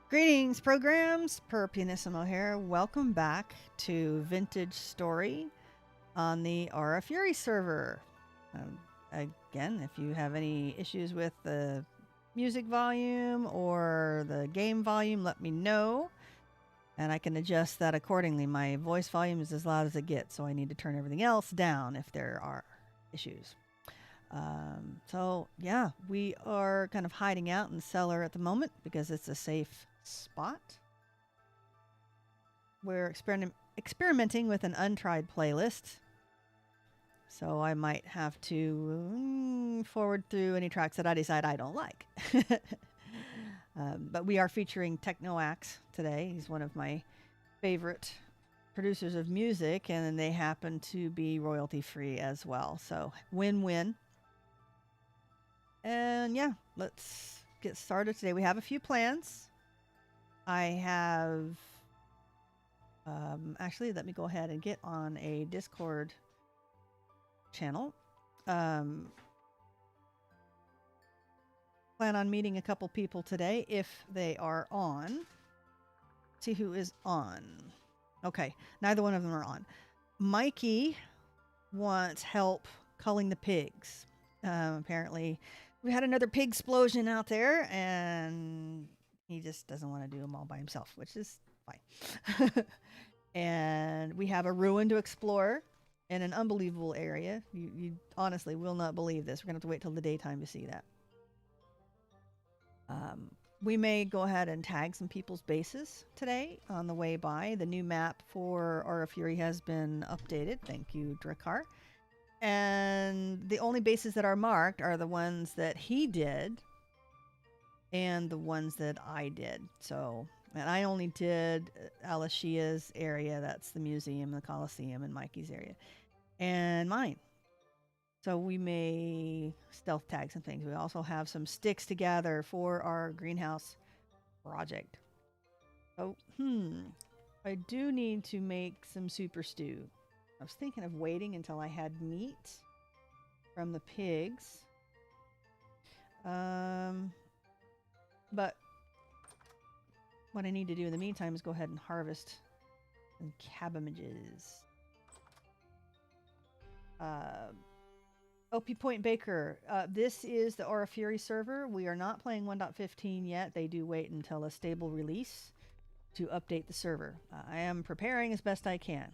Greetings, programs. Per Pianissimo here. Welcome back to Vintage Story on the Aura Fury server. Again, if you have any issues with the music volume or the game volume, let me know, and I can adjust that accordingly. My voice volume is as loud as it gets, so I need to turn everything else down if there are issues. So yeah, we are kind of hiding out in the cellar at the moment because it's a safe spot. We're experimenting with an untried playlist, so I might have to forward through any tracks that I decide I don't like. But we are featuring Techno Axe today. He's one of my favorite producers of music, and they happen to be royalty free as well. So win-win. And yeah, let's get started today. We have a few plans. I have actually, let me go ahead and get on a Discord channel. Plan on meeting a couple people today if they are on. See who is on. Okay, neither one of them are on. Mikey wants help culling the pigs. Apparently, we had another pig explosion out there, and he just doesn't want to do them all by himself, which is fine. And we have a ruin to explore in an unbelievable area. You honestly will not believe this. We're going to have to wait till the daytime to see that. We may go ahead and tag some people's bases today on the way by. The new map for Aura Fury has been updated. Thank you, Drakar. And the only bases that are marked are the ones that he did and the ones that I did. So, and I only did Alashia's area. That's the museum, the Coliseum, and Mikey's area. And mine. So we may stealth tag some things. We also have some sticks to gather for our greenhouse project. Oh, I do need to make some super stew. I was thinking of waiting until I had meat from the pigs. But what I need to do in the meantime is go ahead and harvest some cabbages. OP Point Baker, this is the Aura Fury server. We are not playing 1.15 yet. They do wait until a stable release to update the server. I am preparing as best I can,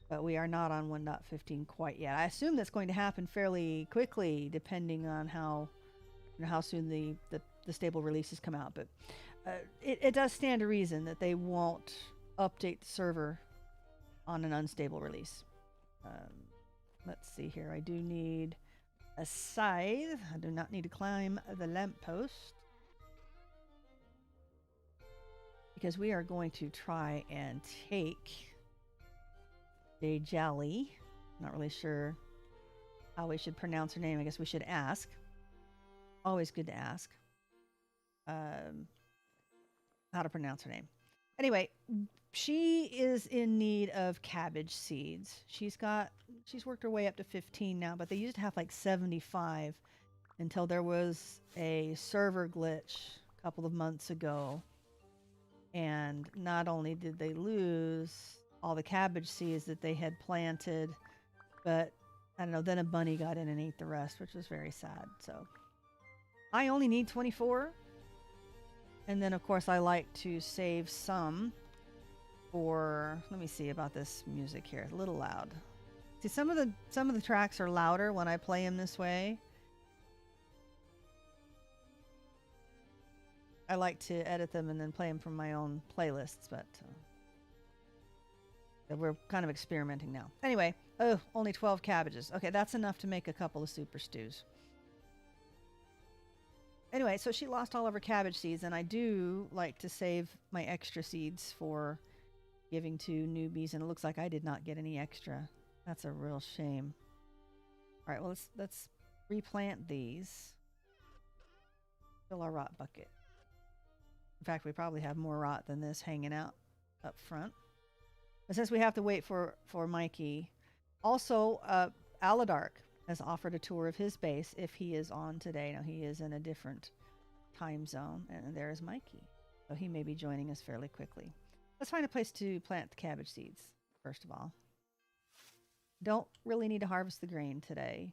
but we are not on 1.15 quite yet. I assume that's going to happen fairly quickly, depending on how soon the stable releases come out. But it does stand to reason that they won't update the server on an unstable release. Let's see here. I do need a scythe. I do not need to climb the lamppost, because we are going to try and take Dejali. Not really sure how we should pronounce her name. I guess we should ask. Always good to ask how to pronounce her name. Anyway, she is in need of cabbage seeds. She's worked her way up to 15 now, but they used to have like 75 until there was a server glitch a couple of months ago. And not only did they lose all the cabbage seeds that they had planted, but I don't know, then a bunny got in and ate the rest, which was very sad. So I only need 24. And then, of course, I like to save some for, let me see about this music here. It's a little loud. See, some of the tracks are louder when I play them this way. I like to edit them and then play them from my own playlists, but we're kind of experimenting now. Anyway, only 12 cabbages. Okay, that's enough to make a couple of super stews. Anyway, so she lost all of her cabbage seeds, and I do like to save my extra seeds for giving to newbies, and it looks like I did not get any extra. That's a real shame. All right, well, let's replant these. Fill our rot bucket. In fact, we probably have more rot than this hanging out up front. But since we have to wait for Mikey, also Aladark has offered a tour of his base if he is on today. Now, he is in a different time zone, and there's Mikey. So he may be joining us fairly quickly. Let's find a place to plant the cabbage seeds, first of all. Don't really need to harvest the grain today.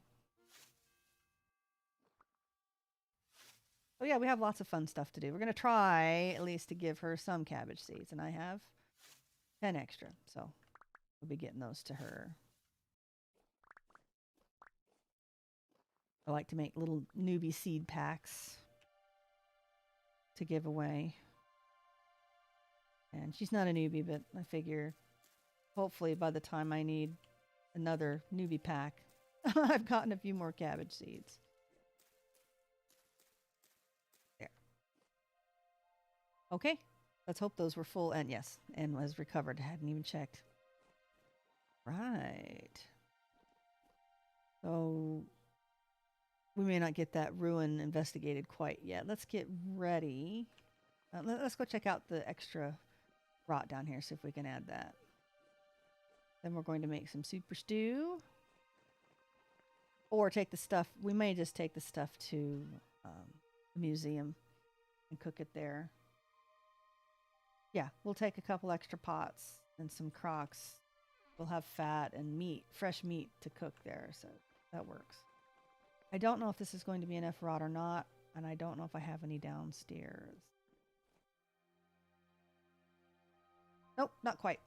Oh yeah, we have lots of fun stuff to do. We're going to try at least to give her some cabbage seeds, and I have 10 extra, so we'll be getting those to her. I like to make little newbie seed packs to give away. And she's not a newbie, but I figure hopefully by the time I need another newbie pack, I've gotten a few more cabbage seeds. There. Okay, let's hope those were full. And yes, and was recovered. I hadn't even checked. Right. So we may not get that ruin investigated quite yet. Let's get ready. Let's go check out the extra rot down here, see if we can add that. Then we're going to make some super stew. Or take the stuff. We may just take the stuff to the museum and cook it there. Yeah, we'll take a couple extra pots and some crocks. We'll have fat and meat, fresh meat to cook there, so that works. I don't know if this is going to be enough rot or not, and I don't know if I have any downstairs. Nope, not quite.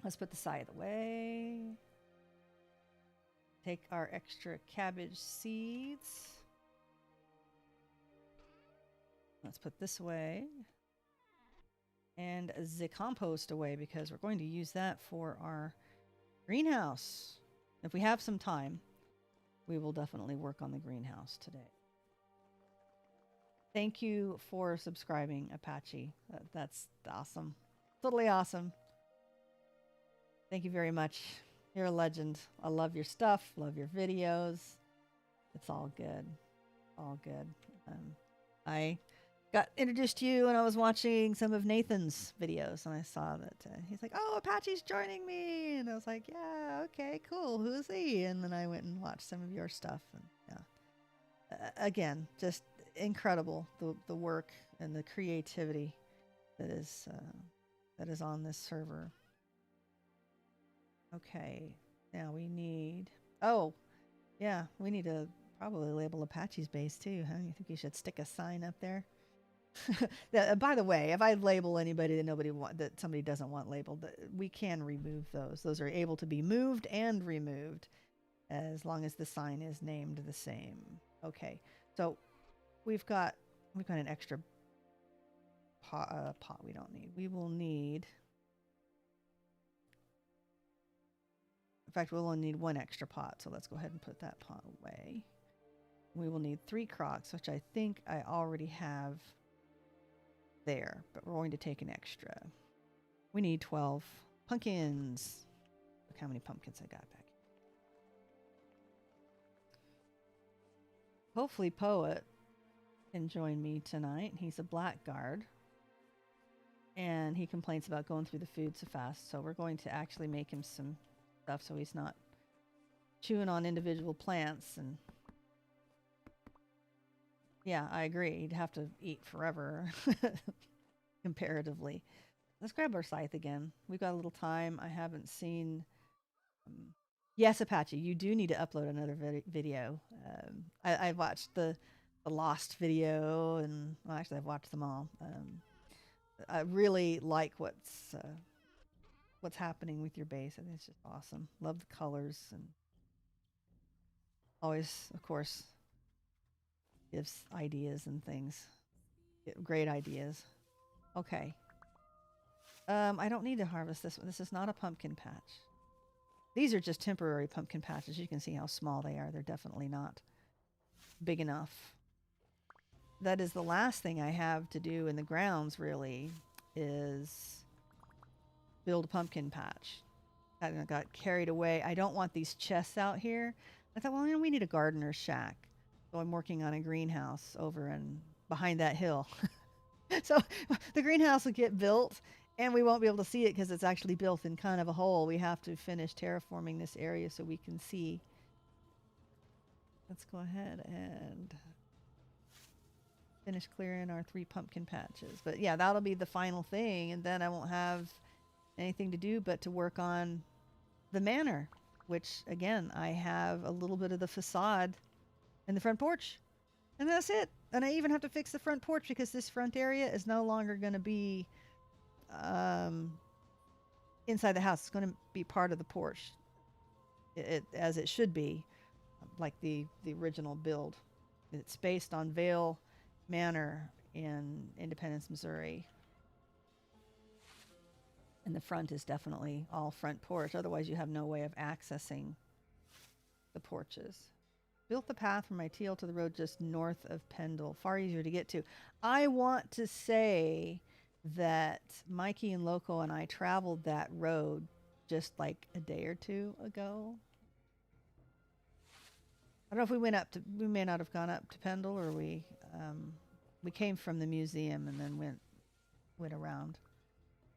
Let's put the side of the way. Take our extra cabbage seeds. Let's put this away. And the compost away because we're going to use that for our greenhouse. If we have some time, we will definitely work on the greenhouse today. Thank you for subscribing, Apache. That's awesome. Totally awesome. Thank you very much. You're a legend. I love your stuff. Love your videos. It's all good. All good. I got introduced to you and I was watching some of Nathan's videos and I saw that he's like, oh, Apache's joining me. And I was like, yeah, okay, cool. Who is he? And then I went and watched some of your stuff. And yeah, again, just incredible. The work and the creativity that is on this server. Okay, now we need, oh, yeah, we need to probably label Apache's base too, huh? You think you should stick a sign up there? By the way, if I label anybody that somebody doesn't want labeled, we can remove those. Those are able to be moved and removed as long as the sign is named the same. Okay, so we've got an extra pot we don't need. We will need, in fact, we'll only need one extra pot, so let's go ahead and put that pot away. We will need 3 crocks, which I think I already have there, but we're going to take an extra. We need 12 pumpkins. Look how many pumpkins I got back. Hopefully Poet can join me tonight. He's a blackguard. And he complains about going through the food so fast, so we're going to actually make him some stuff so he's not chewing on individual plants. And yeah, I agree. He'd have to eat forever comparatively. Let's grab our scythe again. We've got a little time. I haven't seen. Yes, Apache, you do need to upload another video. I watched the Lost video, and well, actually, I've watched them all. I really like what's happening with your base. I think it's just awesome. Love the colors and always, of course, gives ideas and things. Great ideas. Okay. I don't need to harvest this one. This is not a pumpkin patch. These are just temporary pumpkin patches. You can see how small they are. They're definitely not big enough. That is the last thing I have to do in the grounds, really, is build a pumpkin patch. I got carried away. I don't want these chests out here. I thought, well, you know, we need a gardener's shack. So I'm working on a greenhouse over and behind that hill. So the greenhouse will get built and we won't be able to see it because it's actually built in kind of a hole. We have to finish terraforming this area so we can see. Let's go ahead and finish clearing our 3 pumpkin patches. But yeah, that'll be the final thing, and then I won't have anything to do but to work on the manor, which again, I have a little bit of the facade in the front porch, and that's it. And I even have to fix the front porch because this front area is no longer going to be um, inside the house. It's going to be part of the porch, as it should be, like the original build. It's based on Vale Manor in Independence, Missouri. And the front is definitely all front porch. Otherwise, you have no way of accessing the porches. Built the path from my teal to the road just north of Pendle. Far easier to get to. I want to say that Mikey and Loco and I traveled that road just like a day or two ago. I don't know if we went up to, we may not have gone up to Pendle, or we came from the museum and then went around,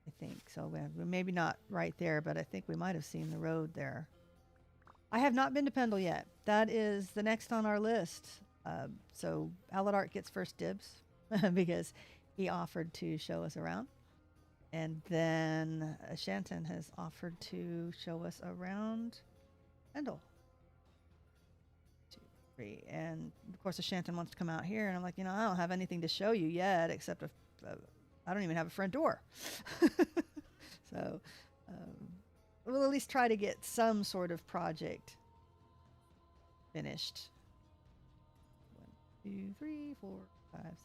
I think. So we maybe not right there, but I think we might have seen the road there. I have not been to Pendle yet. That is the next on our list. So Aladart gets first dibs because he offered to show us around. And then Shanton has offered to show us around Pendle. 2, 3. And of course, Shanton wants to come out here. And I'm like, I don't have anything to show you yet, except I don't even have a front door. So we'll at least try to get some sort of project finished. 1, 2, 3, 4, 5, 6.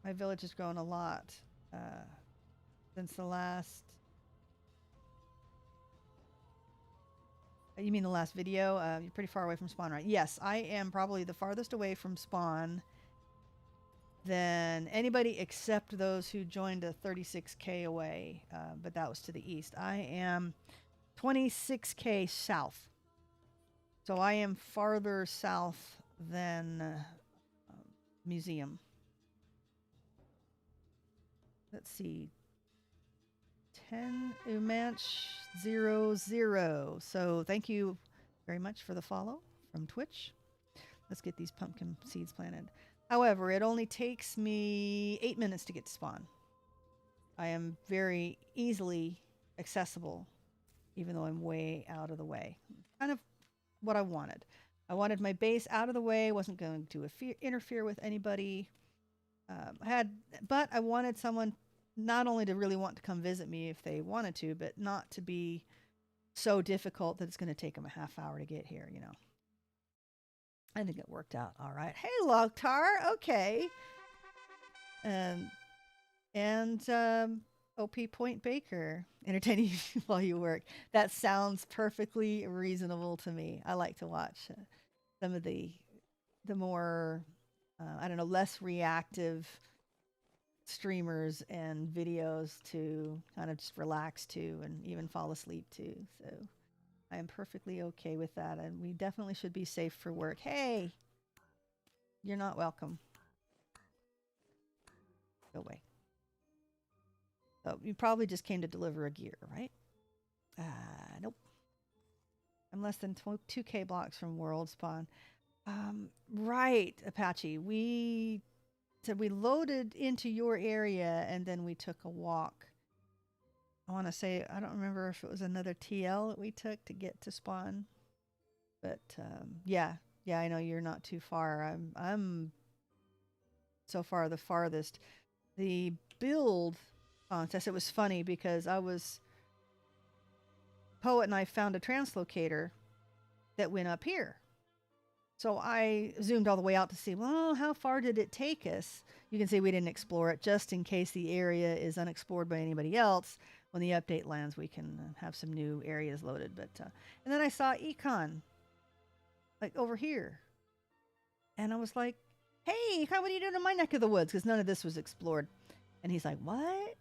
My village has grown a lot since the last. You mean the last video? You're pretty far away from spawn, right? Yes, I am probably the farthest away from spawn than anybody except those who joined a 36K away, but that was to the east. I am 26K south. So I am farther south than museum. Let's see. 10 Umanch 00. So thank you very much for the follow from Twitch. Let's get these pumpkin seeds planted. However, it only takes me 8 minutes to get to spawn. I am very easily accessible, even though I'm way out of the way. Kind of what I wanted. I wanted my base out of the way, wasn't going to interfere with anybody. But I wanted someone not only to really want to come visit me if they wanted to, but not to be so difficult that it's going to take them a half hour to get here, I think it worked out all right. Hey, Loktar. Okay. And OP Point Baker, entertaining you while you work. That sounds perfectly reasonable to me. I like to watch some of the more, less reactive streamers and videos to kind of just relax to and even fall asleep to. So I am perfectly okay with that, and we definitely should be safe for work. Hey, you're not welcome. Go away. So you probably just came to deliver a gear, right? Nope. I'm less than 2K blocks from World Spawn. Right, Apache. We loaded into your area and then we took a walk. I want to say, I don't remember if it was another TL that we took to get to spawn. But yeah, I know you're not too far. I'm so far the farthest. The build contest, it was funny because Poet and I found a translocator that went up here. So I zoomed all the way out to see, well, how far did it take us? You can see we didn't explore it, just in case the area is unexplored by anybody else. When the update lands, we can have some new areas loaded. But and then I saw Econ, like over here. And I was like, hey, Econ, what are you doing in my neck of the woods? Because none of this was explored. And he's like, what?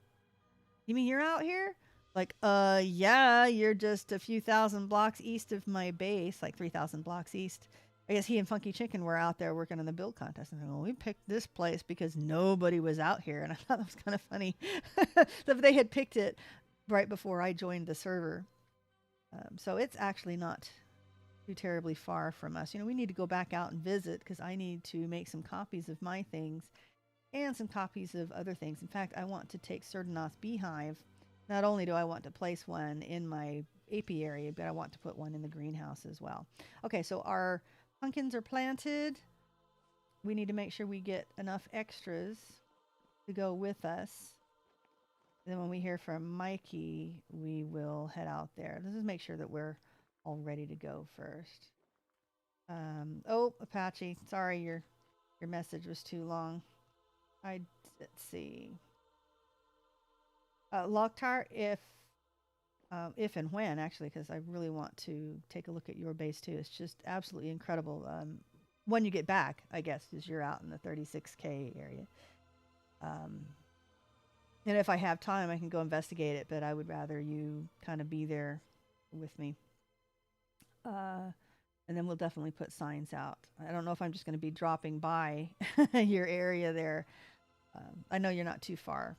You mean you're out here? Like, yeah, you're just a few thousand blocks east of my base, like 3,000 blocks east. I guess he and Funky Chicken were out there working on the build contest. And well, we picked this place because nobody was out here. And I thought that was kind of funny. That they had picked it right before I joined the server. So it's actually not too terribly far from us. You know, we need to go back out and visit because I need to make some copies of my things and some copies of other things. In fact, I want to take Surdanoth's beehive. Not only do I want to place one in my apiary, but I want to put one in the greenhouse as well. Okay, so our pumpkins are planted. We need to make sure we get enough extras to go with us. And then when we hear from Mikey, we will head out there. Let's just make sure that we're all ready to go first. Oh, Apache, sorry, your message was too long. Let's see. Loktar, if and when, actually, because I really want to take a look at your base too. It's just absolutely incredible. When you get back, I guess, because you're out in the 36K area. And if I have time, I can go investigate it, but I would rather you kind of be there with me. And then we'll definitely put signs out. I don't know if I'm just going to be dropping by your area there. I know you're not too far.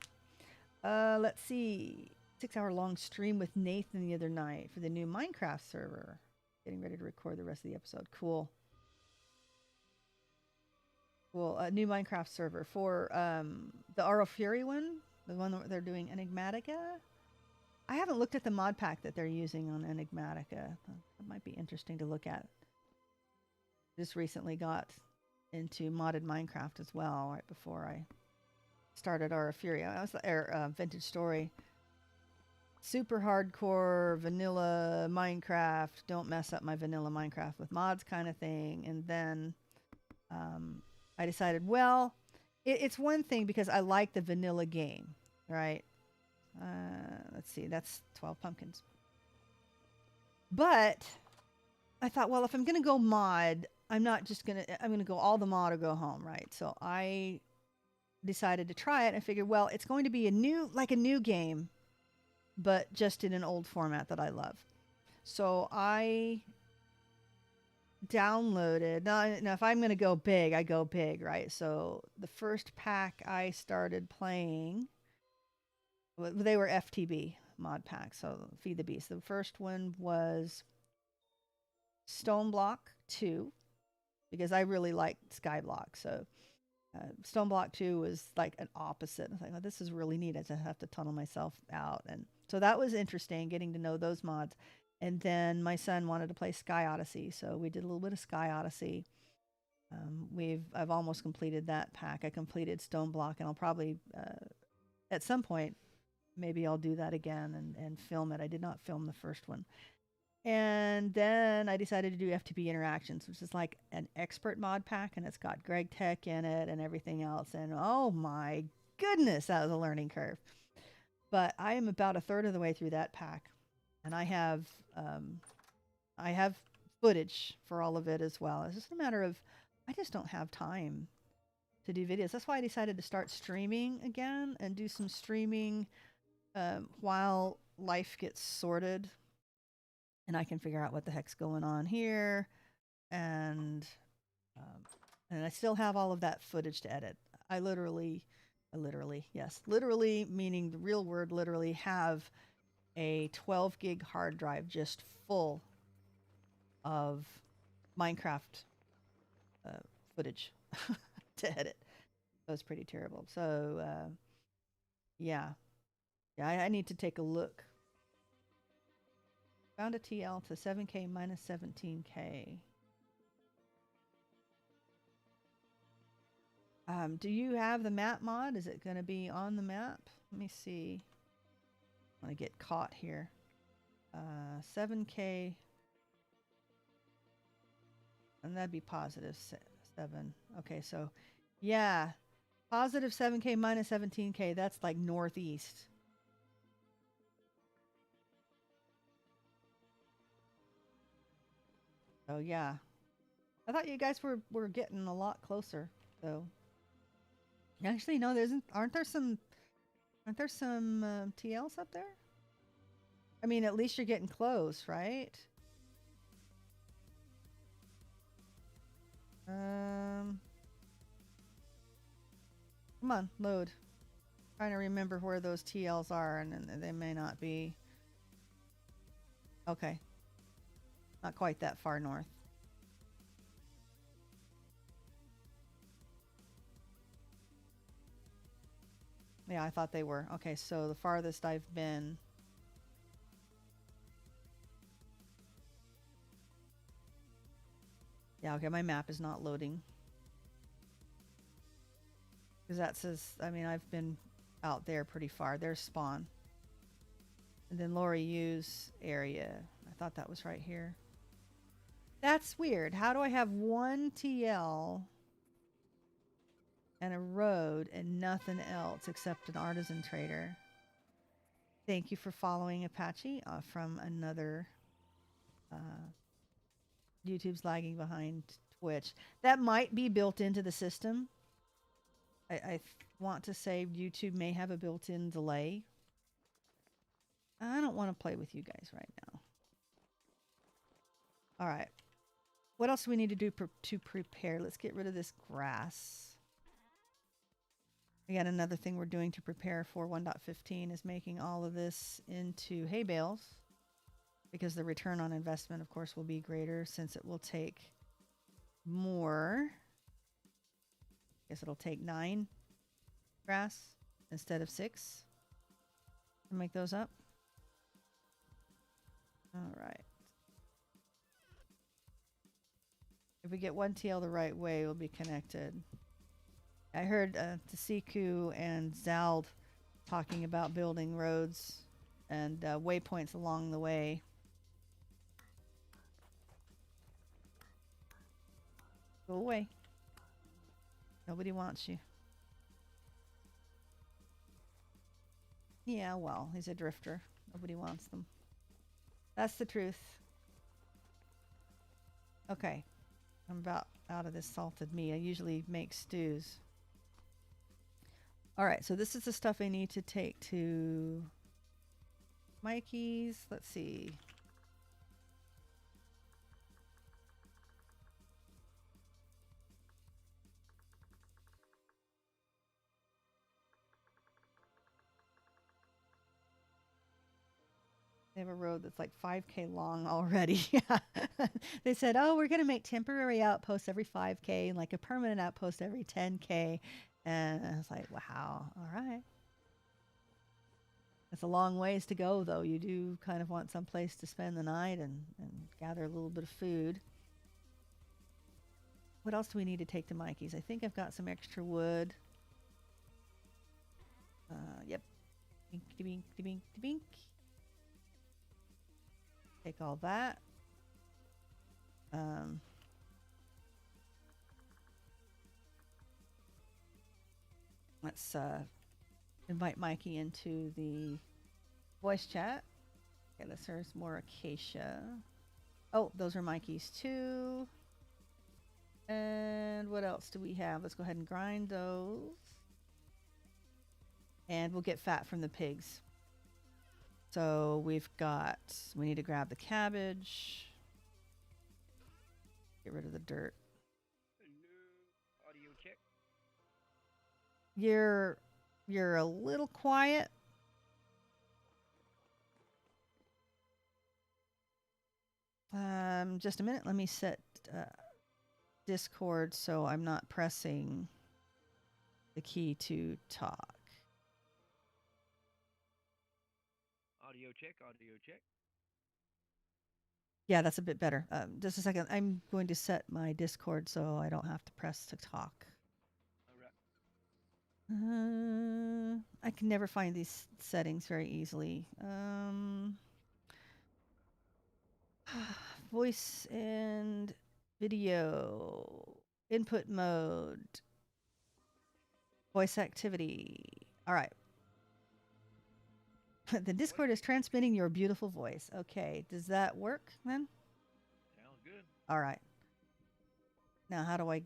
Let's see. 6-hour long stream with Nathan the other night for the new Minecraft server. Getting ready to record the rest of the episode. Cool. Cool. A new Minecraft server for the Auro Fury one, the one that they're doing Enigmatica. I haven't looked at the mod pack that they're using on Enigmatica. That might be interesting to look at. Just recently got into modded Minecraft as well, right before I started Aura Fury. I was Vintage Story. Super hardcore vanilla Minecraft. Don't mess up my vanilla Minecraft with mods kind of thing. And then I decided, well, it's one thing because I like the vanilla game, right? Let's see, that's 12 pumpkins. But I thought, well, if I'm going to go mod, I'm going to go all the mod or go home, right? So I decided to try it and I figured, well, it's going to be a new game, but just in an old format that I love. So I downloaded, now if I'm going to go big, I go big, right? So the first pack I started playing, they were FTB mod packs, so Feed the Beast. The first one was Stone Block 2, because I really liked Skyblock. So Stone Block 2 was like an opposite. I was like, oh, this is really neat. I just have to tunnel myself out. And so that was interesting, getting to know those mods. And then my son wanted to play Sky Odyssey, so we did a little bit of Sky Odyssey. I've almost completed that pack. I completed Stone Block, and I'll probably at some point maybe I'll do that again and film it. I did not film the first one. And then I decided to do FTB Interactions, which is like an expert mod pack, and it's got Greg Tech in it and everything else. And oh my goodness, that was a learning curve. But I am about a third of the way through that pack, and I have footage for all of it as well. It's just a matter of I just don't have time to do videos. That's why I decided to start streaming again and do some streaming while life gets sorted and I can figure out what the heck's going on here. And I still have all of that footage to edit. I literally, meaning the real word, literally have a 12 gig hard drive just full of Minecraft footage to edit. That was pretty terrible. So, yeah, I need to take a look. Found a TL to 7K minus 17K. Do you have the map mod? Is it going to be on the map? Let me see. I want to get caught here. 7K. And that'd be positive 7. Okay, so yeah. Positive 7K minus 17K. That's like northeast. Oh yeah. I thought you guys were getting a lot closer, though. Actually, no, aren't there some TLs up there? I mean, at least you're getting close, right? Come on, load. Trying to remember where those TLs are, and they may not be. Okay. Not quite that far north. Yeah, I thought they were. Okay, so the farthest I've been. Yeah, okay, my map is not loading. Because that says, I mean, I've been out there pretty far. There's spawn. And then Lori U's area. I thought that was right here. That's weird. How do I have one TL and a road and nothing else except an artisan trader? Thank you for following Apache from another. YouTube's lagging behind Twitch. That might be built into the system. I want to say YouTube may have a built-in delay. I don't want to play with you guys right now. All right. What else do we need to do to prepare? Let's get rid of this grass. Again, another thing we're doing to prepare for 1.15 is making all of this into hay bales, because the return on investment, of course, will be greater since it will take more. I guess it'll take 9 grass instead of 6 to make those up. All right. If we get one TL the right way, we'll be connected. I heard Tasiku and Zald talking about building roads and waypoints along the way. Go away. Nobody wants you. Yeah, well, he's a drifter. Nobody wants them. That's the truth. Okay. I'm about out of this salted meat. I usually make stews. All right, so this is the stuff I need to take to Mikey's. Let's see. They have a road that's like 5K long already. They said, oh, we're going to make temporary outposts every 5K and like a permanent outpost every 10K. And I was like, wow, all right. It's a long ways to go, though. You do kind of want some place to spend the night and gather a little bit of food. What else do we need to take to Mikey's? I think I've got some extra wood. Yep. Bink, bink, bink, bink. Take all that. Let's invite Mikey into the voice chat. Okay, let's search more acacia. Oh, those are Mikey's too. And what else do we have? Let's go ahead and grind those. And we'll get fat from the pigs. So we need to grab the cabbage. Get rid of the dirt. Hello, audio check. You're a little quiet. Just a minute. Let me set Discord so I'm not pressing the key to talk. Audio check, audio check. Yeah, that's a bit better. Just a second. I'm going to set my Discord so I don't have to press to talk. All right. I can never find these settings very easily. Voice and video. Input mode. Voice activity. All right. The Discord is transmitting your beautiful voice. Okay. Does that work then? Sounds good. All right. Now, how do I...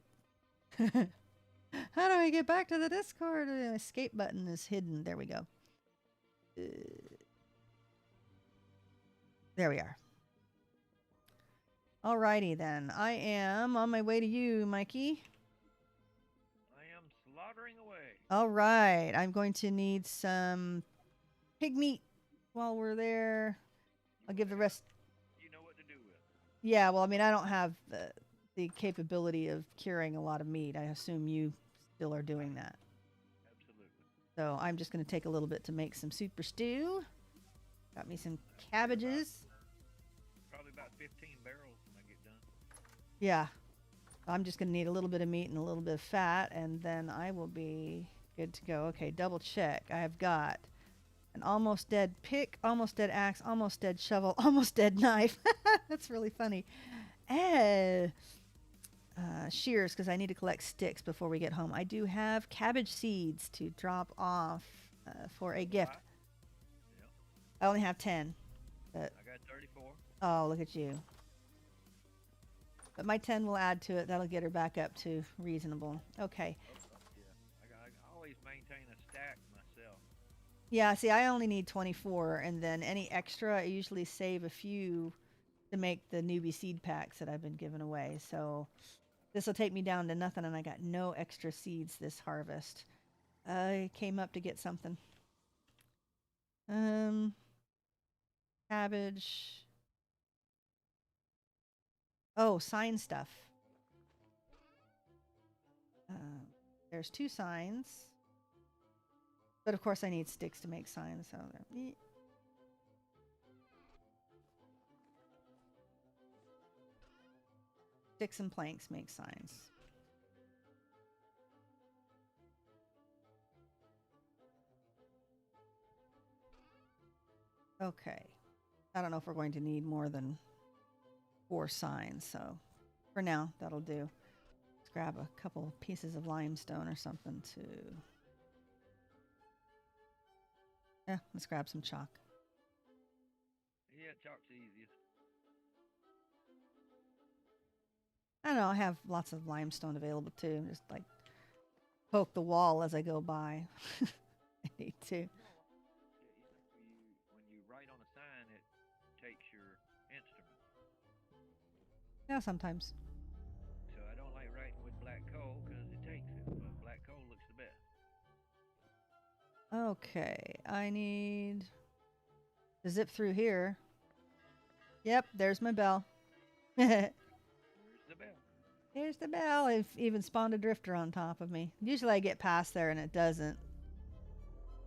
How do I get back to the Discord? The escape button is hidden. There we go. There we are. Alrighty then. I am on my way to you, Mikey. I am slaughtering away. All right. I'm going to need some pig meat while we're there. I'll give the rest. You know what to do with. Yeah, well, I mean, I don't have the capability of curing a lot of meat. I assume you still are doing that. Absolutely. So I'm just going to take a little bit to make some super stew. Got me some I can get cabbages. probably about 15 barrels when I get done. Yeah, I'm just going to need a little bit of meat and a little bit of fat, and then I will be good to go. Okay, double check. I have got an almost dead pick, almost dead axe, almost dead shovel, almost dead knife. That's really funny. And shears because I need to collect sticks before we get home. I do have cabbage seeds to drop off for a So do gift. I. Yep. I only have 10. But I got 34. oh, look at you. But my 10 will add to it. That'll get her back up to reasonable. Okay. Oh, yeah. I always maintain a stack myself. Yeah, see, I only need 24, and then any extra, I usually save a few to make the newbie seed packs that I've been giving away. So this will take me down to nothing, and I got no extra seeds this harvest. I came up to get something. Um, cabbage. Oh, sign stuff. Uh, there's 2 signs, but of course I need sticks to make signs. So sticks and planks make signs. Okay. I don't know if we're going to need more than 4 signs, so for now that'll do. Let's grab a couple pieces of limestone or something to. Yeah, let's grab some chalk. Yeah, chalk's the easiest. I don't know. I have lots of limestone available too. Just like poke the wall as I go by. I need to. No, when you write on a sign, it takes your instrument. Yeah, sometimes. So I don't like writing with black coal because it takes it, but black coal looks the best. Okay, I need to zip through here. Yep, there's my bell. There's There's the bell. the bell. I've even spawned a drifter on top of me. Usually I get past there and it doesn't.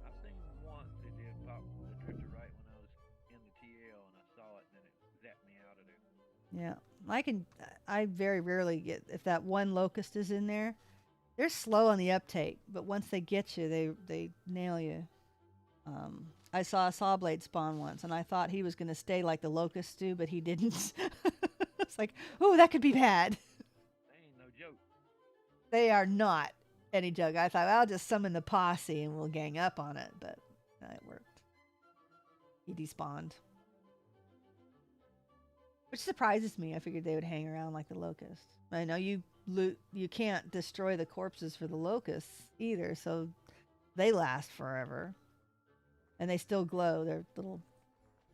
I've seen once it did pop the drifter right when I was in the TL and I saw it and then it zapped me out of there. Yeah, I can. I very rarely get if that one locust is in there. They're slow on the uptake, but once they get you, they nail you. I saw a saw blade spawn once, and I thought he was going to stay like the locusts do, but he didn't. It's like, oh, that could be bad. They ain't no joke. They are not any joke. I thought I'll just summon the posse and we'll gang up on it, but it worked. He despawned, which surprises me. I figured they would hang around like the locusts. I know you can't destroy the corpses for the locusts either, so they last forever, and they still glow. Their little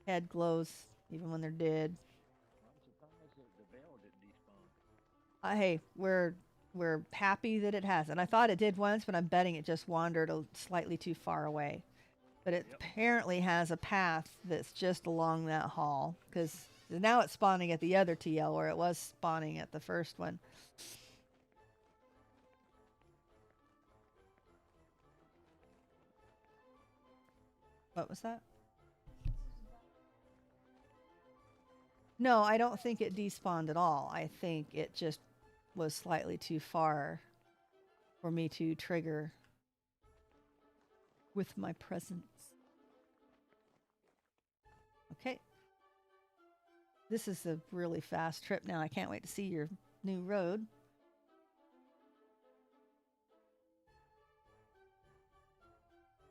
head glows even when they're dead. I'm surprised that the bell didn't despawn. Hey, we're happy that it hasn't. I thought it did once, but I'm betting it just wandered slightly too far away. But it Yep. apparently has a path that's just along that hall because now it's spawning at the other TL where it was spawning at the first one. What was that? No, I don't think it despawned at all. I think it just was slightly too far for me to trigger with my presence. Okay. This is a really fast trip now. I can't wait to see your new road.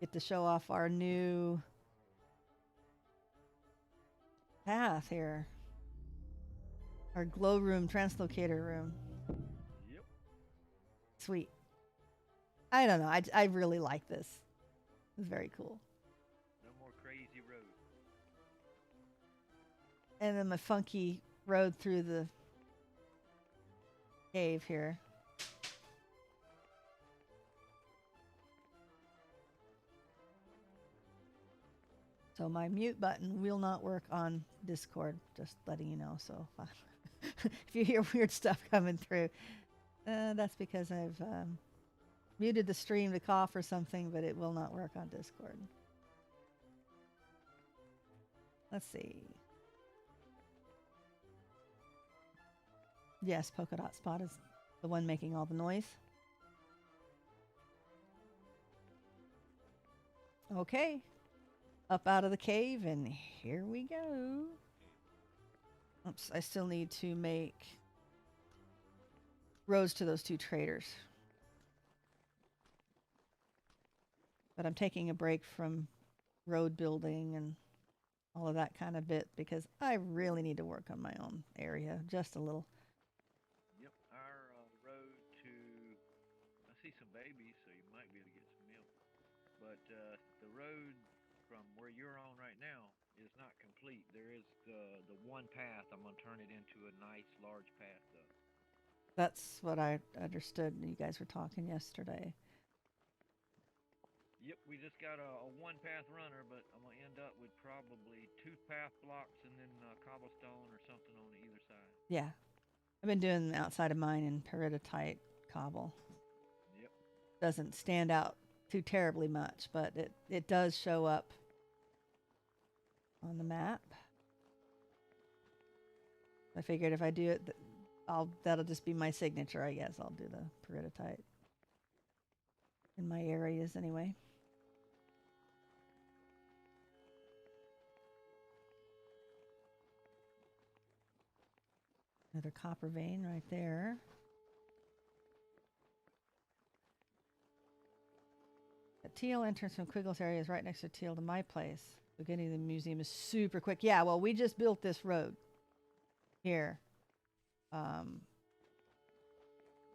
Get to show off our new path here. Our glow room, translocator room. Yep. Sweet. I don't know. I really like this. It's very cool. No more crazy roads. And then my funky road through the cave here. So my mute button will not work on Discord, just letting you know. So if you hear weird stuff coming through, that's because I've muted the stream to cough or something, but it will not work on Discord. Let's see. Yes, Polka Dot Spot is the one making all the noise. Okay. Up out of the cave, and here we go. Oops, I still need to make roads to those two traders. But I'm taking a break from road building and all of that kind of bit because I really need to work on my own area just a little. Yep, our road to. I see some babies, so you might be able to get some milk. But the road from where you're on right now is not complete. There is the one path. I'm gonna turn it into a nice large path, though. That's what I understood. You guys were talking yesterday. Yep, we just got a one path runner, but I'm gonna end up with probably two path blocks and then cobblestone or something on either side. Yeah. I've been doing the outside of mine in peridotite cobble. Yep. Doesn't stand out too terribly much, but it does show up on the map. I figured if I do it, that'll just be my signature, I guess. I'll do the peridotite in my areas anyway. Another copper vein right there. The teal entrance from Quiggles area is right next to teal to my place. So getting to the museum is super quick. Yeah, well, we just built this road here.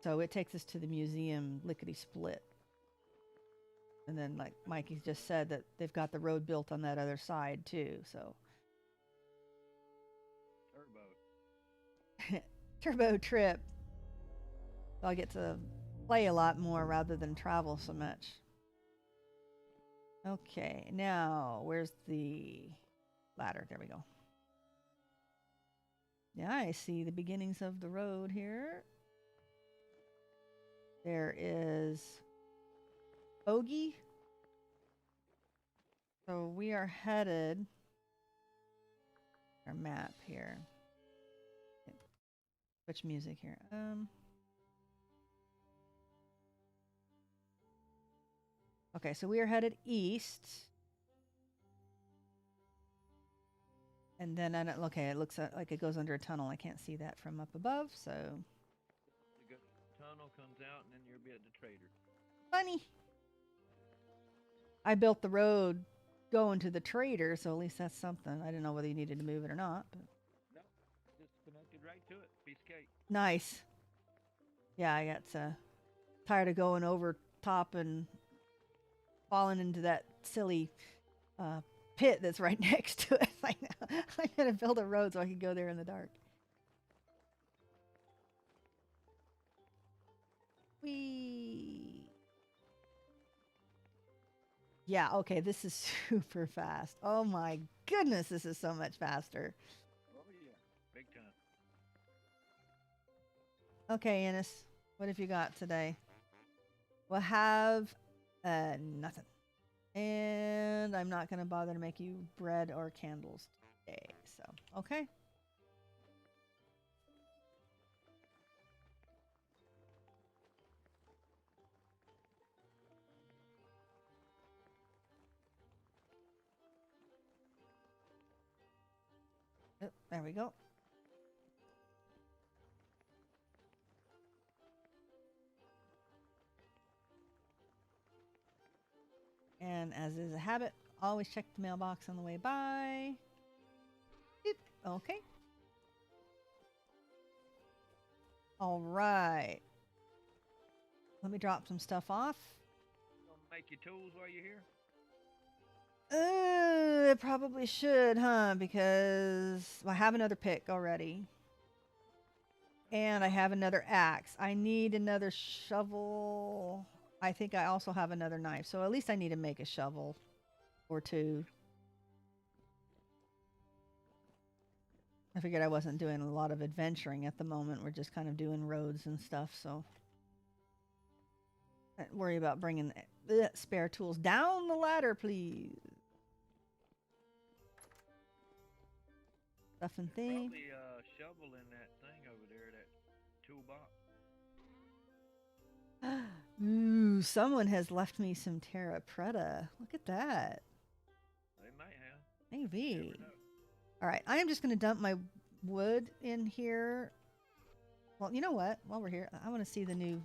So it takes us to the museum lickety split. And then, like Mikey just said, that they've got the road built on that other side too. So turbo trip. I'll get to play a lot more rather than travel so much. Okay, now where's the ladder? There we go. Yeah, I see the beginnings of the road here. There is Ogie. So we are headed. Our map here. Which music here? Okay, so we are headed east. And then I don't. Okay, it looks like it goes under a tunnel. I can't see that from up above, so. The tunnel comes out, and then you'll be at the trader. Funny. I built the road going to the trader, so at least that's something. I didn't know whether you needed to move it or not. But. No, just connected right to it. Piece of cake. Nice. Yeah, I got tired of going over top and falling into that silly pit that's right next to it. I'm going to build a road so I can go there in the dark. Whee! Yeah, okay, this is super fast. Oh my goodness, this is so much faster. Oh, yeah. Big time. Okay, Ennis, what have you got today? We'll have nothing. And I'm not going to bother to make you bread or candles today. So, okay. Oh, there we go. And as is a habit, always check the mailbox on the way by. Okay. All right. Let me drop some stuff off. Gonna make your tools while you're here? It probably should, huh? Because I have another pick already. And I have another axe. I need another shovel. I think I also have another knife. So at least I need to make a shovel or two. I figured I wasn't doing a lot of adventuring at the moment. We're just kind of doing roads and stuff, so don't worry about bringing spare tools down the ladder, please. Stuff and There's thing. probably a shovel in that thing over there, that toolbox. Ooh, someone has left me some terra preta. Look at that. They might have. You Maybe. never know. All right, I am just going to dump my wood in here. Well, you know what? While we're here, I want to see the new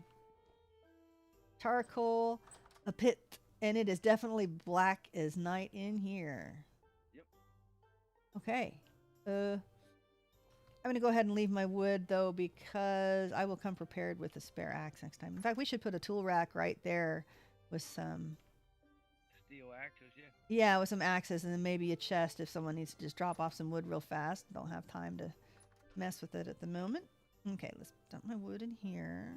charcoal, a pit, and it is definitely black as night in here. Yep. Okay. I'm going to go ahead and leave my wood though because I will come prepared with a spare axe next time. In fact, we should put a tool rack right there with some Steel axes, yeah. yeah, with some axes and then maybe a chest if someone needs to just drop off some wood real fast. Don't have time to mess with it at the moment. Okay, let's dump my wood in here.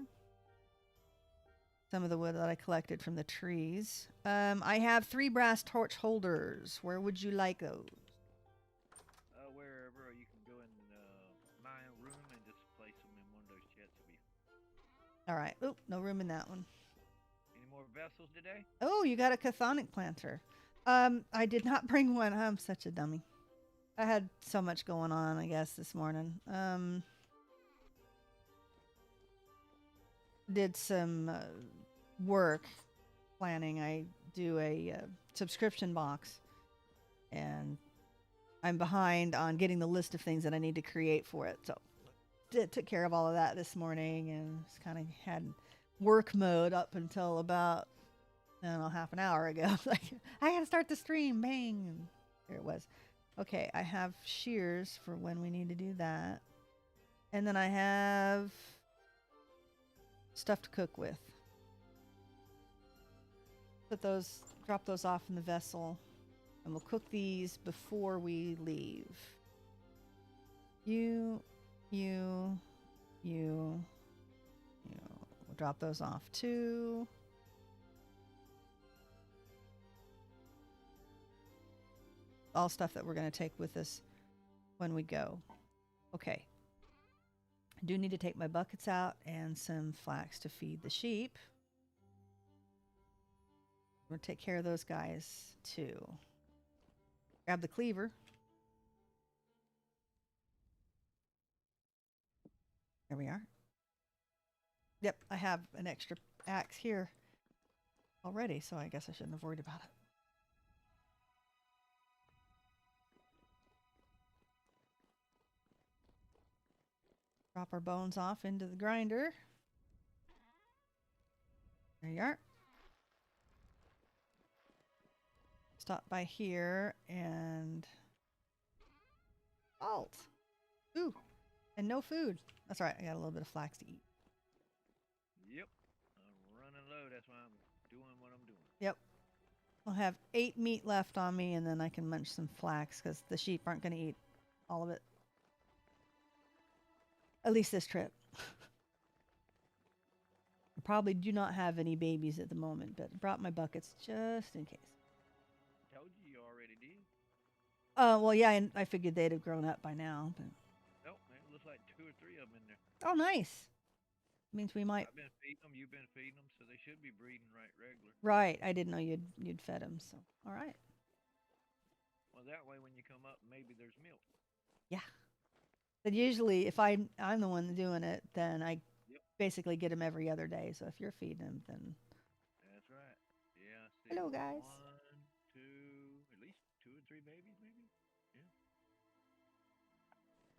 Some of the wood that I collected from the trees. I have 3 brass torch holders. Where would you like those? Wherever, or you can go in my room and just place them in one of those chests. Will be. All right. Oop, no room in that one. Any more vessels today? Oh, you got a chthonic planter. I did not bring one. I'm such a dummy. I had so much going on, I guess, this morning. Did some work planning. I do a subscription box, and I'm behind on getting the list of things that I need to create for it. So, took care of all of that this morning, and just kind of had work mode up until about I don't know half an hour ago. Like I gotta start the stream. Bang! And there it was. Okay, I have shears for when we need to do that, and then I have stuff to cook with. Drop those off in the vessel, and we'll cook these before we leave. You. We'll drop those off too. All stuff that we're going to take with us when we go. Okay. I do need to take my buckets out and some flax to feed the sheep. We're going to take care of those guys too. Grab the cleaver. There we are. Yep, I have an extra axe here already, so I guess I shouldn't have worried about it. Drop our bones off into the grinder. There you are. Stop by here and salt. Ooh, and no food. That's all right. I got a little bit of flax to eat. Yep. I'm running low. That's why I'm doing what I'm doing. Yep. I'll have 8 meat left on me, and then I can munch some flax because the sheep aren't going to eat all of it. At least this trip. I probably do not have any babies at the moment, but brought my buckets just in case. Told you already did. Well, yeah, I figured they'd have grown up by now. But... Nope, man. It looks like 2 or 3 of them in there. Oh, nice. Means we might. I've been feeding them. You've been feeding them, so they should be breeding right regular. Right. I didn't know you'd fed them. So, all right. Well, that way when you come up, maybe there's milk. Yeah. But usually, if I'm the one doing it, then I basically get them every other day. So if you're feeding them, then. That's right. Yeah. See, hello, guys. 1, 2, at least 2 or 3 babies, maybe. Yeah.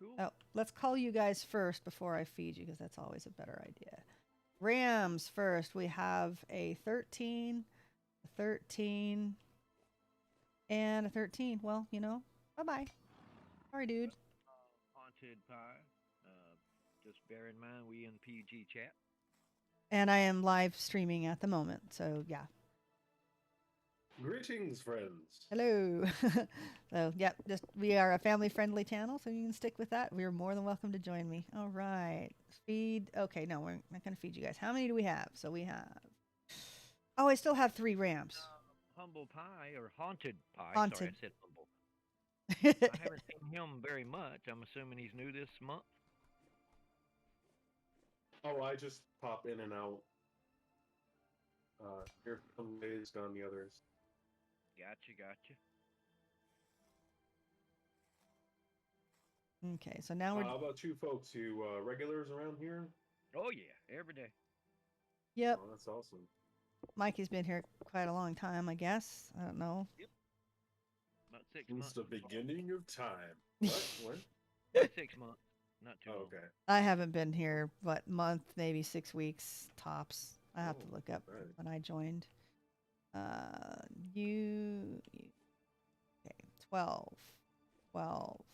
Cool. Oh, let's call you guys first before I feed you, because that's always a better idea. Rams first. We have a 13, a 13, and a 13. Well, bye-bye. Sorry, dude. Haunted pie. Just bear in mind we in PG chat. And I am live streaming at the moment, so yeah. Greetings, friends. Hello. So, yeah, we are a family-friendly channel, so you can stick with that. You're more than welcome to join me. All right. Feed. Okay, no, we're not going to feed you guys. How many do we have? So we have... Oh, I still have 3 rams. Humble pie or haunted pie. Haunted. Sorry, I said humble. I haven't seen him very much. I'm assuming he's new this month. Oh, I just pop in and out. Here some ways, gone the others. Gotcha, gotcha. Okay, so now we're. How about you folks? You regulars around here? Oh yeah, every day. Yep, Oh, that's awesome. Mikey's been here quite a long time, I guess. I don't know. Yep. About 6 Since months. the beginning of time. What? When? About 6 months. Not too Oh, long. okay. I haven't been here, but month, maybe 6 weeks tops. I have to Oh, look up right. when I joined. You. Okay, 12. 12.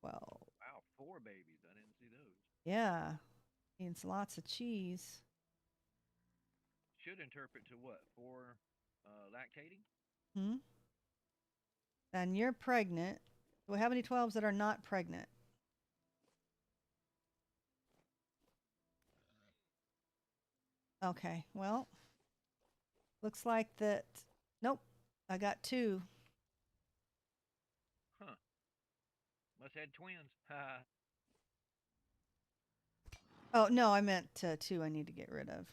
12. Wow, 4 babies. I didn't see those. Yeah, means lots of cheese. Should interpret to what? 4 lactating? Hmm? And you're pregnant. Do we have any 12s that are not pregnant? Okay, well, looks like that. Nope, I got 2. Huh. Must have had twins. Ha. Oh, no, I meant 2 I need to get rid of.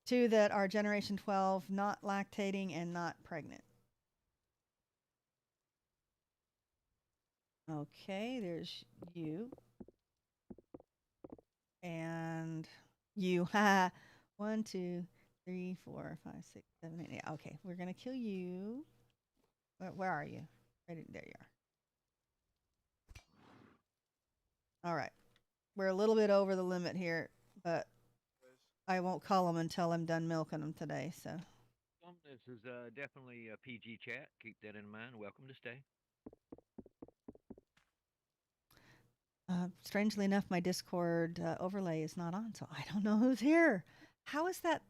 2 that are generation 12, not lactating and not pregnant. Okay, there's you. And you. Ha. 1, 2, 3, 4, 5, 6, 7, 8. Yeah, okay, we're going to kill you. Where are you? Right there you are. All right. We're a little bit over the limit here, but I won't call them until I'm done milking them today. So This is definitely a PG chat. Keep that in mind. Welcome to stay. strangely enough, my Discord overlay is not on, so I don't know who's here. How is that?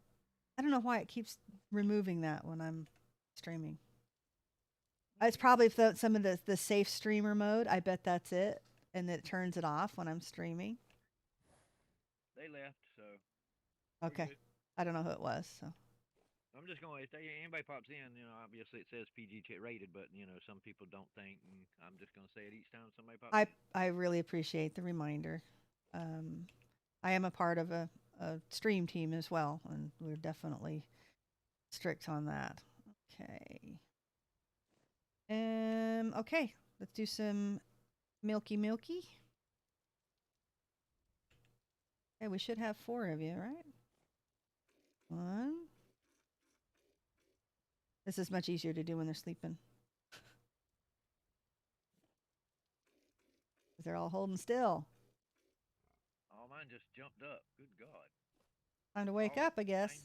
I don't know why it keeps removing that when I'm streaming. It's probably some of the safe streamer mode. I bet that's it, and it turns it off when I'm streaming. They left, so. Okay, I don't know who it was. So I'm just going. If anybody pops in, obviously it says PG chat rated, but some people don't think, and I'm just going to say it each time somebody pops in. I really appreciate the reminder. I am a part of a stream team as well, and we're definitely strict on that. Okay. Okay, let's do some milky. Okay, we should have 4 of you, right? 1. This is much easier to do when they're sleeping. Because they're all holding still. Oh, mine just jumped up. Good God. Time to wake up, I guess.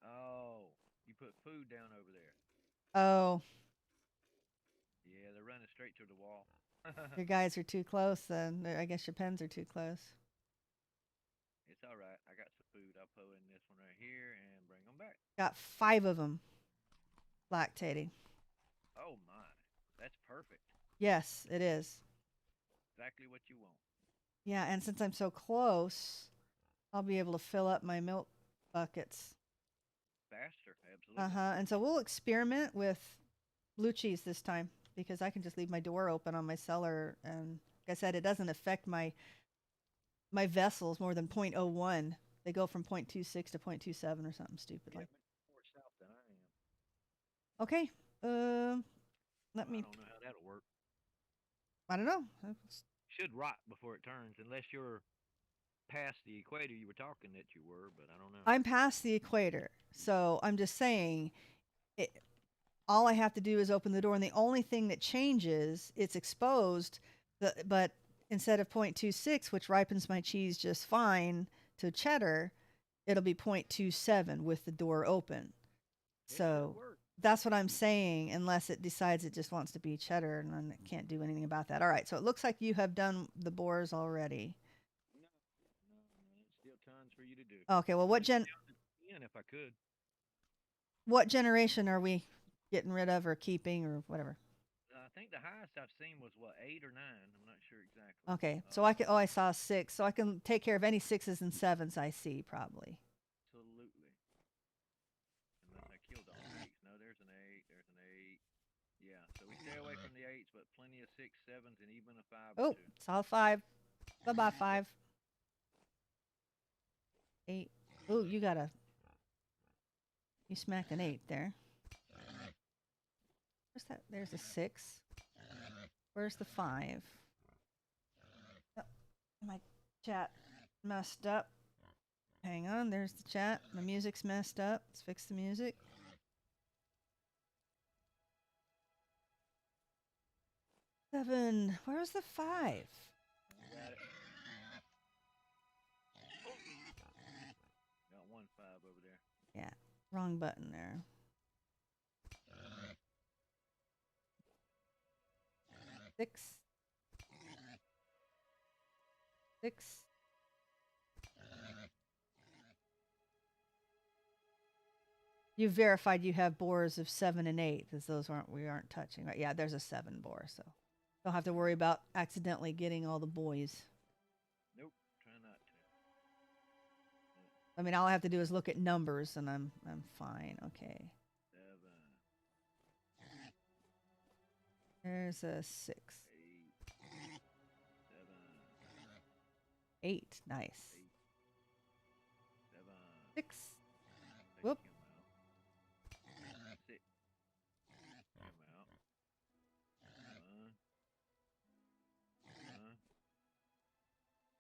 Oh, you put food down over there. Oh. Yeah, they're running straight to the wall. Your guys are too close then. I guess your pens are too close. It's all right. I got some food. I'll put in this one right here and bring them back. Got 5 of them lactating. Oh, my. That's perfect. Yes, it is. Exactly what you want. Yeah, and since I'm so close, I'll be able to fill up my milk buckets. Faster, absolutely. And so we'll experiment with blue cheese this time because I can just leave my door open on my cellar, and like I said, it doesn't affect my vessels more than 0.01. They go from 0.26 to 0.27 or something stupid like. More south than I am. Okay. Let me. I don't know how that'll work. I don't know. Should rot before it turns, unless you're past the equator. You were talking that you were, but I don't know. I'm past the equator, so I'm just saying, all I have to do is open the door, and the only thing that changes, it's exposed, but instead of 0.26, which ripens my cheese just fine to cheddar, it'll be 0.27 with the door open. So that's what I'm saying, unless it decides it just wants to be cheddar, and I can't do anything about that. All right, so it looks like you have done the boars already. No, still tons for you to do. Okay, well, what if I could. What generation are we getting rid of or keeping or whatever? I think the highest I've seen was 8 or 9. I'm not sure exactly. Okay, so I can. Oh, I saw 6, so I can take care of any 6s and 7s I see probably. Absolutely. Unless I killed all 8. No, there's an 8. There's an 8. but plenty of 6, 7s, and even a 5 or Oh, 2. solid 5. Bye-bye, 5. 8. Oh, you smacked an 8 there. Where's that? There's a 6. Where's the 5? Oh, my chat messed up. Hang on, there's the chat. My music's messed up. Let's fix the music. 7. Where's the 5? Got it. Got 1 5 over there. Yeah, wrong button there. 6. 6. You verified you have bores of 7 and 8, because those we aren't touching, right? Yeah, there's a 7 bore, so don't have to worry about accidentally getting all the boys. Nope, try not to. I mean, all I have to do is look at numbers, and I'm fine. Okay. 7. There's a 6. 8. 7. 8. Nice. 8. 7. 6. Take Whoop. him out. 6. Him out. 1.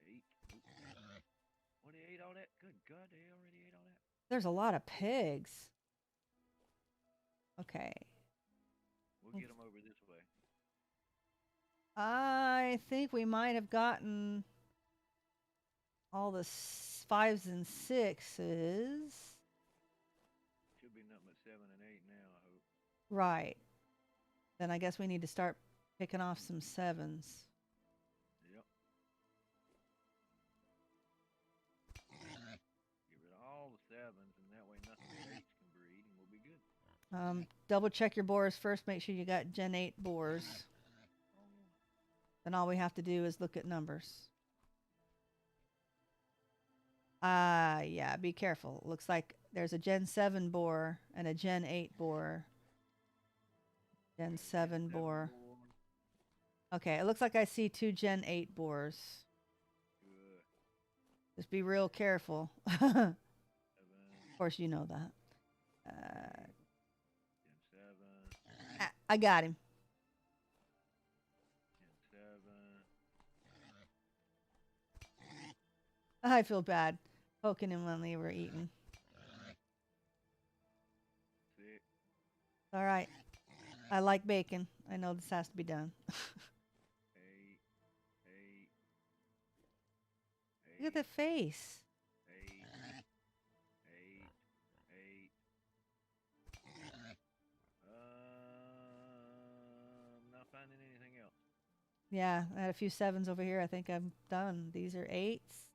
8. Oop. What, they ate all that? Good God, they already ate all that? There's a lot of pigs. Okay. We'll get them over this way. I think we might have gotten all the 5s and 6s. Should be nothing but 7 and 8 now, I hope. Right. Then I guess we need to start picking off some 7s. Yep. Get rid of all the 7s, and that way nothing but 8s can breed, and we'll be good. Double check your bores first. Make sure you got Gen 8 bores. Then all we have to do is look at numbers. Yeah, be careful. Looks like there's a Gen 7 bore and a Gen 8 bore. Gen 7 bore. Okay, it looks like I see 2 Gen 8 bores. Good. Just be real careful. 7. Of course, you know that. Gen 7. I got him. Gen 7. I feel bad poking him when they were eating. 6. All right. I like bacon. I know this has to be done. 8. 8. Look at the face. 8. 8. 8. Not finding anything else. Yeah, I had a few 7s over here. I think I'm done. These are 8s.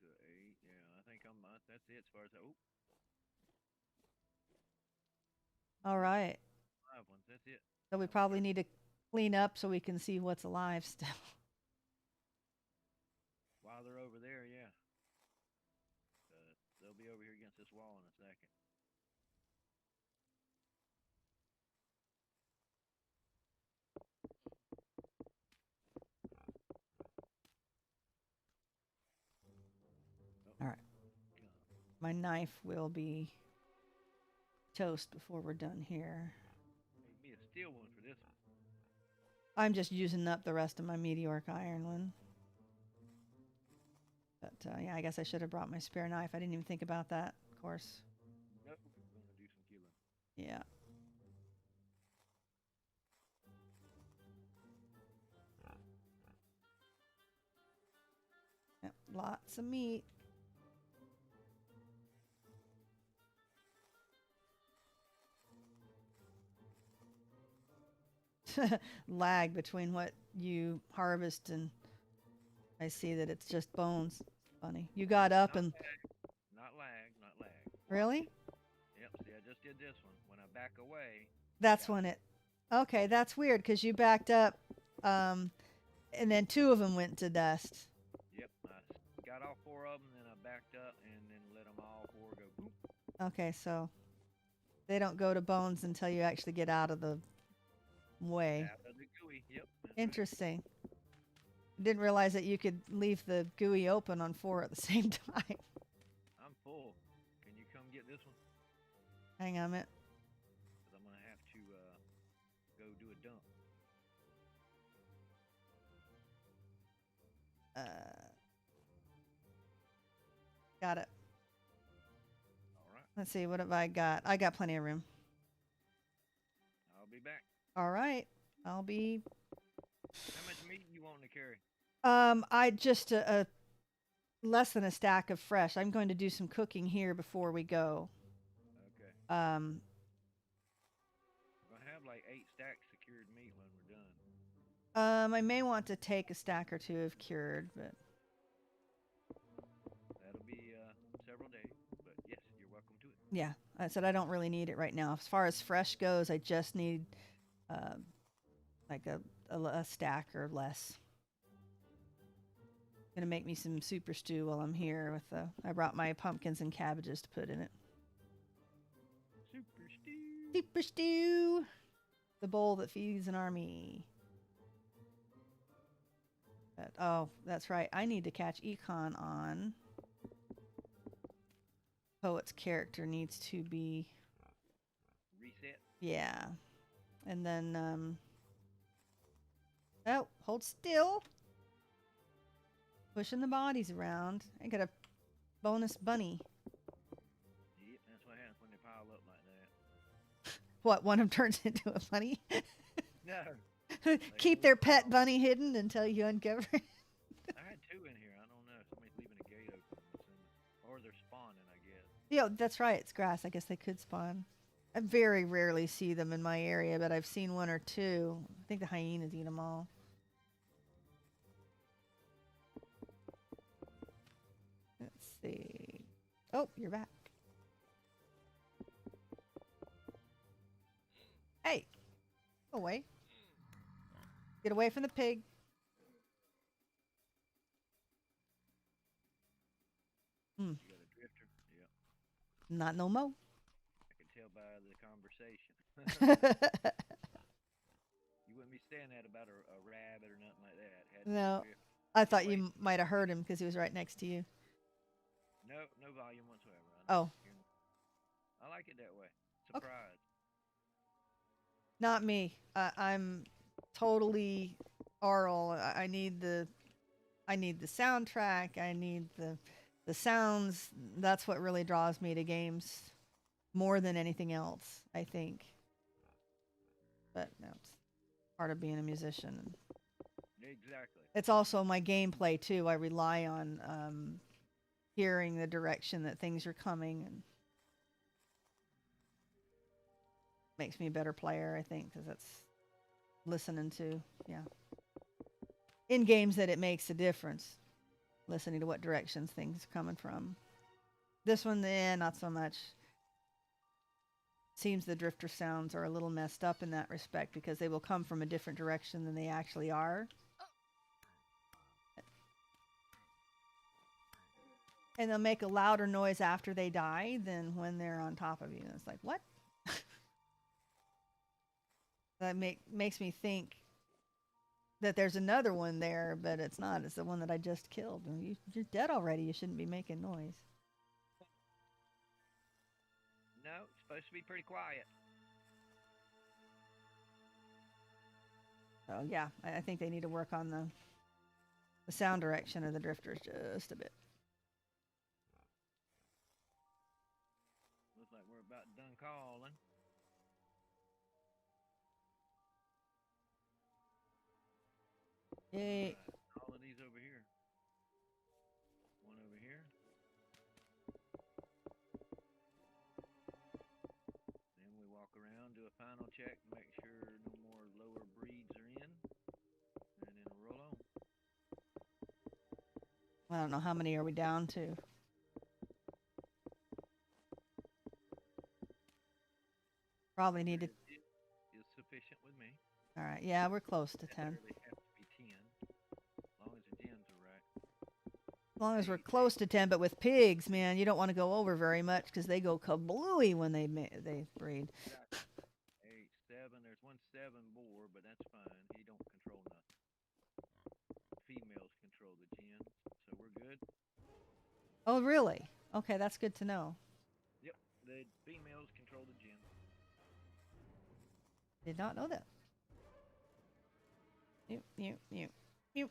So 8. Yeah, I think that's it as far as All right. 5 ones. That's it. So we probably need to clean up so we can see what's alive still. While they're over there, yeah. They'll be over here against this wall in a second. All right. My knife will be toast before we're done here. Made me a steel one for this one. I'm just using up the rest of my meteoric iron one. But yeah, I guess I should have brought my spare knife. I didn't even think about that, of course. Nope, we're gonna do some killing. Yeah. Yep, lots of meat. Lag between what you harvest and I see that it's just bones. Funny. You got up Not and lag. Not lag. really? Yep, see, I just did this one. When I back away. That's Yeah. when it. Okay, that's weird because you backed up, and then 2 of them went to dust. Yep, I got all 4 of them, then I backed up and then let them all 4 go boop. Okay, so They don't go to bones until you actually get out of the way. Out of the gooey. Yep. That's right. Interesting. Didn't realize that you could leave the GUI open on 4 at the same time. I'm full. Can you come get this one? Hang on a minute. Because I'm gonna have to go do a dump. Got it. All right. Let's see. What have I got? I got plenty of room. I'll be back. All right. I'll be. How much meat you want to carry? I just a less than a stack of fresh. I'm going to do some cooking here before we go. Okay. Um, We're gonna have like 8 stacks secured meat when we're done. I may want to take a stack or two of cured, but That'll be several days. But yes, you're welcome to it. yeah, I said I don't really need it right now. As far as fresh goes, I just need like a stack or less. Gonna make me some super stew while I'm here with the. I brought my pumpkins and cabbages to put in it. Super stew. Super stew, the bowl that feeds an army. But, oh, that's right. I need to catch Econ on. Poet's character needs to be. Reset. Yeah. And then, oh, hold still. Pushing the bodies around. I got a bonus bunny. Yep, that's what happens when they pile up like that. What, one of them turns into a bunny? No. Keep their pet bunny hidden until you uncover it. I had 2 in here. I don't know. Somebody's leaving a gate open. Or they're spawning, I guess. Yeah, that's right. It's grass. I guess they could spawn. I very rarely see them in my area, but I've seen 1 or 2. I think the hyenas eat them all. Let's see. Oh, you're back. Hey, go away. Get away from the pig. You got a drifter? Yep. Not no more. I can tell by the conversation. You wouldn't be saying that about a rabbit or nothing like that. Had to be a No, drifter. I thought you might have heard him because he was right next to you. No, no volume whatsoever. Oh. I like it that way. Surprise. Not me. I'm totally oral. I need the soundtrack. I need the sounds. That's what really draws me to games more than anything else, I think. But no, it's part of being a musician. Exactly. It's also my gameplay too. I rely on hearing the direction that things are coming, and makes me a better player, I think, because that's listening to, yeah. In games that it makes a difference, listening to what directions things are coming from. This one, not so much. Seems the drifter sounds are a little messed up in that respect because they will come from a different direction than they actually are. And they'll make a louder noise after they die than when they're on top of you. And it's like, what? That makes me think that there's another one there, but it's not. It's the one that I just killed. And you're dead already. You shouldn't be making noise. No, it's supposed to be pretty quiet. So yeah, I think they need to work on the sound direction of the drifters just a bit. Looks like we're about done calling. Yay. All of these over here. One over here. Then we walk around, do a final check, make sure no more lower breeds are in, and then roll on. I don't know how many are we down to. Probably need to. Is sufficient with me. All right, yeah, we're close to 10. Necessarily have to be 10, as long as the gens are right. As long as we're close to 10, but with pigs, man, you don't want to go over very much because they go kablooey when they breed. Got 8, 7. There's 1 7 boar, but that's fine. He don't control nothing. Females control the gins, so we're good. Oh, really? Okay, that's good to know. Yep, the females control the gins. Did not know that. Mew. So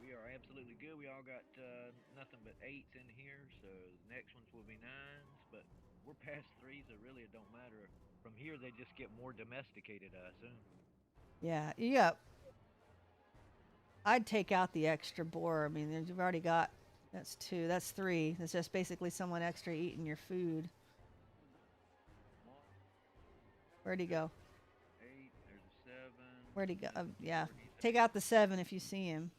we are absolutely good. We all got nothing but 8s in here, so the next ones will be 9s, but we're past 3s, so really it don't matter. From here, they just get more domesticated, I assume. Yeah, yeah. I'd take out the extra boar. I mean, you've already got that's 2, that's 3. That's just basically someone extra eating your food. 1, Where'd he go? 8, there's a 7. Where'd he go? Yeah, He's take out the 7 if you see him.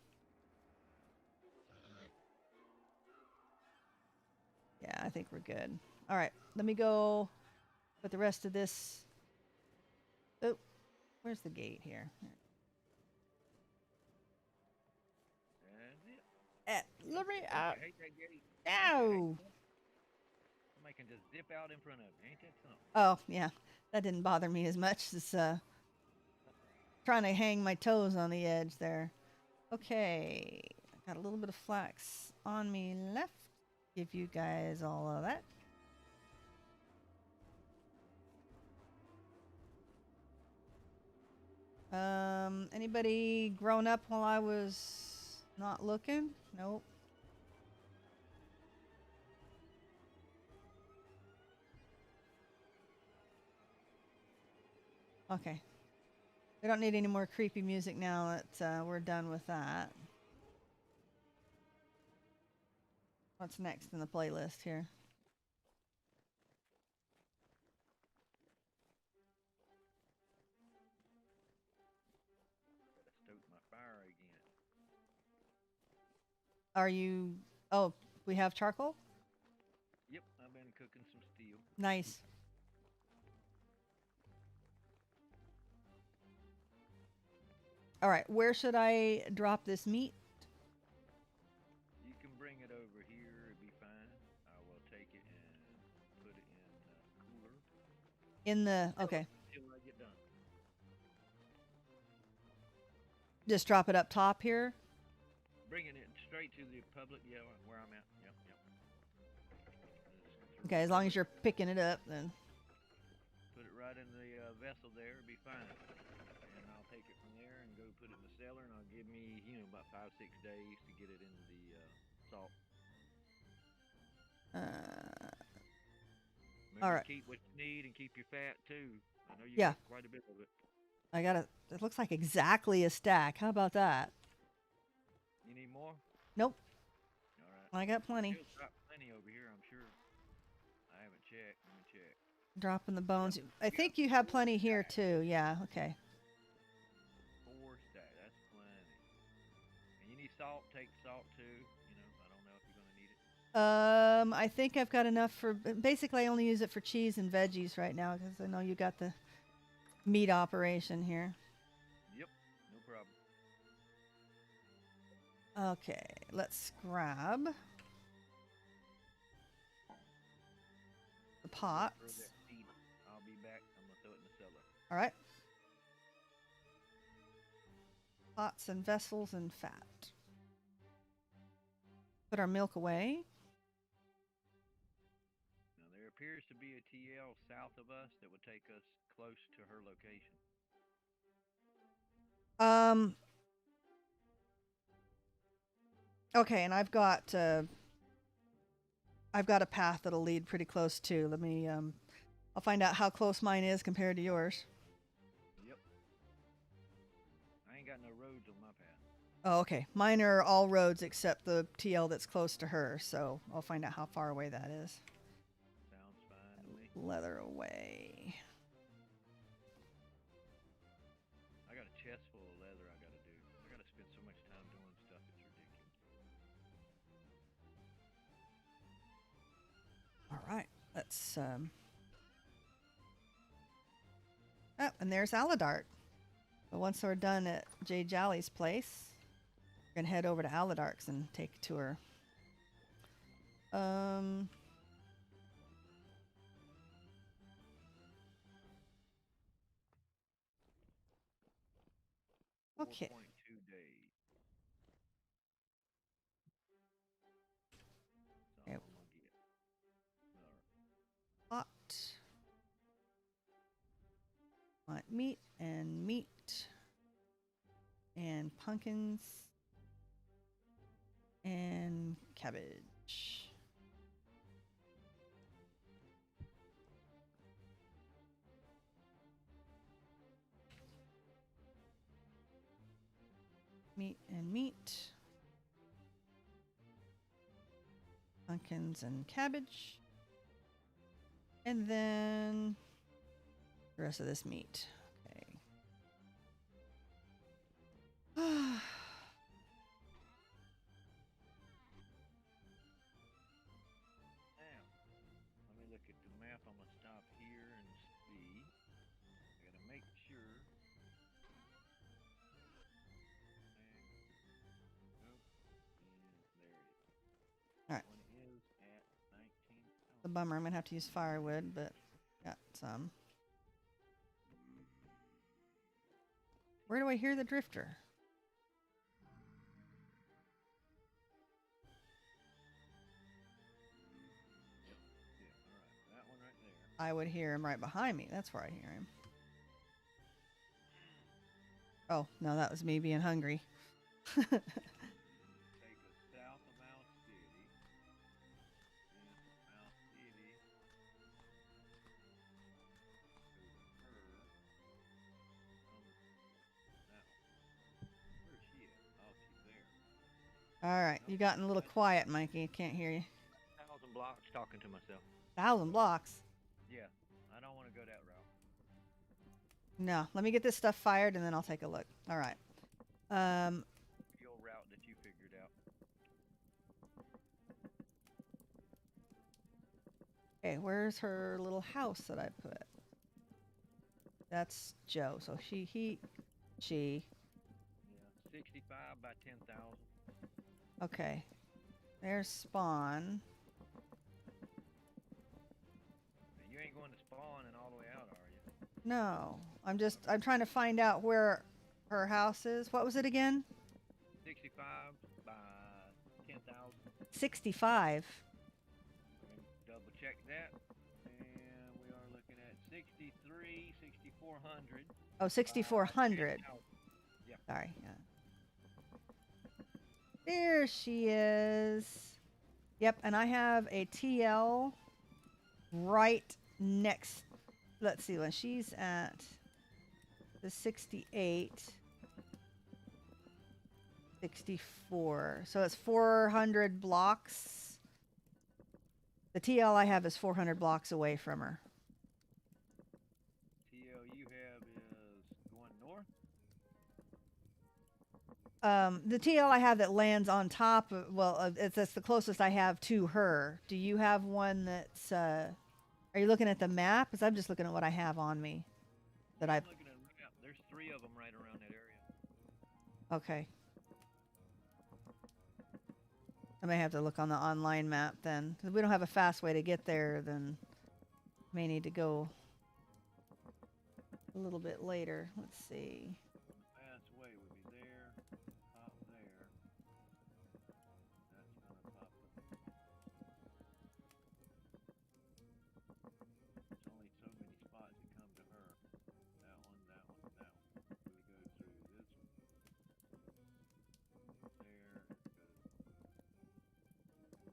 Yeah, I think we're good. All right, let me go put the rest of this. Oh, where's the gate here? That's it. Let me I out. hate that gate. Ow! Somebody can just zip out in front of me. Ain't that something? Oh, yeah, that didn't bother me as much as trying to hang my toes on the edge there. Okay, got a little bit of flax on me left. Give you guys all of that. Anybody grown up while I was not looking? Nope. Okay. We don't need any more creepy music now that we're done with that. What's next in the playlist here? Gotta stoke my fire again. Are you? Oh, we have charcoal? Yep, I've been cooking some steel. Nice. All right, where should I drop this meat? You can bring it over here, it'd be fine. I will take it and put it in the cooler. In the okay. Until I get done. Just drop it up top here. Bringing it straight to the public, yeah, where I'm at. Yep. Okay, as long as you're picking it up, then. Put it right in the vessel there, it'd be fine. And I'll take it from there and go put it in the cellar, and I'll give me, about 5-6 days to get it in the salt. Remember All right. to keep what you need and keep your fat too. I know you Yeah. got quite a bit of it. I got it. It looks like exactly a stack. How about that? You need more? Nope. All right. I got plenty. Still got plenty over here, I'm sure. I haven't checked. Let me check. Dropping the bones. I think you have plenty here too. Yeah. Okay. 4 stack. That's plenty. And you need salt. Take salt too. I don't know if you're gonna need it. I think I've got enough for. Basically, I only use it for cheese and veggies right now because I know you got the meat operation here. Yep. No problem. Okay, let's grab the pots. Throw that feed. I'll be back. I'm gonna throw it in the cellar. All right. Pots and vessels and fat. Put our milk away. Now there appears to be a TL south of us that would take us close to her location. Okay, and I've got a path that'll lead pretty close too. Let me I'll find out how close mine is compared to yours. Yep. I ain't got no roads on my path. Oh, okay. Mine are all roads except the TL that's close to her, so I'll find out how far away that is. Sounds fine to me. Leather away. I got a chest full of leather I gotta do. I gotta spend so much time doing stuff, it's ridiculous. All right. Let's Oh, and there's Aladart. But once we're done at Jay Jolly's place, We're gonna head over to Aladarks and take a tour. Okay. 4.2 days. So Yep. I'm gonna get. Alright. Hot. Want meat and pumpkins and cabbage. Meat. Pumpkins and cabbage. And then the rest of this meat. Okay. Now, let me look at the map. I'm gonna stop here and see. I gotta make sure. Nope. And there it is. All right. One is at 19. The bummer. I'm gonna have to use firewood, but got some. Where do I hear the drifter? Yeah, alright. That one right there. I would hear him right behind me. That's where I hear him. Oh, no, that was me being hungry. Take us south of Mouse City. And Mouse City. Go to her. Now, where's she at? Oh, she's there. All right. You gotten a little quiet, Mikey. Can't hear you. 1,000 blocks talking to myself. 1,000 blocks. Yeah, I don't want to go that route. No, let me get this stuff fired and then I'll take a look. All right. Your route that you figured out. Okay, where's her little house that I put? That's Joe. So she. Yeah, 65 by 10,000. Okay. There's spawn. You ain't going to spawn and all the way out, are you? No, I'm trying to find out where her house is. What was it again? 65 by 10,000. 65. Let me double check that. And we are looking at 6,400. Oh, 6,400. Yeah. Sorry. Yeah. There she is. Yep, and I have a TL right next. Let's see when she's at the 68. 64. So it's 400 blocks. The TL I have is 400 blocks away from her. TL you have is going north? The TL I have that lands on top of, that's the closest I have to her. Do you have one that's, are you looking at the map? Because I'm just looking at what I have on me. That I'm looking at a map. There's 3 of them right around that area. Okay. I may have to look on the online map then. If we don't have a fast way to get there, then may need to go a little bit later. Let's see. Fast way would be there, top there. That's gonna pop up. There's only so many spots that come to her. That one, that one, that one. So we go through this one. There, it goes.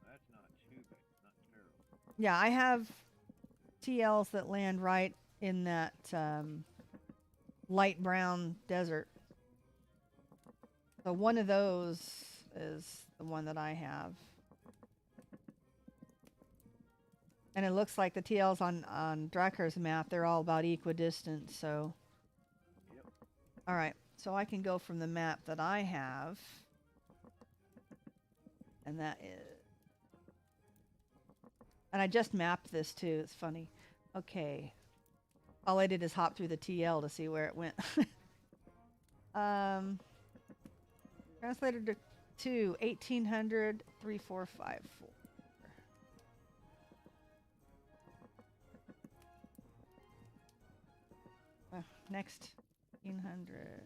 That's not too bad, not terrible. Yeah, I have TLs that land right in that light brown desert. So one of those is the one that I have. And it looks like the TLs on Drakar's map, they're all about equidistant, so. Yep. All right, so I can go from the map that I have. And that is. And I just mapped this too, it's funny. Okay. All I did is hop through the TL to see where it went. Translated to 1800 3454. Next 1800.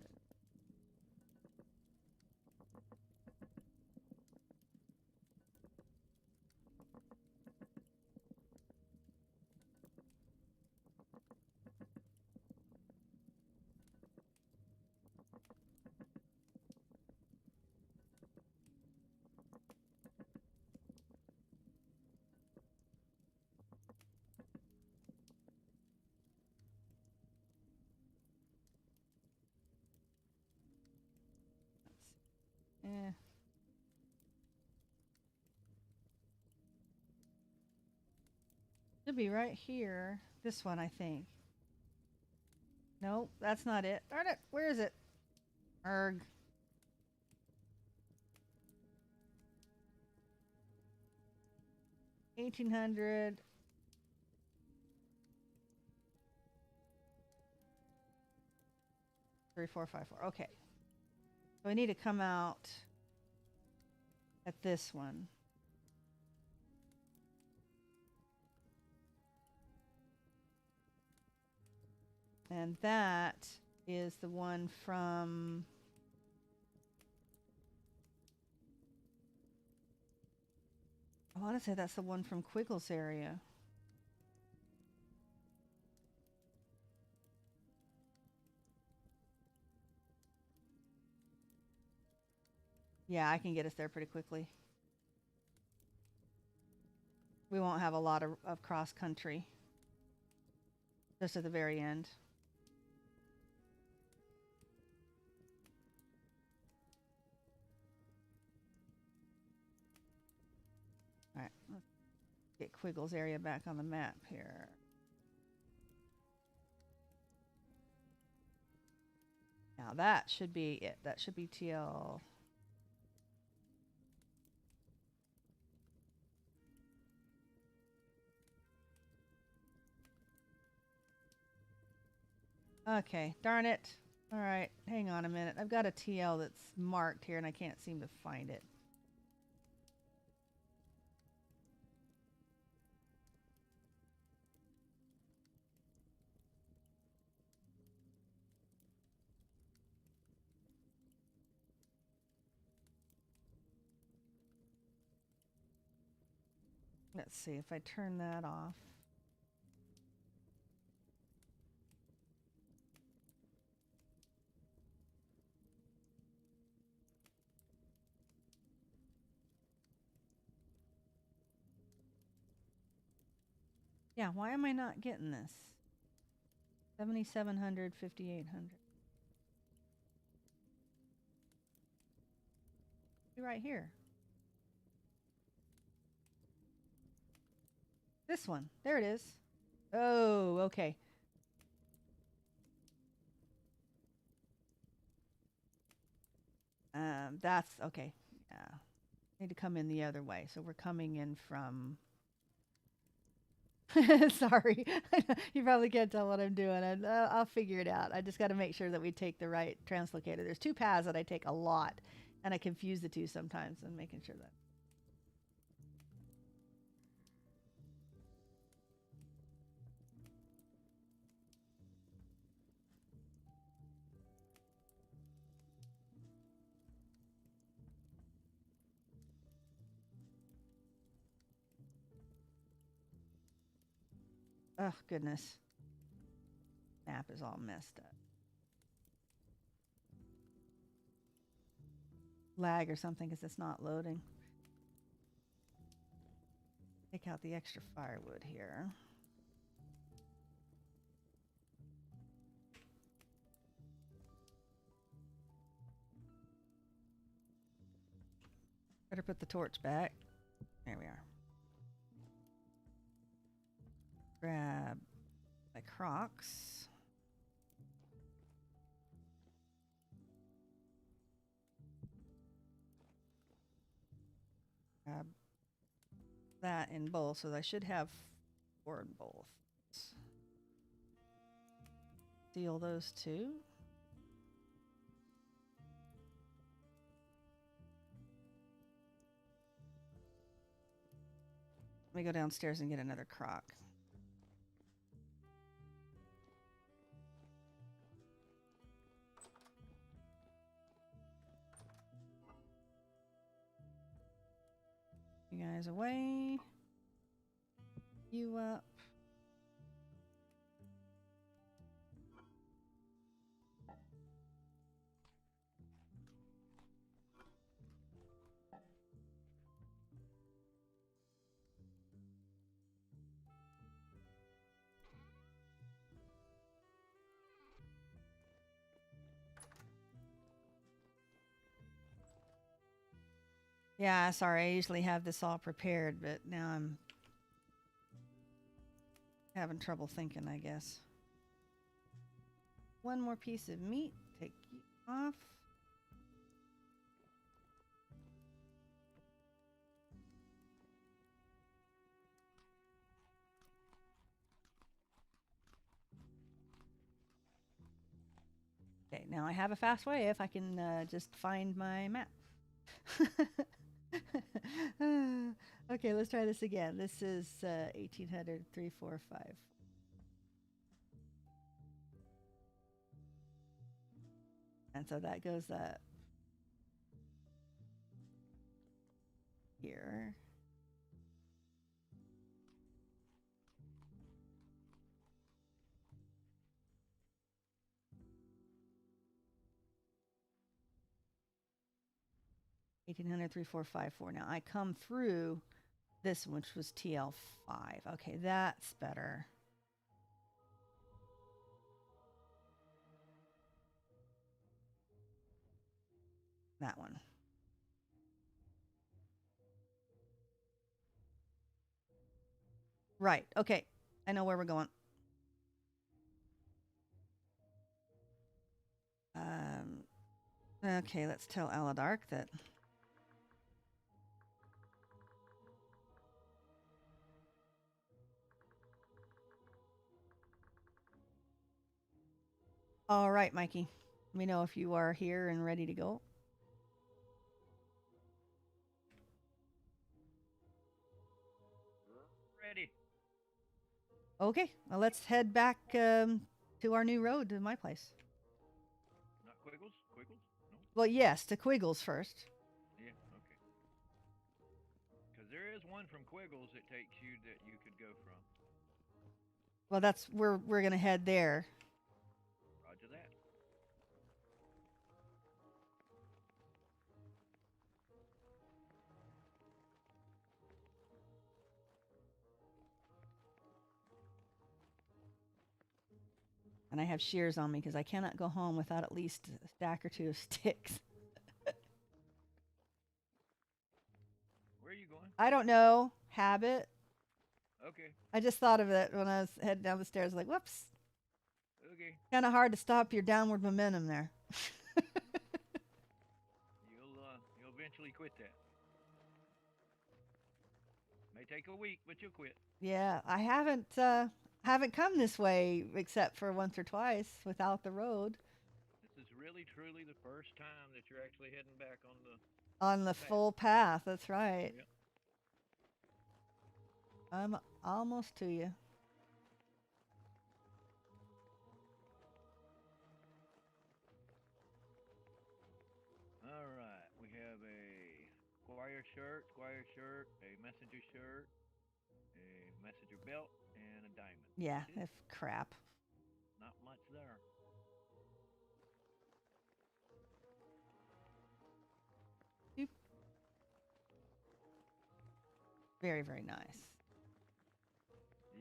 Eh. Should be right here. This one, I think. Nope, that's not it. Darn it. Where is it? Erg. $1,800. Three, four, five, four. Okay. So we need to come out at this one. And that is the one from I want to say that's the one from Quiggles area. Yeah, I can get us there pretty quickly. We won't have a lot of cross country. Just at the very end. All right, let's get Quiggles area back on the map here. Now that should be it. That should be TL. Okay, darn it. All right, hang on a minute. I've got a TL that's marked here and I can't seem to find it. Let's see if I turn that off. Yeah, why am I not getting this? 7,700, 5,800. Right here. This one. There it is. Oh, okay. That's okay. Yeah. Need to come in the other way. So we're coming in from. Sorry. You probably can't tell what I'm doing. I'll figure it out. I just got to make sure that we take the right translocator. There's two paths that I take a lot, and I confuse the two sometimes, and making sure that. Oh, goodness. Map is all messed up. Lag or something because it's not loading. Take out the extra firewood here. Better put the torch back. There we are. Grab my Crocs. Grab that in both, so I should have 4 in both. Seal those two. Let me go downstairs and get another crock. You guys away. You up. Yeah, sorry. I usually have this all prepared, but now I'm having trouble thinking, I guess. One more piece of meat. Take you off. Okay, now I have a fast way if I can just find my map. Okay, let's try this again. This is 1800, 345. And so that goes up here. $1,800, 3,454. Now I come through this, which was TL5. Okay, that's better. That one. Right. Okay. I know where we're going. Okay, let's tell Aladark that. All right, Mikey. Let me know if you are here and ready to go. Ready. Okay, well, let's head back to our new road to my place. Not Quiggles? Quiggles? No? Well, yes, to Quiggles first. Yeah, okay. Because there is one from Quiggles that takes you that you could go from. Well, that's we're gonna head there. Roger that. And I have shears on me because I cannot go home without at least a stack or two of sticks. Where are you going? I don't know. Habit. Okay. I just thought of it when I was heading down the stairs. Like, whoops. Okay. Kind of hard to stop your downward momentum there. You'll eventually quit that. May take a week, but you'll quit. Yeah, I haven't come this way except for once or twice without the road. This is really truly the first time that you're actually heading back on the path. Full path. That's right. Yep. I'm almost to you. All right. We have a squire shirt, a messenger shirt, a messenger belt, and a diamond. Yeah, that's crap. Not much there. Boop. Very, very nice.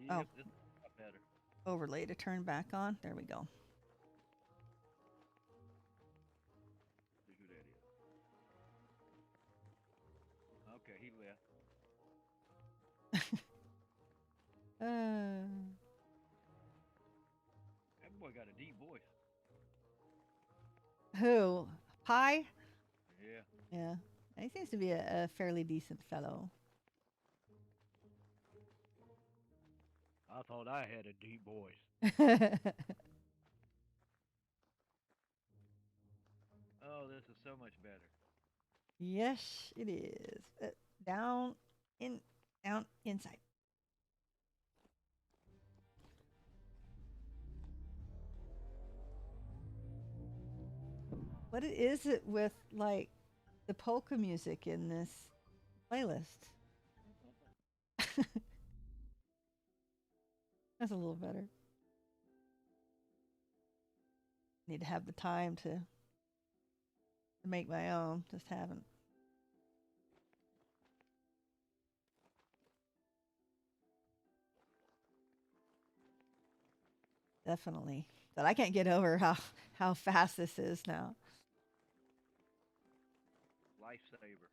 Yep, this is a lot better. Overlay to turn back on. There we go. See who that is. Okay, he left. That boy got a deep voice. Who? Pie? Yeah. Yeah. He seems to be a fairly decent fellow. I thought I had a deep voice. Oh, this is so much better. Yes, it is. Down inside. What is it with like the polka music in this playlist? That's a little better. Need to have the time to make my own. Just haven't. Definitely. But I can't get over how fast this is now. Lifesaver.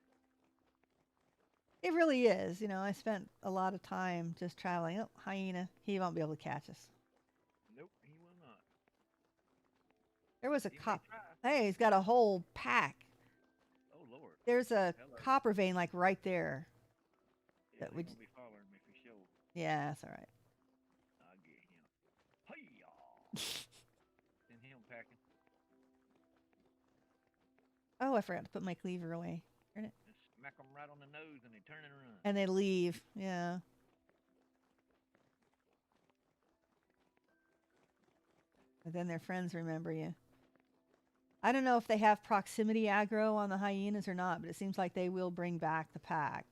It really is. You know, I spent a lot of time just traveling. Oh, hyena. He won't be able to catch us. Nope, he will not. There was a He may cop. try. Hey, he's got a whole pack. Oh Lord. There's a Hello. copper vein like right there. Yeah, That he's would. gonna be following me for sure. Yeah, that's all right. I'll get him. Hey-ya! Send him packing. Oh, I forgot to put my cleaver away. Turn it. Just smack them right on the nose and they turn and run. And they leave. Yeah. And then their friends remember you. I don't know if they have proximity aggro on the hyenas or not, but it seems like they will bring back the pack.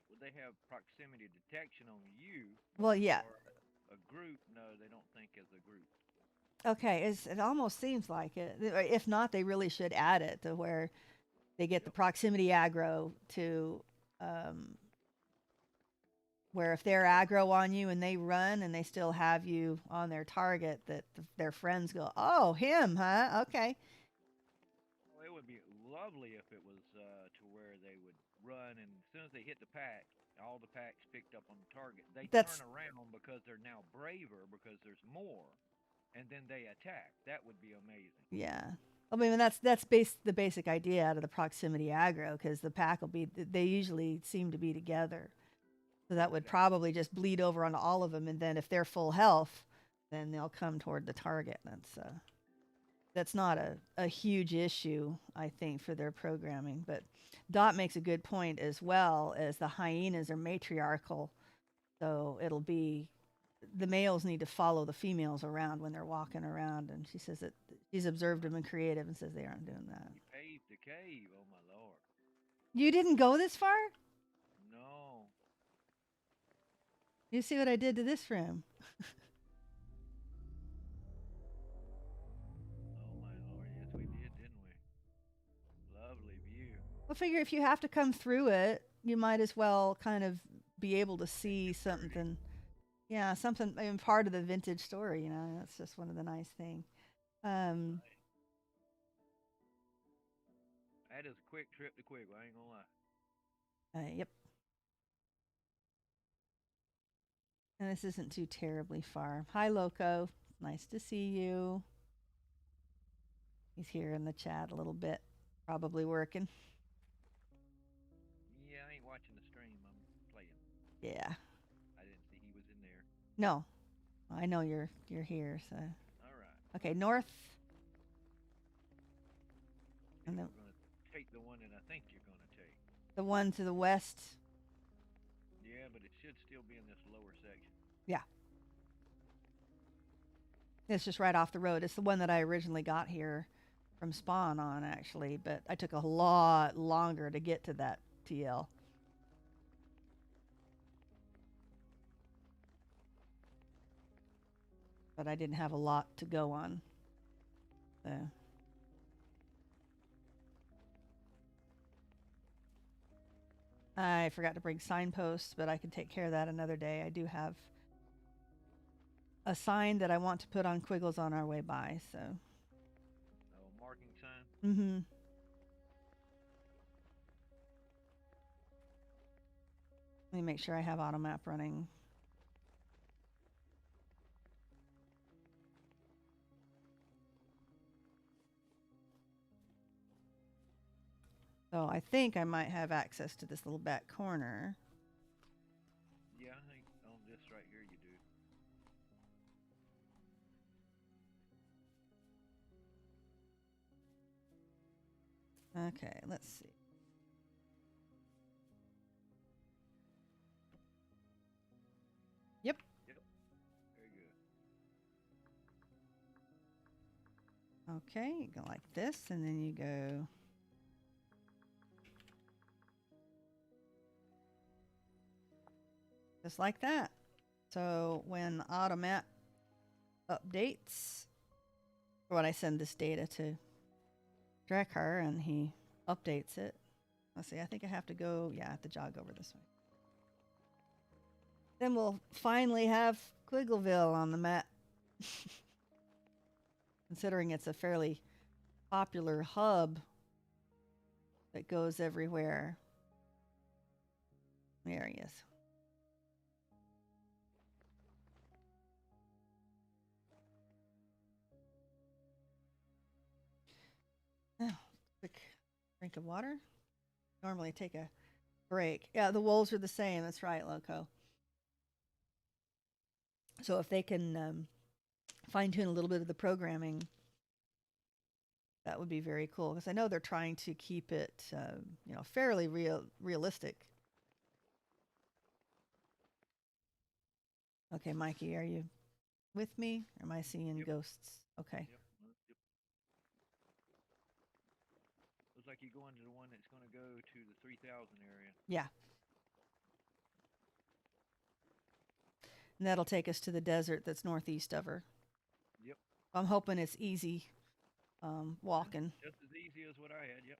Would they have proximity detection on you? Well, yeah. Or a group? No, they don't think as a group. Okay, it almost seems like it. If not, they really should add it to where they get the proximity aggro to where if they're aggro on you and they run and they still have you on their target, that their friends go, "Oh, him, huh? Okay." Well, it would be lovely if it was to where they would run, and as soon as they hit the pack, all the packs picked up on the target. They That's turn around because they're now braver because there's more, and then they attack. That would be amazing. yeah. I mean, that's the basic idea out of the proximity aggro because the pack will be. They usually seem to be together. So that would probably just bleed over on all of them, and then if they're full health, then they'll come toward the target. That's not a huge issue, I think, for their programming. But Dot makes a good point as well, as the hyenas are matriarchal, so it'll be the males need to follow the females around when they're walking around, and she says that she's observed them in creative and says they aren't doing that. You paved the cave, oh my lord. You didn't go this far? No. You see what I did to this room? Oh my lord, yes we did, didn't we? Lovely view. I figure if you have to come through it, you might as well kind of be able to see something. Yeah, something. I mean, part of the vintage story. You know, that's just one of the nice things. Um, That is a quick trip to Quiggle, I ain't gonna lie. yep. And this isn't too terribly far. Hi, Loco. Nice to see you. He's here in the chat a little bit, probably working. Yeah, I ain't watching the stream, I'm playing. Yeah. I didn't see he was in there. No, I know you're here. So. Alright. Okay, north. And We're the gonna take the one that I think you're gonna take. the one to the west. Yeah, but it should still be in this lower section. Yeah. It's just right off the road. It's the one that I originally got here from Spawn on, actually, but I took a lot longer to get to that TL. But I didn't have a lot to go on. So. I forgot to bring signposts, but I can take care of that another day. I do have a sign that I want to put on Quiggles on our way by, so. Oh, marking sign? Mm-hmm. Let me make sure I have automap running. So I think I might have access to this little back corner. Yeah, I think on this right here you do. Okay, let's see. Yep. Yep. Very good. Okay, you go like this, and then you go. Just like that. So when Automat updates, or when I send this data to Drakkar and he updates it, let's see, I think I have to go, yeah, I have to jog over this way. Then we'll finally have Quiggleville on the map. Considering it's a fairly popular hub that goes everywhere. There he is. Oh, quick drink of water. Normally take a break. Yeah, the wolves are the same. That's right, Loco. So if they can fine tune a little bit of the programming, that would be very cool. Because I know they're trying to keep it, fairly realistic. Okay, Mikey, are you with me? Or am I seeing ghosts? Okay. Yep. Yep. Looks like you're going to the one that's going to go to the 3,000 area. Yeah. And that'll take us to the desert that's northeast of her. Yep. I'm hoping it's easy walking. Just as easy as what I had, yep.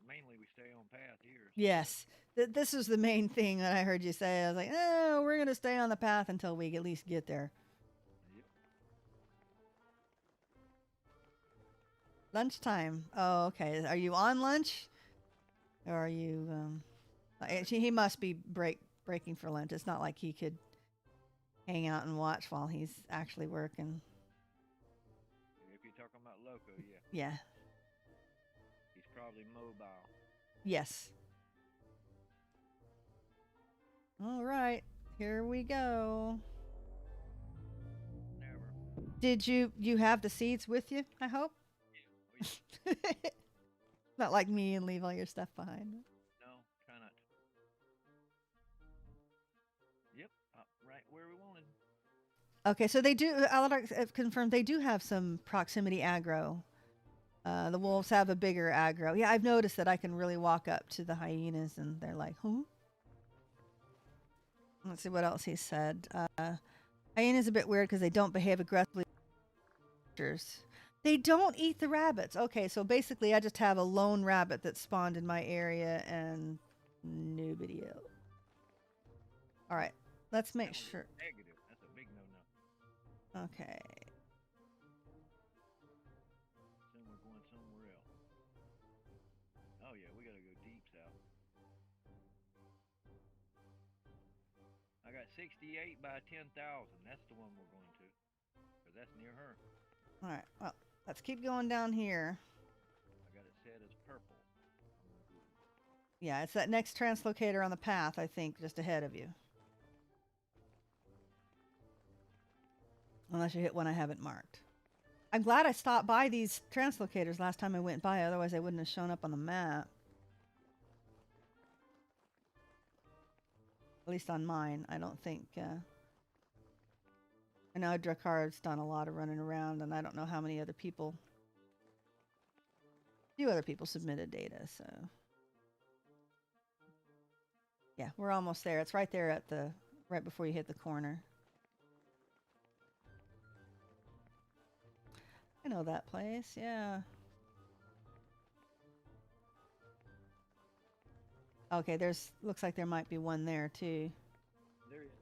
Mainly we stay on path here. So. Yes. This is the main thing that I heard you say. I was like, we're going to stay on the path until we at least get there. Yep. Lunchtime. Oh, okay. Are you on lunch? Or are you... actually, he must be breaking for lunch. It's not like he could hang out and watch while he's actually working. If you're talking about Loco, yeah. Yeah. He's probably mobile. Yes. All right. Here we go. Never. Did you have the seeds with you, I hope? Yeah. Not like me and leave all your stuff behind. No, try not to. Yep, right where we wanted. Okay, so they do, Aladark have confirmed they do have some proximity aggro. The wolves have a bigger aggro. Yeah, I've noticed that I can really walk up to the hyenas and they're like, huh? Let's see what else he said. Hyenas a bit weird because they don't behave aggressively. They don't eat the rabbits. Okay, so basically I just have a lone rabbit that spawned in my area and nobody else. All right, let's make sure. Negative. That's a big no-no. Okay. Then we're going somewhere else. Oh yeah, we gotta go deep south. I got 68 by 10,000. That's the one we're going to, because that's near her. All right. Well, let's keep going down here. I got it set as purple. Yeah, it's that next translocator on the path, I think, just ahead of you. Unless you hit one I haven't marked. I'm glad I stopped by these translocators last time I went by, otherwise they wouldn't have shown up on the map. At least on mine, I don't think... I know Drakkar's done a lot of running around, and I don't know how many other people... A few other people submitted data, so... Yeah, we're almost there. It's right there at the... right before you hit the corner. I know that place, yeah. Okay, there's... looks like there might be one there, too. There is.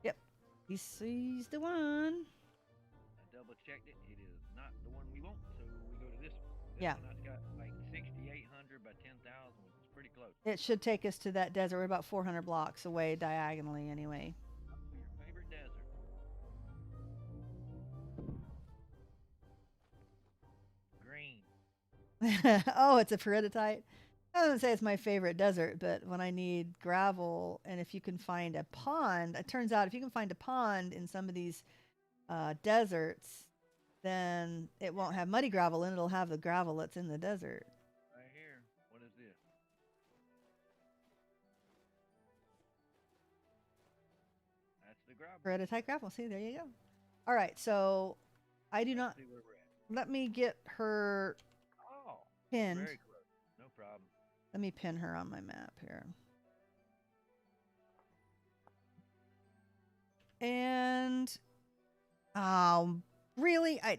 Yep. He's the one. I double checked it. It is not the one we want, so we go to this one. This Yeah. one got like 6,800 by 10,000, which is pretty close. It should take us to that desert. We're about 400 blocks away diagonally anyway. Your favorite desert. Green. Oh, it's a peridotite. I wouldn't say it's my favorite desert, but when I need gravel, and if you can find a pond, it turns out if you can find a pond in some of these deserts, then it won't have muddy gravel in it. It'll have the gravel that's in the desert. Right here. What is this? That's the gravel. Hereditary grapple. See, there you go. All right, so I do not. See where we're at. Let me get her Oh, pinned. very close. No problem. Let me pin her on my map here. And really, I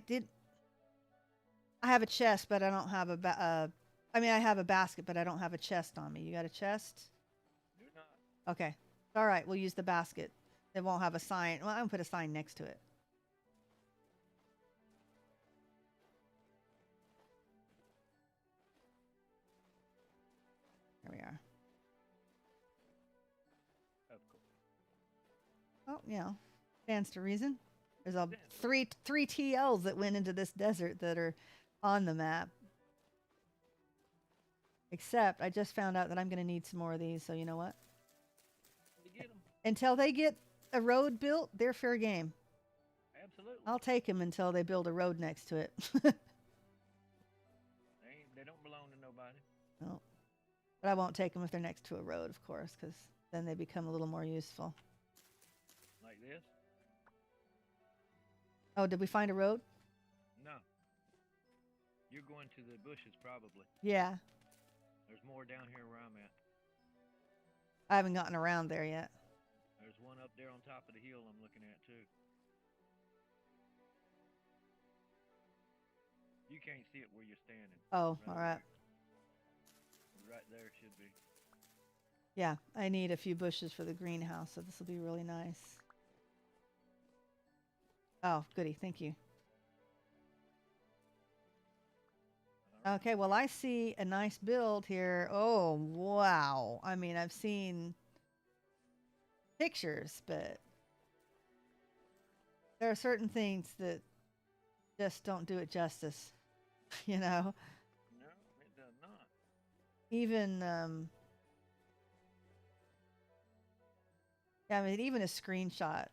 have a chest, but I don't have I mean, I have a basket, but I don't have a chest on me. You got a chest? Do not. Okay. All right, we'll use the basket. It won't have a sign. Well, I'm gonna put a sign next to it. There we are. Of course. Oh, yeah. Stands to reason. There's a three TLs that went into this desert that are on the map. Except I just found out that I'm going to need some more of these, so you know what? To get them. Until they get a road built, they're fair game. Absolutely. I'll take them until they build a road next to it. They don't belong to nobody. No. But I won't take them if they're next to a road, of course, because then they become a little more useful. Like this? Oh, did we find a road? No. You're going to the bushes, probably. Yeah. There's more down here where I'm at. I haven't gotten around there yet. There's one up there on top of the hill I'm looking at, too. You can't see it where you're standing. Oh, all right. Right there should be. Yeah, I need a few bushes for the greenhouse, so this will be really nice. Oh, goody. Thank you. Okay, well, I see a nice build here. Oh, wow. I mean, I've seen pictures, but there are certain things that just don't do it justice, you know? No, it does not. Even, yeah, I mean, even a screenshot,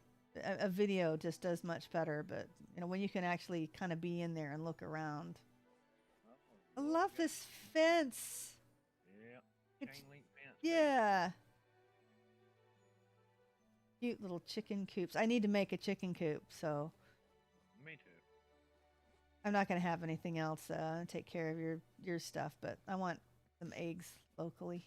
a video just does much better, but, you know, when you can actually kind of be in there and look around. I love this fence. Yeah. Chain link fence. Yeah. Cute little chicken coops. I need to make a chicken coop, so Me too. I'm not going to have anything else take care of your stuff, but I want some eggs locally.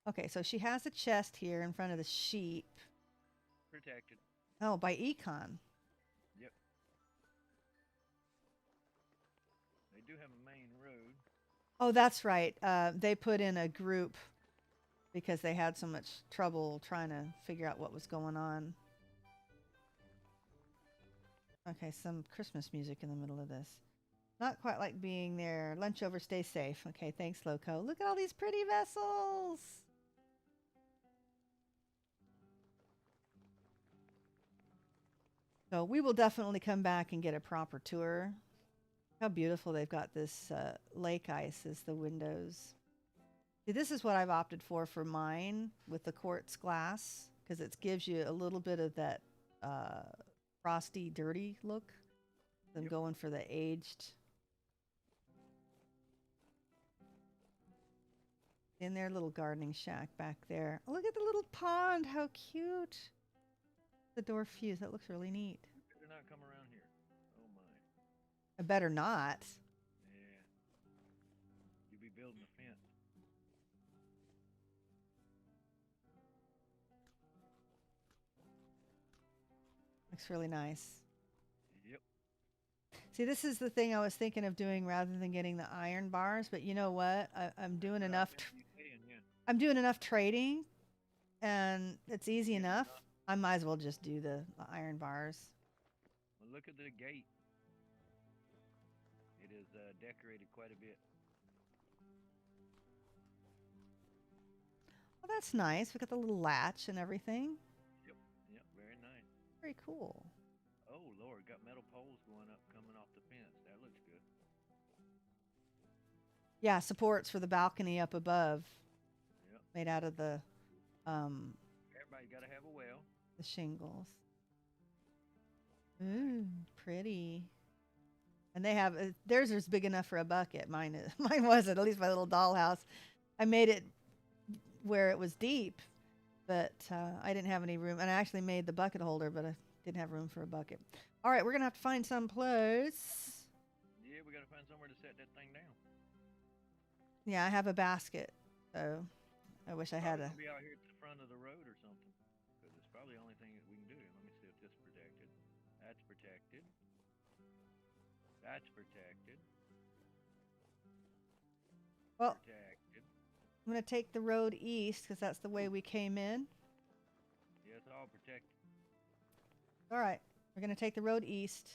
Okay, so she has a chest here in front of the sheep. Protected. Oh, by Econ. Yep. They do have a main road. Oh, that's right. They put in a group because they had so much trouble trying to figure out what was going on. Okay, some Christmas music in the middle of this. Not quite like being there. Lunch over, stay safe. Okay, thanks, Loco. Look at all these pretty vessels. So we will definitely come back and get a proper tour. How beautiful they've got this lake ice as the windows. See, this is what I've opted for mine with the quartz glass because it gives you a little bit of that frosty, dirty look. I'm going for the aged. In their little gardening shack back there. Oh, look at the little pond. How cute. The door fuse. That looks really neat. Better not come around here. Oh my. I better not. Yeah. You'll be building a fence. Looks really nice. Yep. See, this is the thing I was thinking of doing rather than getting the iron bars. But you know what? I'm doing enough. I'm doing enough trading, and it's easy enough. I might as well just do the iron bars. Well, look at the gate. It is decorated quite a bit. Well, that's nice. We got the little latch and everything. Yep. Yep. Very nice. Very cool. Oh Lord, got metal poles going up, coming off the fence. That looks good. Yeah, supports for the balcony up above. Yep. Made out of the Everybody got to have a well. the shingles. Ooh, pretty. And they have theirs is big enough for a bucket. Mine wasn't. At least my little dollhouse. I made it where it was deep, but I didn't have any room. And I actually made the bucket holder, but I didn't have room for a bucket. All right, we're going to have to find some place. Yeah, we gotta find somewhere to set that thing down. Yeah, I have a basket, so I wish I had Probably a... gonna be out here at the front of the road or something, because it's probably the only thing that we can do. Let me see if this is protected. That's protected. That's protected. Well, Protected. I'm going to take the road east because that's the way we came in. Yeah, it's all protected. All right, we're going to take the road east.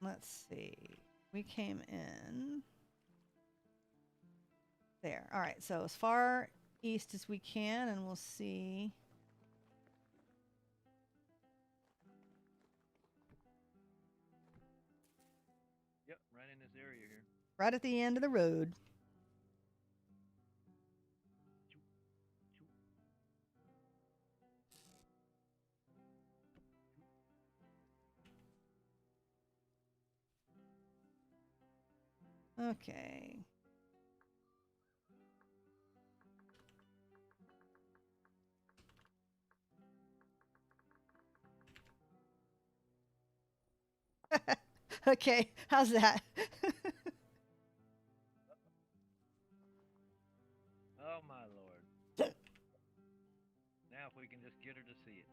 Let's see. We came in there. All right, so as far east as we can, and we'll see. Yep, right in this area here. Right at the end of the road. Okay. Okay, how's that? Oh my lord. Now if we can just get her to see it.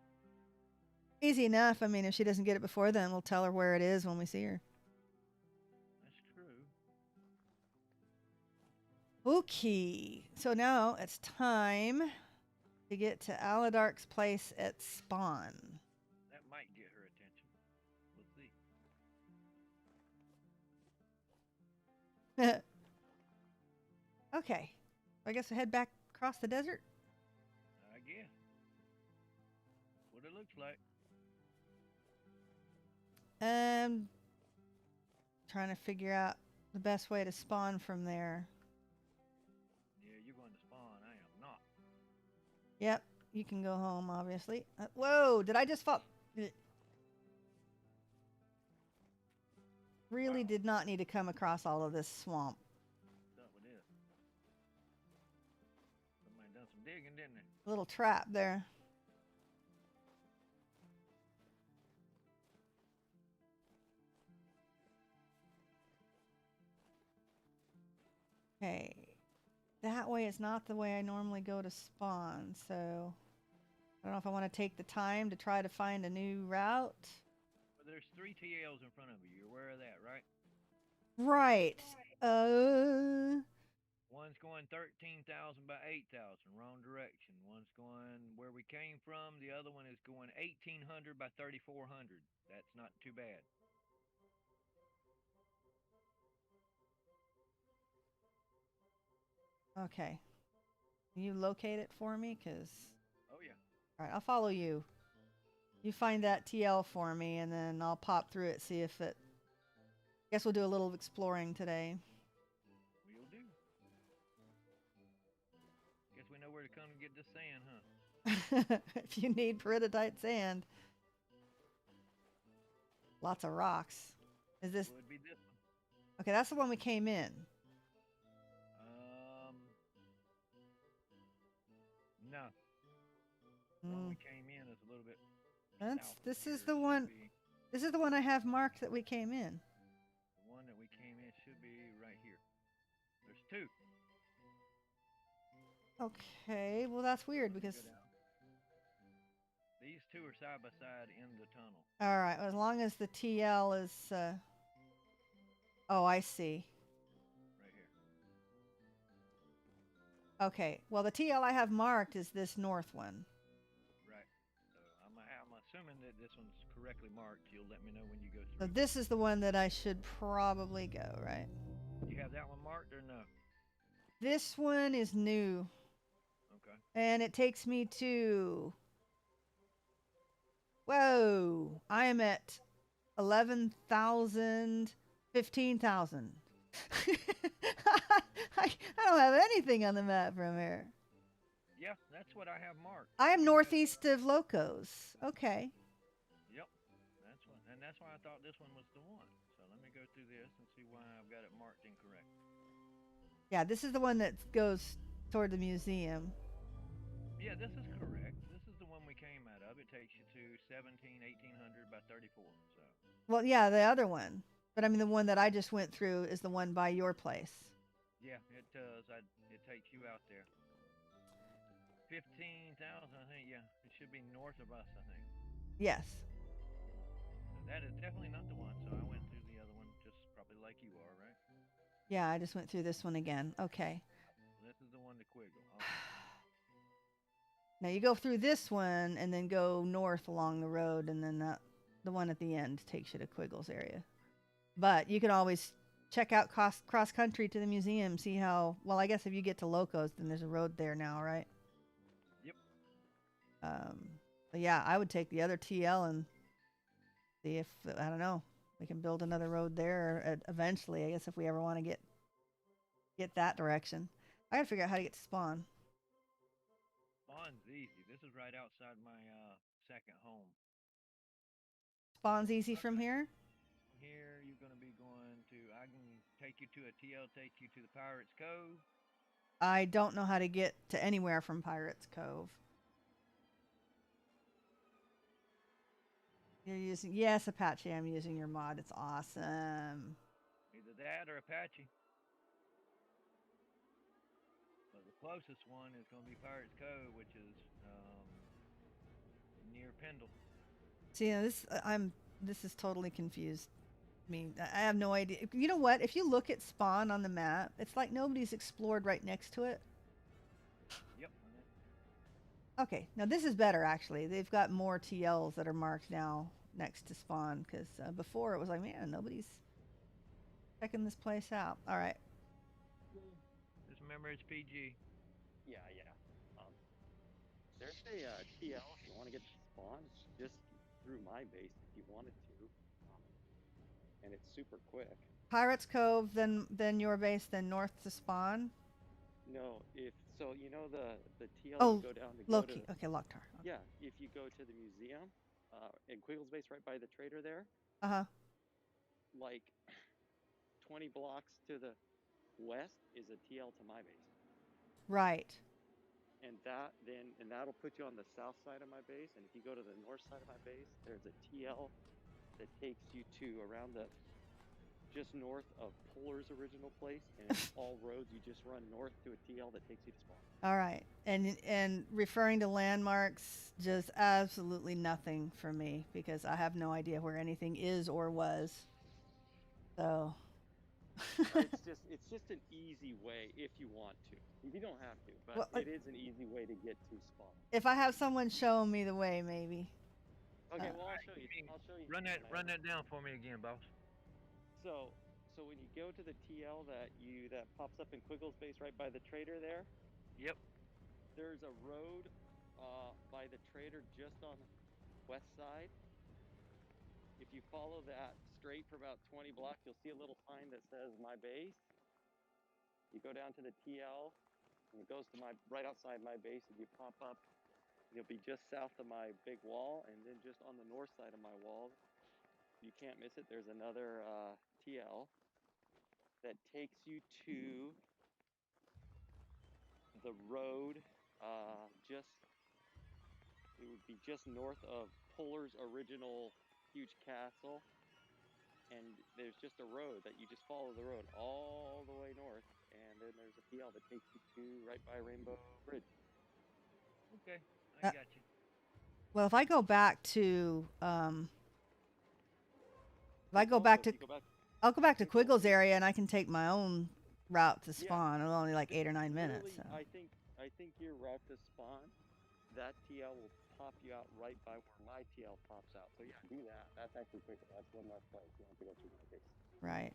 Easy enough. I mean, if she doesn't get it before then, we'll tell her where it is when we see her. That's true. Okay, so now it's time to get to Aladark's place at spawn. That might get her attention. We'll see. Okay, I guess we head back across the desert. I guess. What it looks like. Trying to figure out the best way to spawn from there. Yeah, you're going to spawn. I am not. Yep, you can go home, obviously. Whoa, did I just fall? Really Wow. did not need to come across all of this swamp. What's up with this? Somebody done some digging, didn't they? Little trap there. Okay. That way is not the way I normally go to spawn, so I don't know if I want to take the time to try to find a new route. Well, there's 3 TLs in front of you. You're aware of that, right? Right. One's going 13,000 by 8,000, wrong direction. One's going where we came from. The other one is going 1,800 by 3,400. That's not too bad. Okay. Can you locate it for me? Cause Oh yeah. all right, I'll follow you. You find that TL for me, and then I'll pop through it, see if it. Guess we'll do a little exploring today. We'll do. Guess we know where to come and get this sand, huh? If you need peridotite sand. Lots of rocks. Is this Would be this one. okay? That's the one we came in. No. The one Mm, we came in is a little bit. that's south of this is here. the It should one. be- This is the one I have marked that we came in. The one that we came in should be right here. There's 2. Okay, well that's weird Go because. down. These 2 are side by side in the tunnel. All right, as long as the TL is. Oh, I see. Right here. Okay, well the TL I have marked is this north one. Right. So I'm assuming that this one's correctly marked. You'll let me know when you go So through. this is the one that I should probably go, right? You have that one marked or no? This one is new, Okay. and it takes me to. Whoa! I am at 11,000, 15,000. I don't have anything on the map from here. Yeah, that's what I have marked. I am northeast of Locos. Okay. Yep. That's why I thought this one was the one. go through this and see why I've got it marked incorrect. Yeah, this is the one that goes toward the museum. Yeah, this is correct. This is the one we came out of. It takes you to 1800 by 34. So, Well, yeah, the other one. But I mean, the one that I just went through is the one by your place. yeah, it does. It takes you out there. 15,000, I think. Yeah, it should be north of us, I think. Yes. So that is definitely not the one. So I went through the other one, just probably like you are, right? Yeah, I just went through this one again. Okay. This is the one to Quiggle. Okay. Now you go through this one and then go north along the road, and then the one at the end takes you to Quiggles area. But you can always check out cross country to the museum, see how well. I guess if you get to Locos, then there's a road there now, right? Yep. Um, but yeah, I would take the other TL and see if I don't know we can build another road there eventually. I guess if we ever want to get that direction, I gotta figure out how to get to spawn. Spawn's easy. This is right outside my second home. Spawn's easy from here. Here you're going to be going to. I can take you to a TL, take you to the Pirates Cove. I don't know how to get to anywhere from Pirates Cove. You're using, yes, Apache. I'm using your mod. It's awesome. Either that or Apache. But the closest one is going to be Pirates Cove, which is near Pendle. See, this is totally confused me. I have no idea. You know what? If you look at spawn on the map, it's like nobody's explored right next to it. Yep. Okay, now this is better actually. They've got more TLs that are marked now next to spawn because before it was like, man, nobody's checking this place out. All right. Just remember it's PG. Yeah. There's a TL if you want to get to spawn, just through my base if you wanted to, and it's super quick. Pirates Cove, then your base, then north to spawn. No, if so, you know the TL Oh, you go down to Loki. go to. Okay, Loktar. Okay. Yeah, if you go to the museum, in Quiggle's base right by the trader there, Uh huh. like 20 blocks to the west is a TL to my base. Right. And that'll put you on the south side of my base. And if you go to the north side of my base, there's a TL that takes you to around the just north of Puller's original place, and all roads you just run north to a TL that takes you to spawn. All right. And referring to landmarks, just absolutely nothing for me because I have no idea where anything is or was. So. it's just an easy way if you want to. You don't have to, but Well, it is an easy way to get to spawn. If I have someone showing me the way, maybe. Okay, well I'll show you. I'll show you. Run that down for me again, boss. So when you go to the TL that pops up in Quiggle's base right by the trader there. Yep. There's a road by the trader just on the west side. If you follow that straight for about 20 blocks, you'll see a little sign that says my base. You go down to the TL, and it goes to right outside my base, and you pop up. You'll be just south of my big wall, and then just on the north side of my wall, you can't miss it. There's another TL that takes you to the road it would be just north of Puller's original huge castle, and there's just a road that you just follow the road all the way north, and then there's a TL that takes you to right by Rainbow Bridge. Okay, I got you. Well, if I go back to I'll go back to Quiggle's area and I can take my own route to spawn. It's only like 8 or 9 minutes. So. I think your route to spawn, that TL will pop you out right by where my TL pops out. So yeah, do that. That's actually quicker. That's one less place. You don't have to go through my base. Right.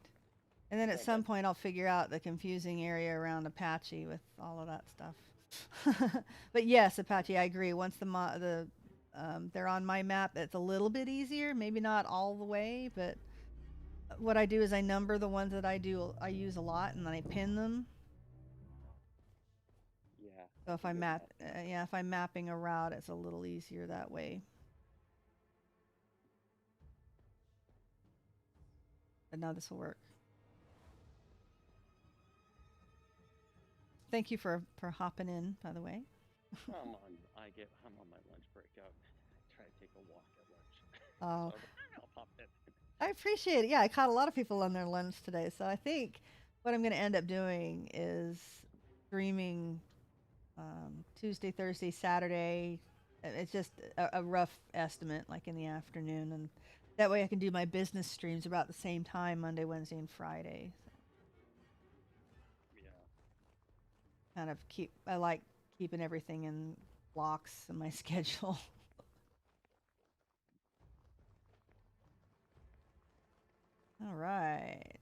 And then at some point I'll figure out the confusing area around Apache with all of that stuff. But yes, Apache, I agree. Once they're on my map, it's a little bit easier. Maybe not all the way, but what I do is I number the ones that I use a lot, and then I pin them. Yeah. So if if I'm mapping a route, it's a little easier that way. But now this will work. Thank you for hopping in, by the way. I'm on my lunch break out. I try to take a walk at lunch. Oh, So I'll pop that. I appreciate it. Yeah, I caught a lot of people on their lunch today, so I think what I'm going to end up doing is streaming Tuesday, Thursday, Saturday. It's just a rough estimate, like in the afternoon, and that way I can do my business streams about the same time, Monday, Wednesday, and Friday. Yeah. Kind of I like keeping everything in blocks in my schedule. All right.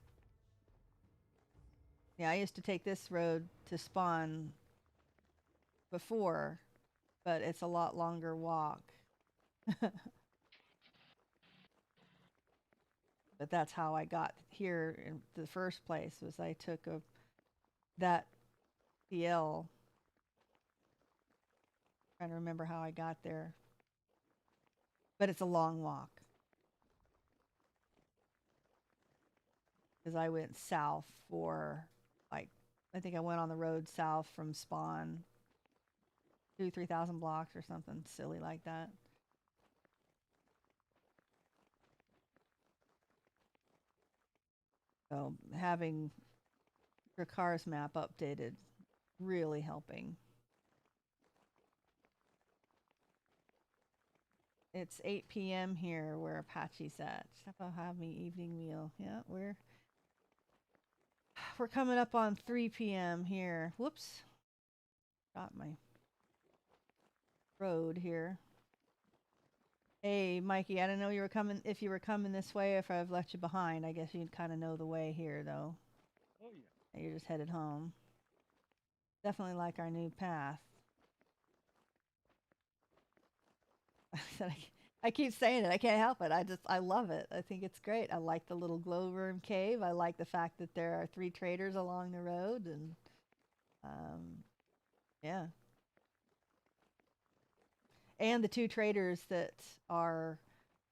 Yeah, I used to take this road to spawn before, but it's a lot longer walk. But that's how I got here in the first place. Was I took that PL. Trying to remember how I got there, but it's a long walk because I went south for like I think I went on the road south from Spawn 3,000 blocks or something silly like that. So having your car's map updated really helping. It's 8 p.m. here where Apache's at. Step up, have me evening meal. Yeah, we're coming up on 3 p.m. here. Whoops. Got my road here. Hey, Mikey, I don't know you were coming if you were coming this way, if I've left you behind. I guess you'd kind of know the way here, though. Oh yeah. You're just headed home. Definitely like our new path. I keep saying it. I can't help it. I love it. I think it's great. I like the little glowworm cave. I like the fact that there are 3 traders along the road, and yeah. And the 2 traders that are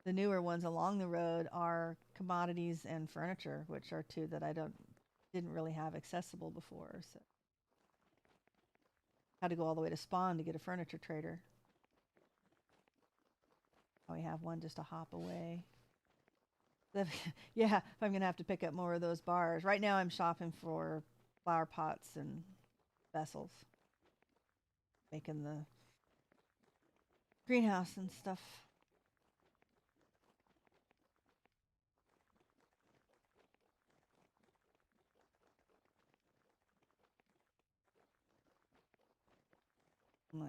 the newer ones along the road are commodities and furniture, which are 2 that I didn't really have accessible before. So had to go all the way to Spawn to get a furniture trader. We have one just a hop away. Yeah, if I'm gonna have to pick up more of those bars. Right now I'm shopping for flower pots and vessels. Making the greenhouse and stuff.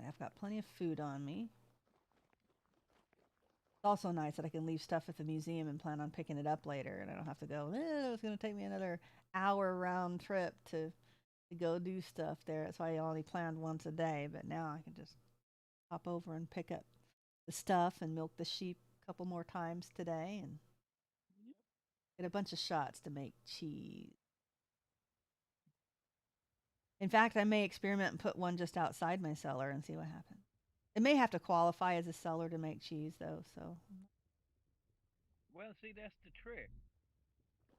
I've got plenty of food on me. It's also nice that I can leave stuff at the museum and plan on picking it up later, and I don't have to go, it's going to take me another hour round trip to go do stuff there. That's why I only planned once a day, but now I can just hop over and pick up the stuff and milk the sheep a couple more times today and get a bunch of shots to make cheese. In fact, I may experiment and put one just outside my cellar and see what happens. It may have to qualify as a cellar to make cheese, though, so. Well, see, that's the trick.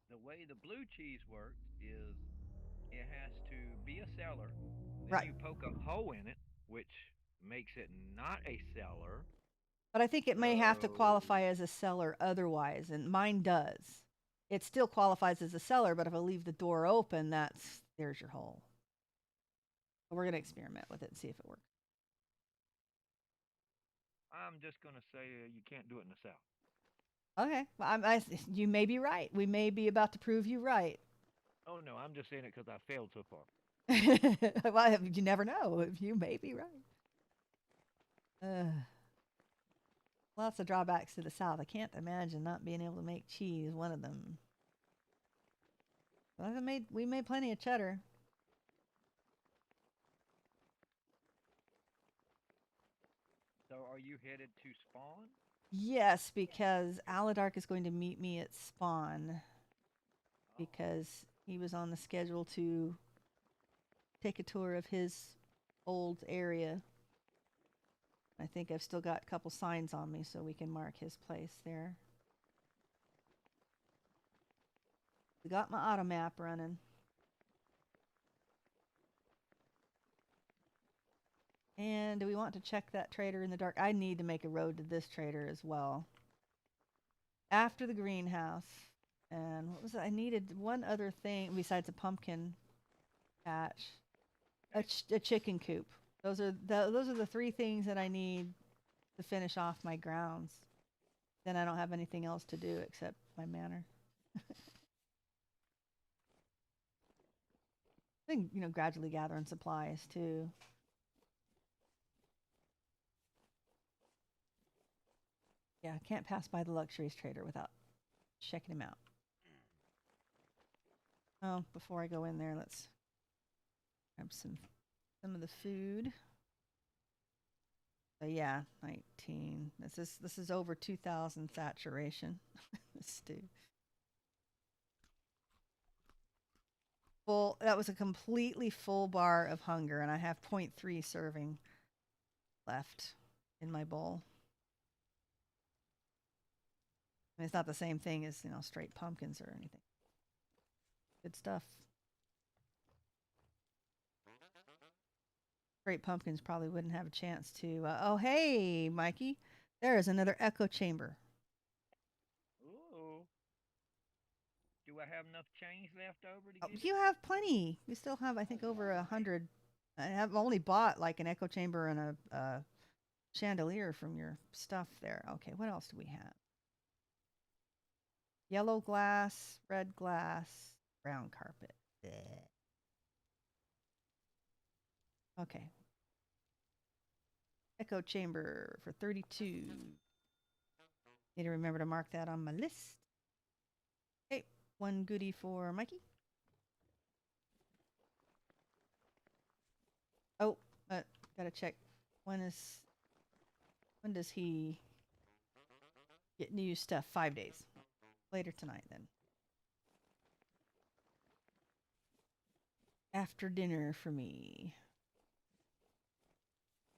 The way the blue cheese works is it has to be a cellar. Then Right. you poke a hole in it, which makes it not a cellar. But I think it may have to So, qualify as a cellar otherwise, and mine does. It still qualifies as a cellar, but if I leave the door open, there's your hole. But we're gonna experiment with it and see if it works. I'm just going to say you can't do it in the South. Okay, well, you may be right. We may be about to prove you right. Oh, no, I'm just saying it because I failed so far. Well, you never know. You may be right. Lots of drawbacks to the South. I can't imagine not being able to make cheese one of them. But we made plenty of cheddar. So, are you headed to Spawn? Yes, because Aladark is going to meet me at Spawn Oh, because he was on the schedule to take a tour of his old area. I think I've still got a couple signs on me so we can mark his place there. We got my auto map running. And do we want to check that trader in the dark? I need to make a road to this trader as well. After the greenhouse. And what was it? I needed one other thing besides a pumpkin patch. A chicken coop. Those are the three things that I need to finish off my grounds. Then I don't have anything else to do except my manor. I think, gradually gathering supplies too. Yeah, I can't pass by the luxuries trader without checking him out. Oh, before I go in there, let's grab some of the food. So yeah, 19. This is over 2,000 saturation. Stew. Full. That was a completely full bar of hunger, and I have 0.3 serving left in my bowl. I mean, it's not the same thing as straight pumpkins or anything. Good stuff. Great pumpkins probably wouldn't have a chance to. Oh, hey, Mikey. There is another echo chamber. Ooh. Do I have enough change left over to get You have plenty. You still have, I think, over 100. I have only bought like an echo chamber and a chandelier from your stuff there. Okay, what else do we have? Yellow glass, red glass, brown carpet. Blech. Okay. Echo chamber for 32. Need to remember to mark that on my list. Okay, one goodie for Mikey. Oh, gotta check. When does he get new stuff? 5 days. Later tonight, then. After dinner for me.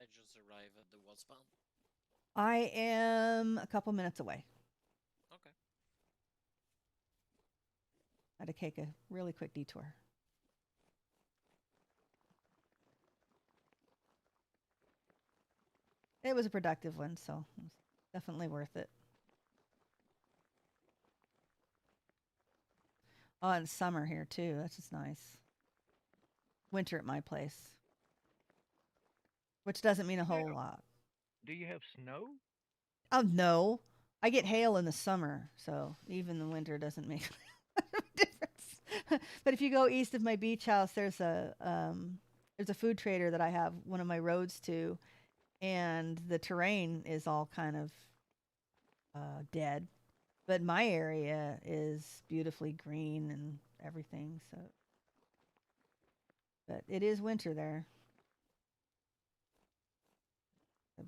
I just arrived at the wall spawn. I am a couple minutes away. Okay. I had to take a really quick detour. It was a productive one, so it was definitely worth it. Oh, and summer here too. That's just nice. Winter at my place, which doesn't mean a whole lot. Do you have snow? Oh no, I get hail in the summer, so even the winter doesn't make a difference. But if you go east of my beach house, there's a food trader that I have one of my roads to, and the terrain is all kind of dead. But my area is beautifully green and everything. So, but it is winter there,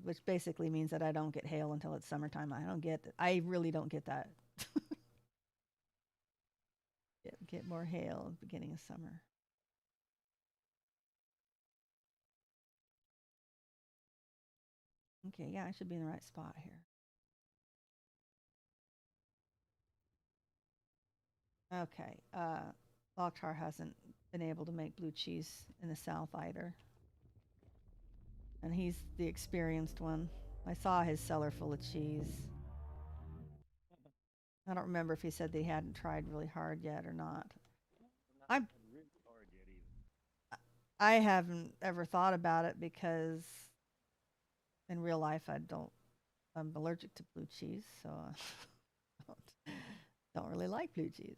which basically means that I don't get hail until it's summertime. I really don't get that. Get more hail at the beginning of summer. Okay, yeah, I should be in the right spot here. Okay, Locktar hasn't been able to make blue cheese in the south either. And he's the experienced one. I saw his cellar full of cheese. I don't remember if he said they hadn't tried really hard yet or not. Not really hard yet either. I haven't ever thought about it because in real life I'm allergic to blue cheese, so I don't really like blue cheese.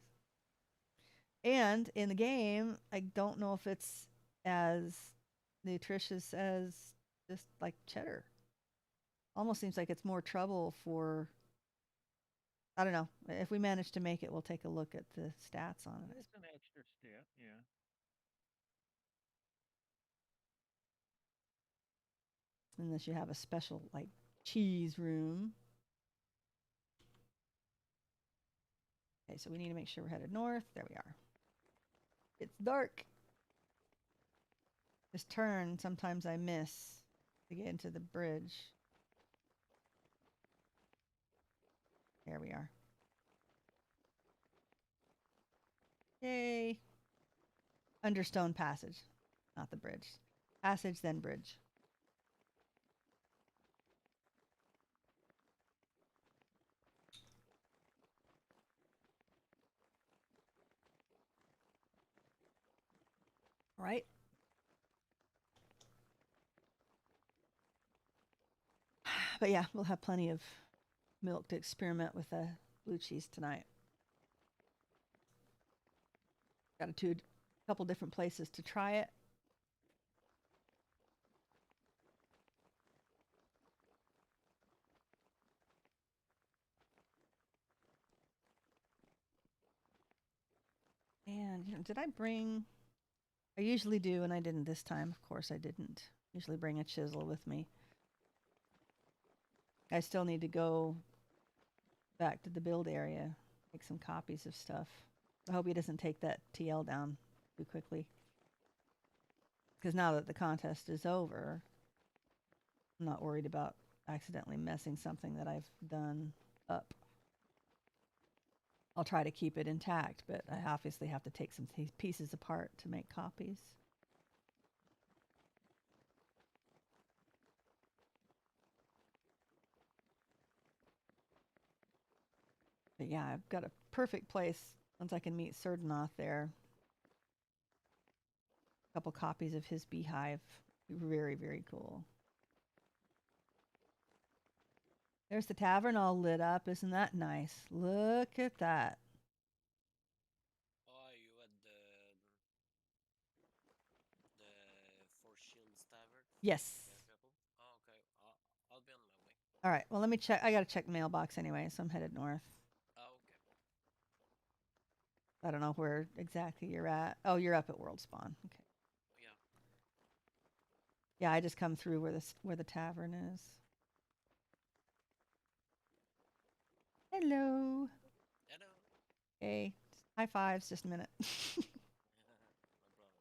And in the game, I don't know if it's as nutritious as just like cheddar. Almost seems like it's more trouble for. I don't know. If we manage to make it, we'll take a look at the stats on it. It's an extra step, yeah. Unless you have a special like cheese room. Okay, so we need to make sure we're headed north. There we are. It's dark. This turn, sometimes I miss to get into the bridge. There we are. Yay. Understone passage, not the bridge. Passage, then bridge. Right? But yeah, we'll have plenty of milk to experiment with the blue cheese tonight. Got a couple different places to try it. And did I bring? I usually do, and I didn't this time. Of course, I didn't. Usually bring a chisel with me. I still need to go back to the build area, make some copies of stuff. I hope he doesn't take that TL down too quickly. Because now that the contest is over, I'm not worried about accidentally messing something that I've done up. I'll try to keep it intact, but I obviously have to take some pieces apart to make copies. But yeah, I've got a perfect place once I can meet Surdanoth there. A couple copies of his beehive. Very, very cool. There's the tavern all lit up. Isn't that nice? Look at that. Oh, you at the Four Shields Tavern? Yes. Oh, okay. I'll be on my way. All right. Well, let me check. I got to check mailbox anyway, so I'm headed north. Oh, okay. I don't know where exactly you're at. Oh, you're up at World Spawn. Okay. Yeah. Yeah, I just come through where the tavern is. Hello. Hello. Hey. High fives. Just a minute. No problem.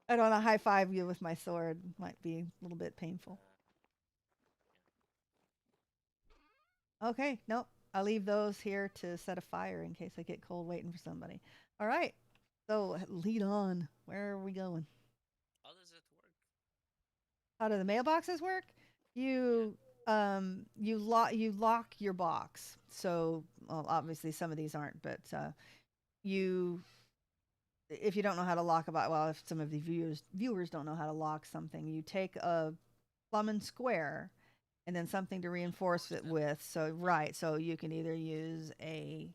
I don't want to high five you with my sword. Might be a little bit painful. Okay. Nope. I'll leave those here to set a fire in case I get cold waiting for somebody. All right. So lead on. Where are we going? How does it work? How do the mailboxes work? You lock your box. So well, obviously some of these aren't, but you if you don't know how to lock a box, well, if some of the viewers don't know how to lock something, you take a plumb and square and then something to reinforce it with. So right, so you can either use a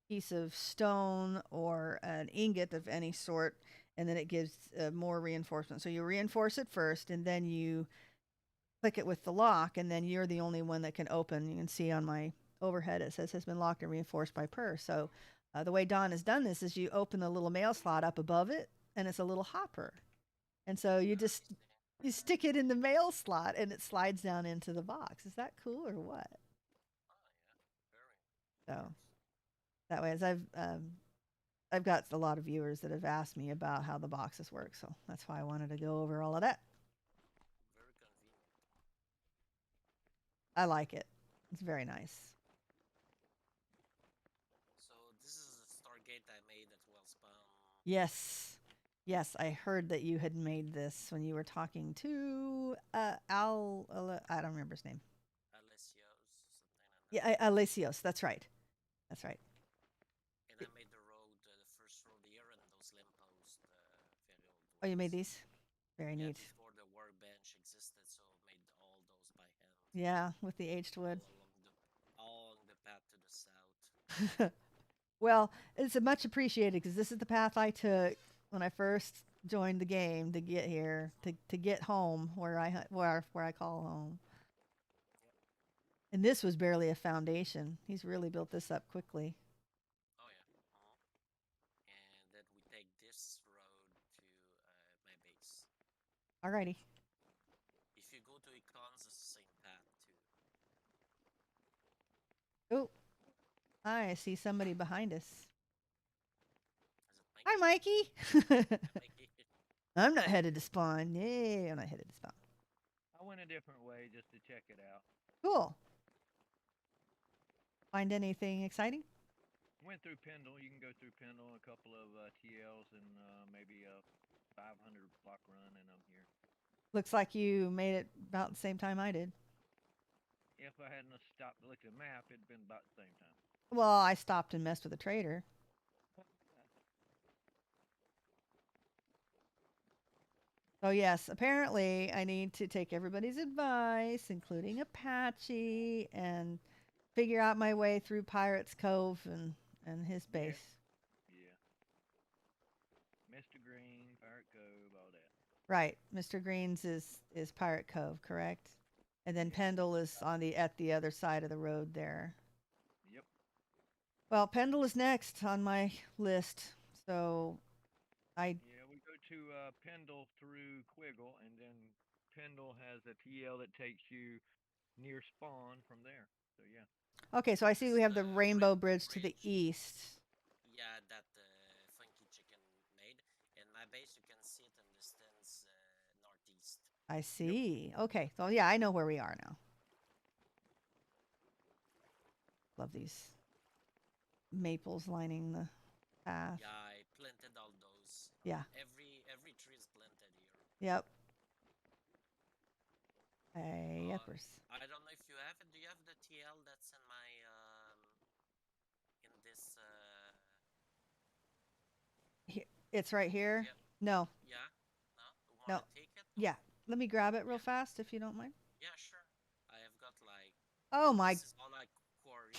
piece of stone or an ingot of any sort, and then it gives more reinforcement. So you reinforce it first, and then you click it with the lock, and then you're the only one that can open. You can see on my overhead it says has been locked and reinforced by per. So the way Don has done this is you open the little mail slot up above it, and it's a little hopper, and so you stick it in the mail slot, and it slides down into the box. Is that cool or what? Oh, yeah. Very. So that way, as I've got a lot of viewers that have asked me about how the boxes work, so that's why I wanted to go over all of that. Very convenient. I like it. It's very nice. So this is a Stargate I made at Wellspawn. Yes. Yes, I heard that you had made this when you were talking to Al. I don't remember his name. Alessios, something like that. Yeah, Alessios. That's right. That's right. And I made the road, the first road here, and those lampposts, very old ones. Oh, you made these? Very Yeah, neat. before the workbench existed, so made all those by hand. Yeah, with the aged wood. All along the path to the south. Well, it's much appreciated because this is the path I took when I first joined the game to get here, to get home where I call home. Yep. And this was barely a foundation. He's really built this up quickly. Oh yeah. And then we take this road to my base. Alrighty. If you go to Econs, it's the same path too. Oh, I see somebody behind us. Is it Hi, Mikey? Mikey. Mikey. I'm not headed to spawn. Yay, I'm not headed to spawn. I went a different way just to check it out. Cool. Find anything exciting? Went through Pendle. You can go through Pendle, a couple of TLs, and maybe a 500 block run, and I'm here. Looks like you made it about the same time I did. If I hadn't have stopped to look at the map, it'd been about the same time. Well, I stopped and messed with the trader. Oh, yes. Apparently, I need to take everybody's advice, including Apache, and figure out my way through Pirates Cove and his Yeah. base. Yeah. Mr. Green, Pirate Cove, all that. Right. Mr. Green's is Pirate Cove, correct? And then Yeah. Pendle is on the at the other side of the road there. Yep. Well, Pendle is next on my list. So I Yeah, we go to Pendle through Quiggle, and then Pendle has a TL that takes you near spawn from there. So yeah. okay, so I see This we is have the the Rainbow Bridge to the east. Yeah, that funky chicken made. And my base, you can see it in distance northeast. I Yep. see. Okay. So yeah, I know where we are now. Love these maples lining the path. Yeah, I planted all those. Yeah. Every tree is planted here. Yep. Hey, yuppers. I don't know if you have it. Do you have the TL that's in my in this It's right here. yeah, No. yeah? No? You No. wanna take it? Yeah. Let me grab it real Yeah. fast if you don't mind. Yeah, sure. I have got like Oh my. this is all I quarried.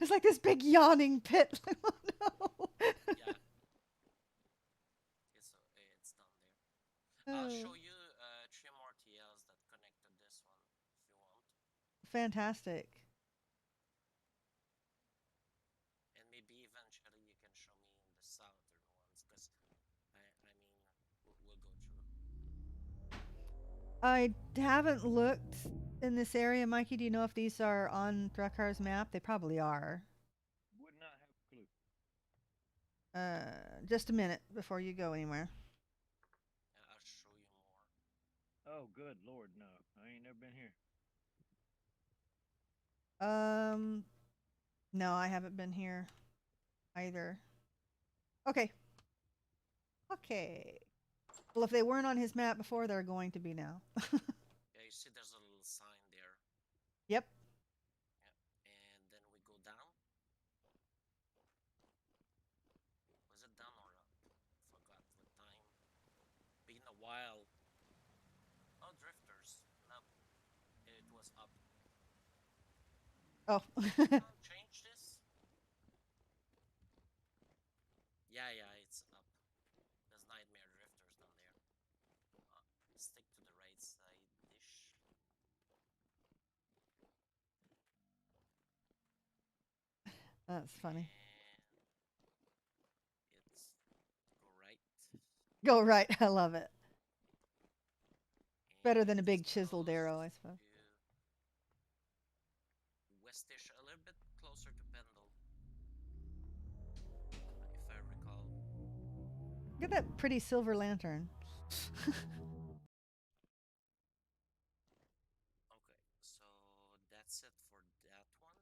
It's like this big yawning pit. Oh no. Yeah. It's down there. I'll Oh, show you 3 more TLs that connect to this one if you want. fantastic. And maybe eventually you can show me in the southern ones because I mean we'll go through. I haven't looked in this area, Mikey. Do you know if these are on Drakar's map? They probably are. Would not have a clue. Just a minute before you go anywhere. Yeah, I'll show you more. Oh, good lord, no. I ain't never been here. No, I haven't been here either. Okay. Okay. Well, if they weren't on his map before, they're going to be now. Yeah, you see there's a little sign there. Yep. Yeah. And then we go down. Was it down or up? Forgot what time. Been a while. Oh, drifters. Nope. It was up. Oh. Change this? Yeah, yeah, it's up. There's nightmare drifters down there. Stick to the right side dish. That's funny. And it's go right. Go right. I love it. Better than a And big this chiseled goes arrow, I suppose. to westish, a little bit closer to Pendle, if I recall. Look at that pretty silver lantern. Okay, so that's it for that one.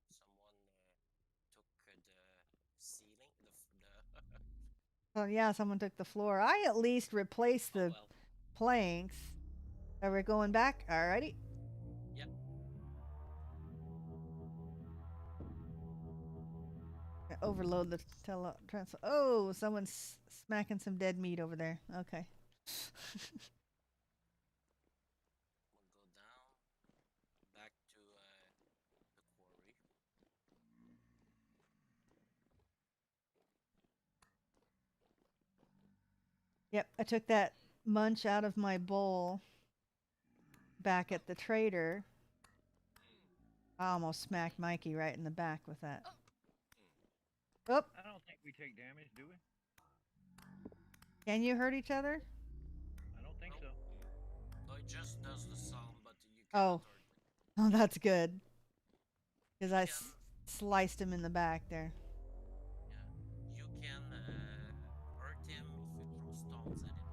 Someone took the ceiling, the Oh yeah, someone took the floor. I at least replaced oh the well. planks. Are we going back? Alrighty. Yep. Overload the trans. Oh, someone's smacking some dead meat over there. Okay. We'll go down back to the quarry. Yep, I took that munch out of my bowl back at the trader. I almost smacked Mikey right in the back with that. Oh, I don't think we take damage, do we? can you hurt each other? I don't think so. No, it just does the sound, but you Oh. cannot hurt it. Oh, that's good. Because I Can sliced him in the back there. yeah, you can hurt him if you throw stones at him.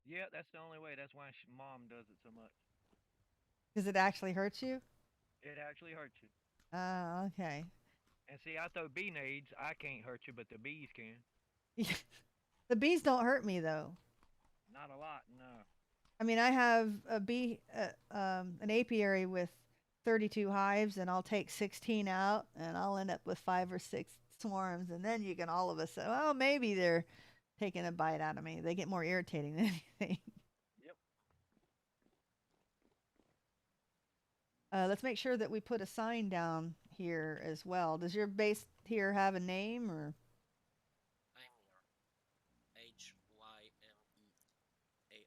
Yeah, that's the only way. That's why mom does it so much. Does it actually hurt you? It actually hurts you. Okay. And see, I throw bee nades. I can't hurt you, but the bees can. The bees don't hurt me though. Not a lot, no. I mean, I have an apiary with 32 hives, and I'll take 16 out, and I'll end up with 5 or 6 swarms, and then you can all of a sudden, well, maybe they're taking a bite out of me. They get more irritating than anything. Yep. Let's make sure that we put a sign down here as well. Does your base here have a name or? I'm here. HYMEAR.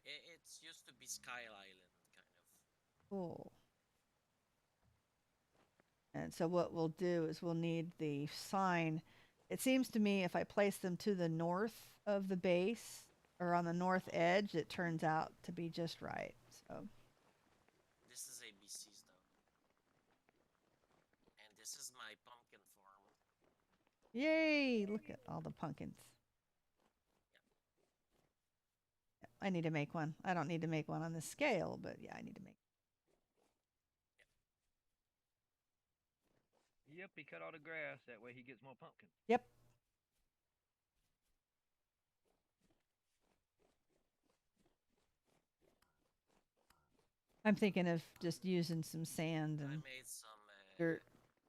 It's used to be Sky Island, kind of. Cool. And so what we'll do is we'll need the sign. It seems to me if I place them to the north of the base or on the north edge, it turns out to be just right. So This is ABC's though. And this is my pumpkin farm. yay! Look at all the pumpkins. I need to make one. I don't need to make one on this scale, but yeah, I need to make. Yep, he cut all the grass. That way he gets more pumpkins. Yep. I'm thinking of just using some sand I and made some dirt.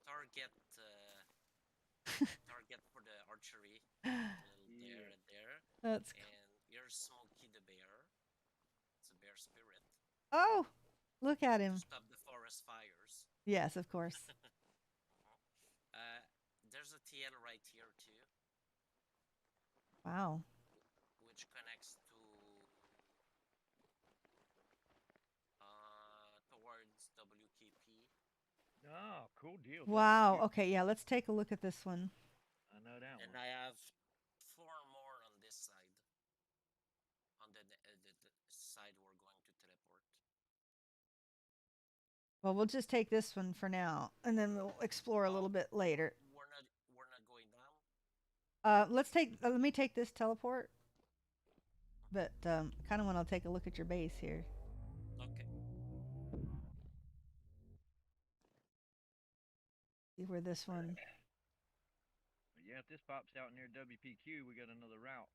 target for the archery. A little there and there. That's And here's Smokey the bear. It's a bear spirit. oh, look at To him. stop the forest fires. Yes, of course. There's a TL right here too, Wow. which connects to towards WKP. Oh, cool deal. Wow. Okay, yeah, let's take a look at this one. I know that And one. I have 4 more on this side. On the side we're going to teleport. Well, we'll just take this one for now, and then we'll explore a little bit later. We're not going down. Let's take. Let me take this teleport. But kind of want to take a look at your base here. Okay. See where this one. But yeah, if this pops out near WPQ, we got another route.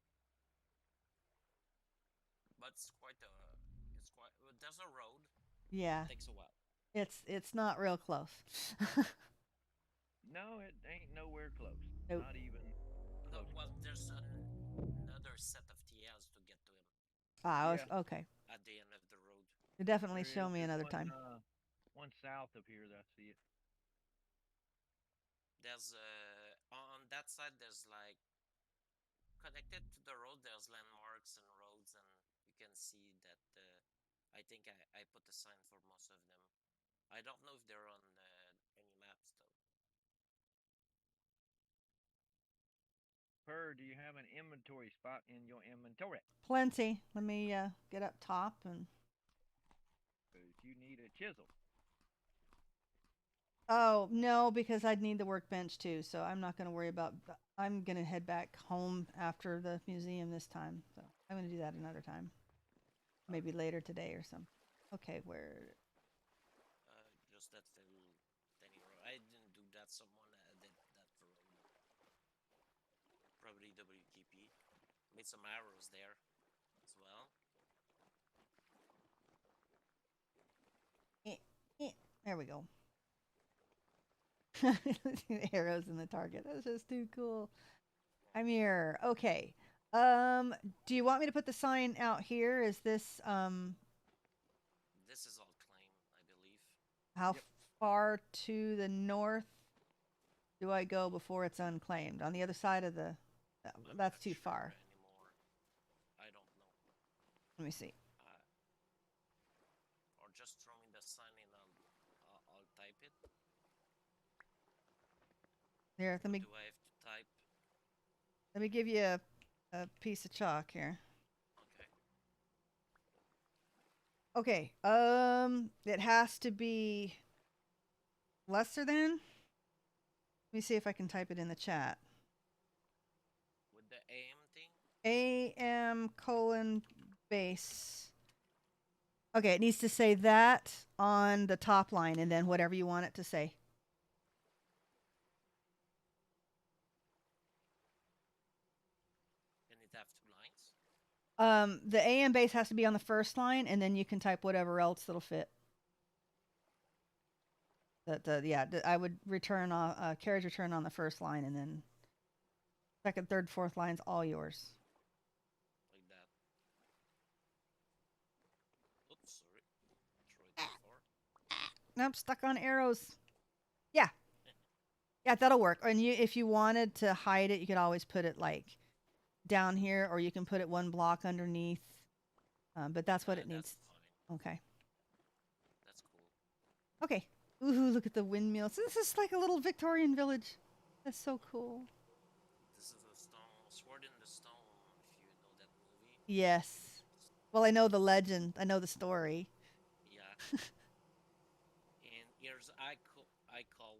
But it's quite. There's a road. Yeah, It takes a while. it's not real close. No, it ain't nowhere close. Nope. Not even No, close. well, there's another set of TLs to get to him Yeah. Okay. at the end of the road. You definitely There show is. me There's another one, time. one south of here that I see it. There's on that side. There's like connected to the road. There's landmarks and roads, and you can see that. I think I put a sign for most of them. I don't know if they're on any maps though. Per, do you have an inventory spot in your inventory? Plenty. Let me get up top and. If you need a chisel. Oh no, because I'd need the workbench too. So I'm not going to worry about. I'm going to head back home after the museum this time. So I'm going to do that another time. Maybe later today or something. Okay, where? Just that little tiny road. I didn't do that. Someone did that for road. Probably WKP. Made some arrows there as well. There we go. Arrows in the target. That's just too cool. I'm here. Okay. Do you want me to put the sign out here? Is this This is all claim, I believe. how Yep. far to the north do I go before it's unclaimed? On the other side of the I'm that's not too sure far. anymore. I don't know. Let me see. Or just throw me the sign and I'll type it. Here, What do I have to type? let me give you a piece of chalk here. Okay. Okay. It has to be lesser than. Let me see if I can type it in the chat. With the AM thing? AM colon base Okay, it needs to say that on the top line and then whatever you want it to say. Can it have two lines? The AM base has to be on the first line, and then you can type whatever else that'll fit. I would return carriage return on the first line, and then second, third, fourth lines all yours. Like that. Oops, sorry. Throw it too far. Nope, stuck on arrows. Yeah, yeah, that'll work. And if you wanted to hide it, you could always put it like down here, or you can put it one block underneath. But that's what it needs. That's fine. Okay. That's cool. Okay. Ooh, look at the windmills. This is like a little Victorian village. That's so cool. This is a stone sword in the stone. If you know that movie. Yes. Well, I know the legend. I know the story. Yeah. And here's I call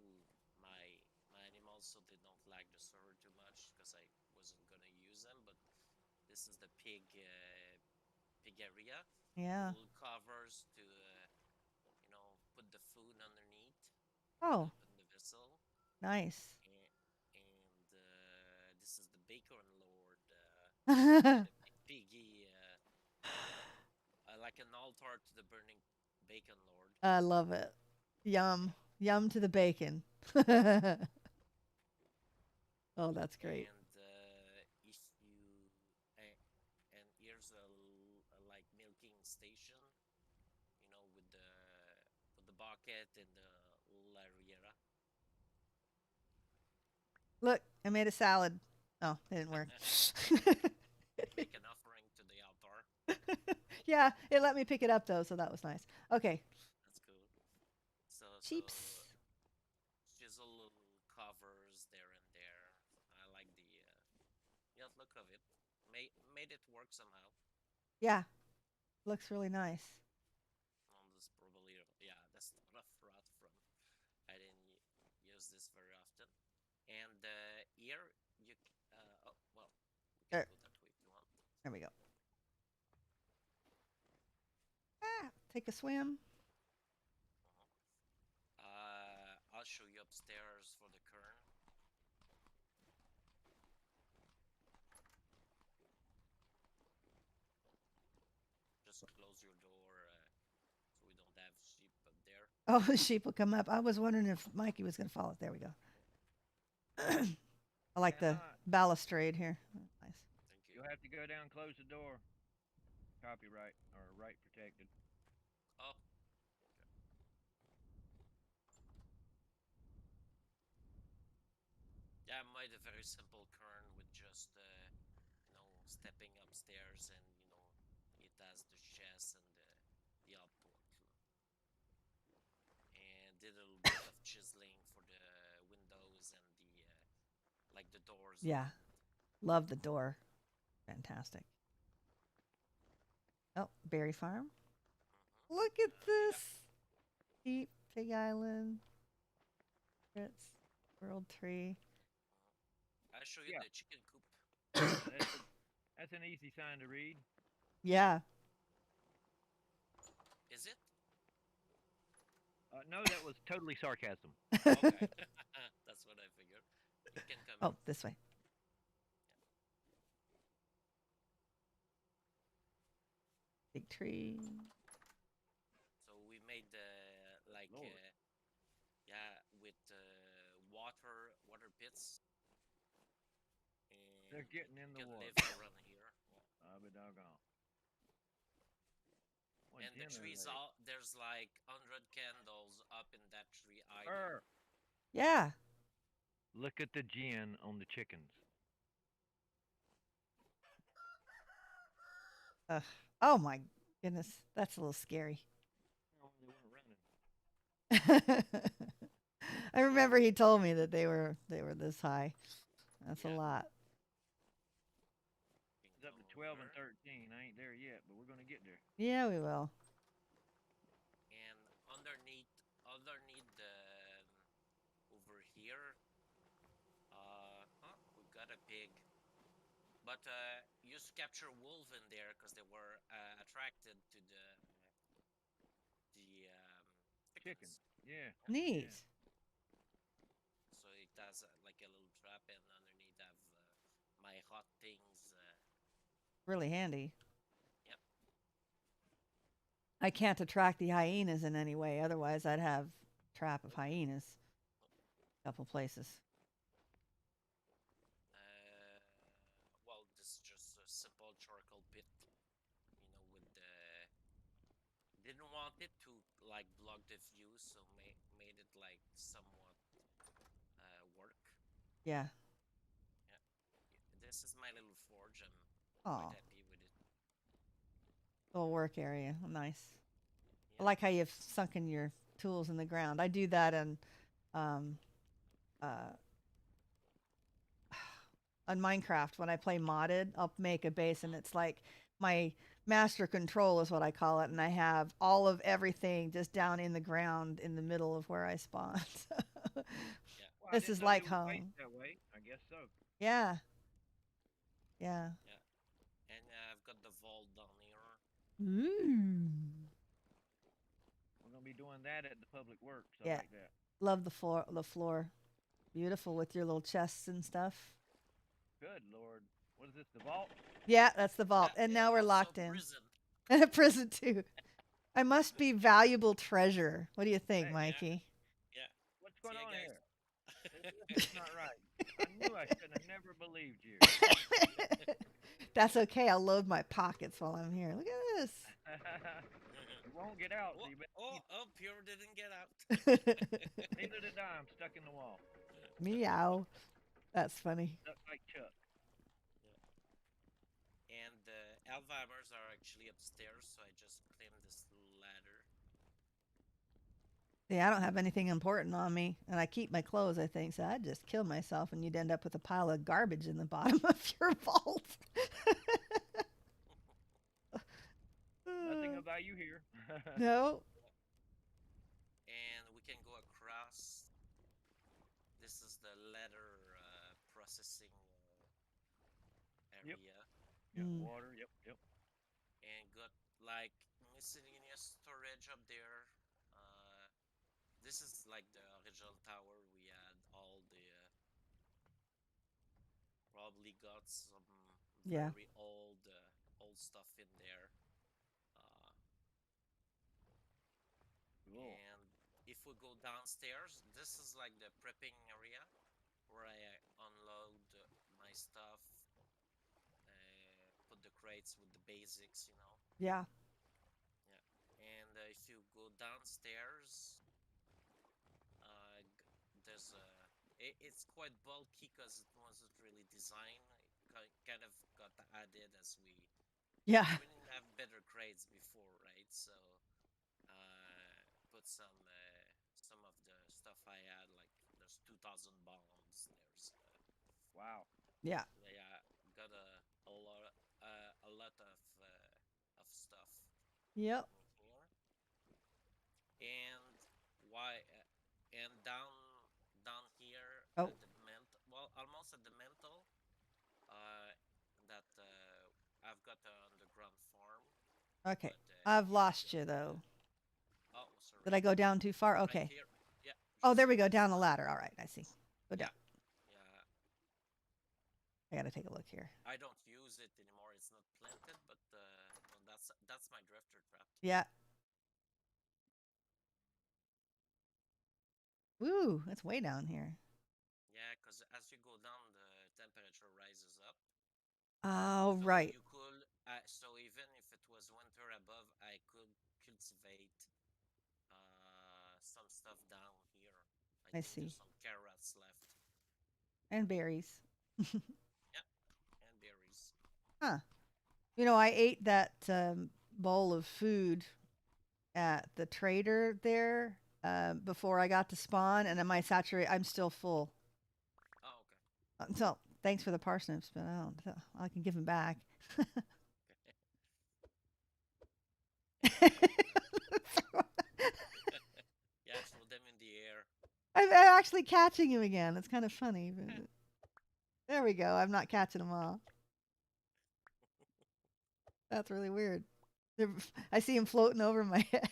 my animals so they don't like the server too much because I wasn't gonna use them. But this is the pig area. Yeah. Little covers to put the food underneath. Oh. Open the vessel. Nice. And this is the bacon lord. The piggy. Like an altar to the burning bacon lord. I love it. Yum. Yum to the bacon. Oh, that's great. And if you and here's a like milking station, with the bucket and the lariera. Look, I made a salad. Oh, it didn't work. Make an offering to the altar. Yeah, it let me pick it up though, so that was nice. Okay. That's cool. So Sheeps. chisel little covers there and there. I like the look of it. Made it work somehow. Yeah. Looks really nice. This probably that's not a fraud from. I didn't use this very often. And here you oh well, we can go that way if you want. There we go. Take a swim. I'll show you upstairs for the kern. Just close your door so we don't have sheep up there. Oh, the sheep will come up. I was wondering if Mikey was going to follow. There we go. I like the balustrade here. Nice. Thank you. You'll have to go down, close the door. Copyright or right protected. Oh. Yeah, I made a very simple kern with just stepping upstairs and it has the chest and the output. And did a little bit of chiseling for the windows and the doors. Yeah. Love the door. Fantastic. Oh, Berry Farm. Mm-hmm. Look at this. Deep Pig Island. It's World Tree. I'll show you the chicken coop. That's an easy sign to read. Yeah. Is it? No, that was totally sarcasm. Okay. That's what I figured. You can come in. This way. Big tree. So we made with water pits. And they're getting in the water. Live around here. I'll be doggone. And the trees, there's like 100 candles up in that tree. Yeah. Look at the gin on the chickens. Oh my goodness, that's a little scary. I remember he told me that they were this high. That's a lot. It's up to 12 and 13. I ain't there yet, but we're gonna get there. Yeah, we will. And underneath the over here, we've got a pig. But used to capture wolf in there because they were attracted to chickens. Yeah. Neat. Yeah. So it has like a little trap, and underneath I have my hot things. Really handy. Yep. I can't attract the hyenas in any way. Otherwise, I'd have trap of hyenas. A couple places. Well, this is just a simple charcoal pit, with the didn't want it to like block the view, so made it like somewhat work. Yeah. Yeah, this is my little forge. I'm quite Oh, happy with it. little work area. Nice. I Yeah. like how you've sunken your tools in the ground. I do that in um, uh, on Minecraft when I play modded. I'll make a base and it's like my master control is what I call it, and I have all of everything just down in the ground in the middle of where I spawn. Yeah. Well, I This didn't is know you like was placed home. that way. I guess so. Yeah, yeah. Yeah. And I've got the vault down here. Ooh. We're gonna be doing that at the public works. I Yeah, like that. love the floor. The floor, beautiful with your little chests and stuff. Good Lord. What is this? The vault? Yeah, that's the vault. And now we're Also locked in. prison. And a prison too. I must be valuable treasure. What do you think, Hey, Yeah. Mikey? Yeah. what's See going ya, on guys. here? This is not right. I knew I shouldn't have never believed you. That's okay. I'll load my pockets while I'm here. Look at You won't get out, so Oh, you better oh, keep. oh, Pure didn't get out. this. Neither did I. I'm stuck in the wall. Meow. That's funny. Stuck like Chuck. Yeah. And the Alzheimer's are actually upstairs, so I just climbed this little ladder. Yeah, I don't have anything important on me, and I keep my clothes, I think, so I'd just kill myself, and you'd end up with a pile of garbage in the bottom of your vault. Nothing of value here. No. And we can go across. This is the leather processing Yep. area. Got Mm. water. Yep. Yep. And got like miscellaneous storage up there. This is like the original tower. We had all the probably got some Yeah. very old stuff in there. Uh, Cool. and if we go downstairs, this is like the prepping area where I unload my stuff, put the crates with the basics. Yeah. Yeah. And if you go downstairs, there's it's quite bulky because it wasn't really designed. It kind of got added as Yeah. we didn't have better crates before, right? So put some of the stuff I had, like there's 2,000 bombs. There's Wow. Yeah. yeah, got a lot of stuff Yep. in here. And why and down here Oh. at the mental, well, almost at the mental, that I've got an underground farm. Okay. But I've lost you, though. oh, sorry. Did I go down too far? Right Okay. here. Yeah. Oh, there just we go. this Down the one. ladder. All right. I see. Go down. Yeah. I got to take a look here. I don't use it anymore. It's not planted, but that's my drifter trap. Yeah. Woo. It's way down here. Yeah, because as you go down, the temperature rises up. Oh, So right. you could, so even if it was winter above, I could cultivate some stuff down here. I I think see. there's some carrots left. And berries. Yeah, and berries. Huh. You know, I ate that bowl of food at the trader there before I got to spawn, and am I saturated? I'm still full. Oh, okay. So thanks for the parsnips, but I can give them back. Yeah, throw them in the air. I'm actually catching him again. It's kind of funny. But there we go. I'm not catching them all. That's really weird. I see him floating over my head.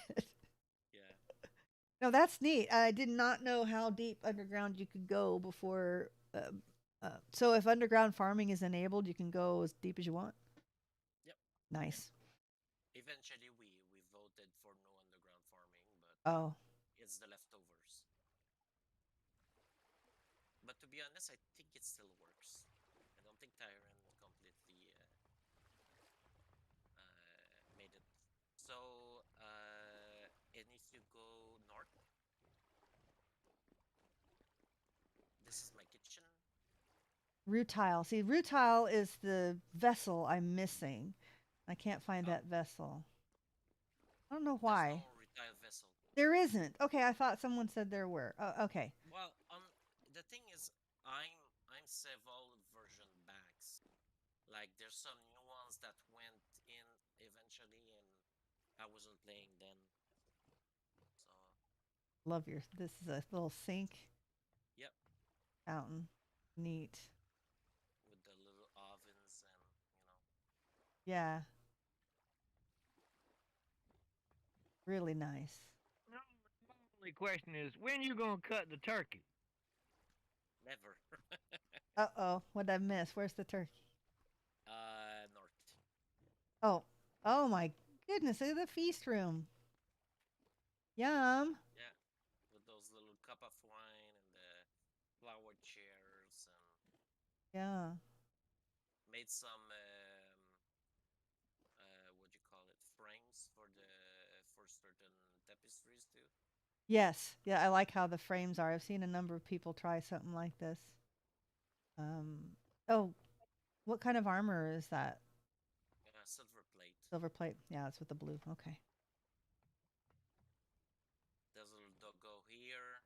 Yeah. No, that's neat. I did not know how deep underground you could go before. So if underground farming is enabled, you can go as deep as you want. Yep. Nice. Eventually, we voted for no underground farming, but Oh, it's the leftovers. But to be honest, I think it still works. I don't think Tyron completely made it. So it needs to go north. This is my kitchen. rutile. See, rutile is the vessel I'm missing. I can't find Oh, that vessel. I don't know there's why. no retail vessel. There isn't. Okay, I thought someone said there were. Oh, okay. Well, the thing is, I'm several version backs. Like there's some new ones that went in eventually, and I wasn't playing then. So Love your. This is a little sink yep, fountain. Neat. with the little ovens and Yeah, really nice. No, my only question is, when you gonna cut the turkey? never. Uh-oh, what'd I miss? Where's the turkey? North. Oh, oh my goodness! Look at the feast room. Yum. Yeah, with those little cup of wine and the flower chairs and Yeah. made some what do you call it, frames for certain tapestries too. Yes. Yeah, I like how the frames are. I've seen a number of people try something like this. Um. Oh, what kind of armor is that? Silver plate. Silver plate. Yeah, it's with the blue. Okay. There's a little doggo here.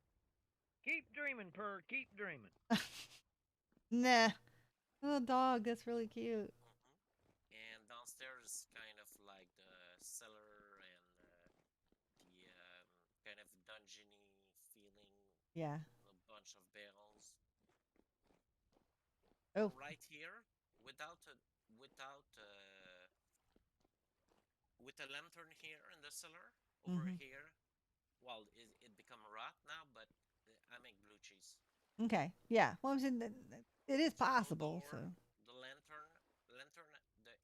Keep dreaming, Purr. Keep dreaming. Nah. Oh, dog. That's really cute. And downstairs is kind of like the cellar and the kind of dungeony feeling. Yeah. A bunch of barrels. Oh. Right here, without a without with a lantern here in the cellar over Mm-hmm. here. Well, it become rot now, but I make blue cheese. Okay. Yeah. Well, I'm saying that it is So no possible. So door. The lantern,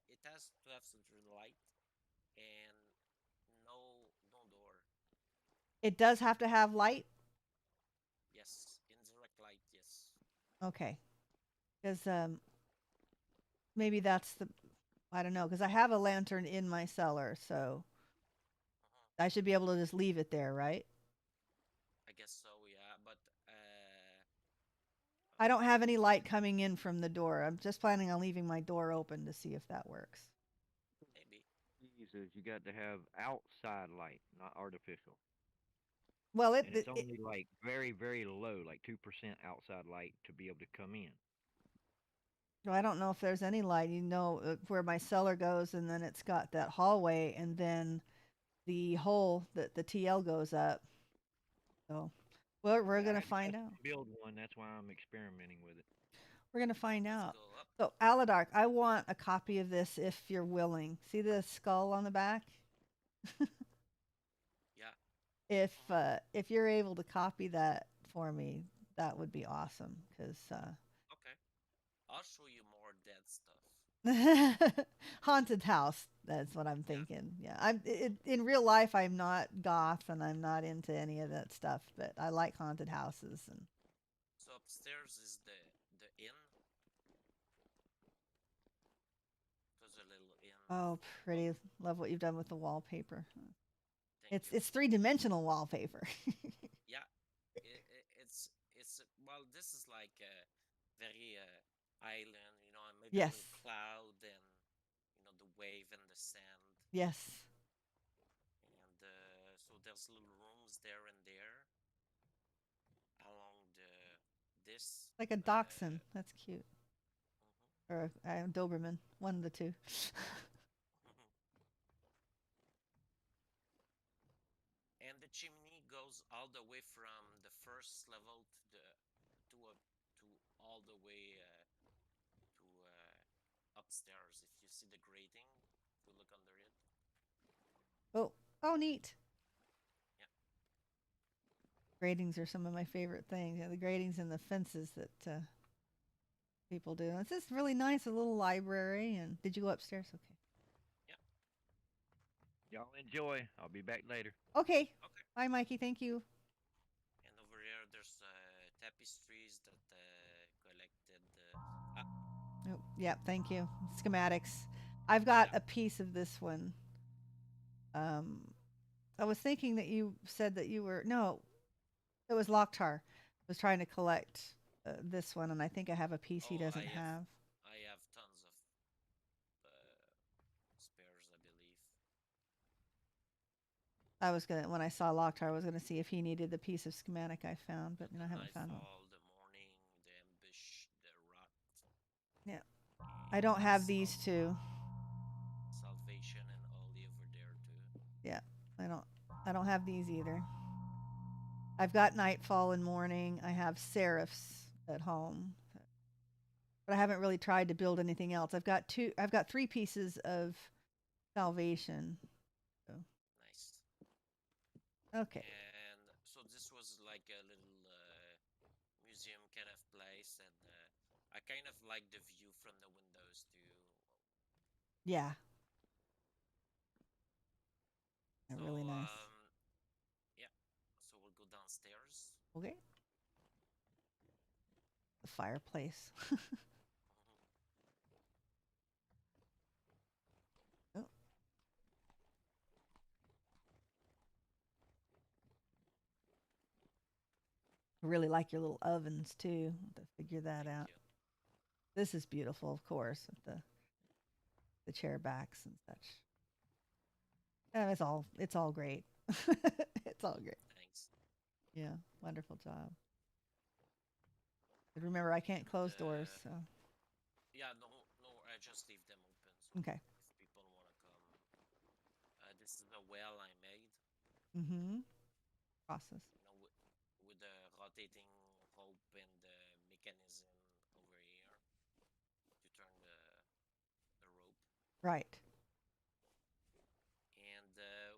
it has to have certain light and no door. it does have to have light. Yes, indirect light. Yes. Okay. Because maybe that's the. I don't know. Because I have a lantern in my cellar, so I should be able to just leave it there, right? I guess so. Yeah, but I don't have any light coming in from the door. I'm just planning on leaving my door open to see if that works. maybe. Jesus, you got to have outside light, not artificial. Well, And it's only like very, very low, like 2% outside light to be able to come in. well, I don't know if there's any light. You know where my cellar goes, and then it's got that hallway, and then the hole that the TL goes up. So, well, we're Yeah, I gonna had to find custom out. build one. That's why I'm experimenting with it. We're gonna find Let's out. go up. So, Aladark, I want a copy of this if you're willing. See the skull on the back? Yeah. If you're able to copy that for me, that would be awesome. Because Okay. I'll show you more dead stuff. haunted house. That's what I'm Yeah. thinking. Yeah, in real life. I'm not goth, and I'm not into any of that stuff. But I like haunted houses. And So upstairs is the inn. There's a little inn oh, full of. pretty. Love what you've done with the wallpaper. Thank you. It's 3-dimensional wallpaper. Yeah. It's well. This is like a very island. I made a Yes. little cloud and the wave and the sand. Yes. And so there's little rooms there and there along this. Like a dachshund. That's cute. Or a Doberman. One of the two. And the chimney goes all the way from the first level to all the way to upstairs. If you see the grating, if you look under it, Oh, oh, neat. yeah. Gratings are some of my favorite things. The gratings and the fences that people do. It's just really nice, a little library. And did you go upstairs? Okay. Yeah. Y'all enjoy. I'll be back later. Okay. Okay. Bye, Mikey. Thank you. And over here, there's tapestries that collected. Oh, yeah, thank you. Schematics. I've got Yeah. a piece of this one. Um, I was thinking that you said that you were no, it was Locktar. Was trying to collect this one, and I think I have a piece he Oh, doesn't have. I have tons of spares, I believe. I was gonna when I saw Locktar, I was gonna see if he needed the piece of schematic I found, but The I haven't found one. nightfall, the morning, the ambush, the rot, Yeah, I don't and have these two. salvation, and Ollie over there too. Yeah, I don't. I don't have these either. I've got Nightfall and Morning. I have Seraphs at home, but I haven't really tried to build anything else. I've got two. I've got three pieces of Salvation. So, Nice. okay. And so this was like a little museum kind of place, and I kind of like the view from the windows too. Yeah, So really nice. yeah, so we'll go downstairs. Okay. The fireplace. Oh, I really like your little ovens too. To figure that Thank out. you. This is beautiful, of course, with the chair backs and such. It's all great. It's all great. Thanks. Yeah, wonderful job. But remember, I can't And close doors, so yeah, no, no, I just leave them open. So okay. if people want to come, this is a well I made. Mm-hmm. Process. You know, with the rotating rope and the mechanism over here to turn the rope. Right. And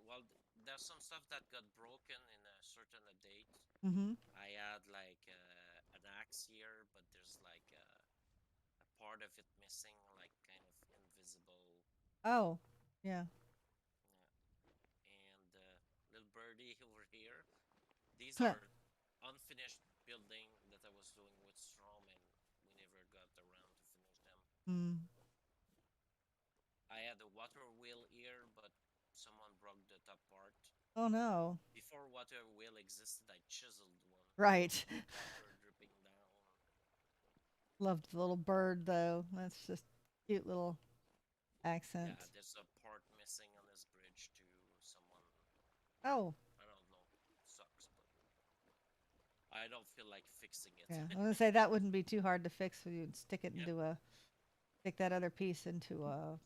well, there's some stuff that got broken in a certain date. Mm-hmm. I had like an axe here, but there's like a part of it missing, like kind of invisible. Oh, yeah. Yeah. And little birdie over here. These Huh. are unfinished building that I was doing with Strom, and we never got around to finish them. Mm. I had a water wheel here, but someone broke the top part. Oh no. Before water wheel existed, I chiseled one. Right. Water dripping down. Loved the little bird though. That's just cute little accent. Yeah, there's a part missing on this bridge to someone. Oh, I don't know. Sucks, but I don't feel like fixing it. yeah. I'm gonna say that wouldn't be too hard to fix. You'd Yeah. stick that other piece into a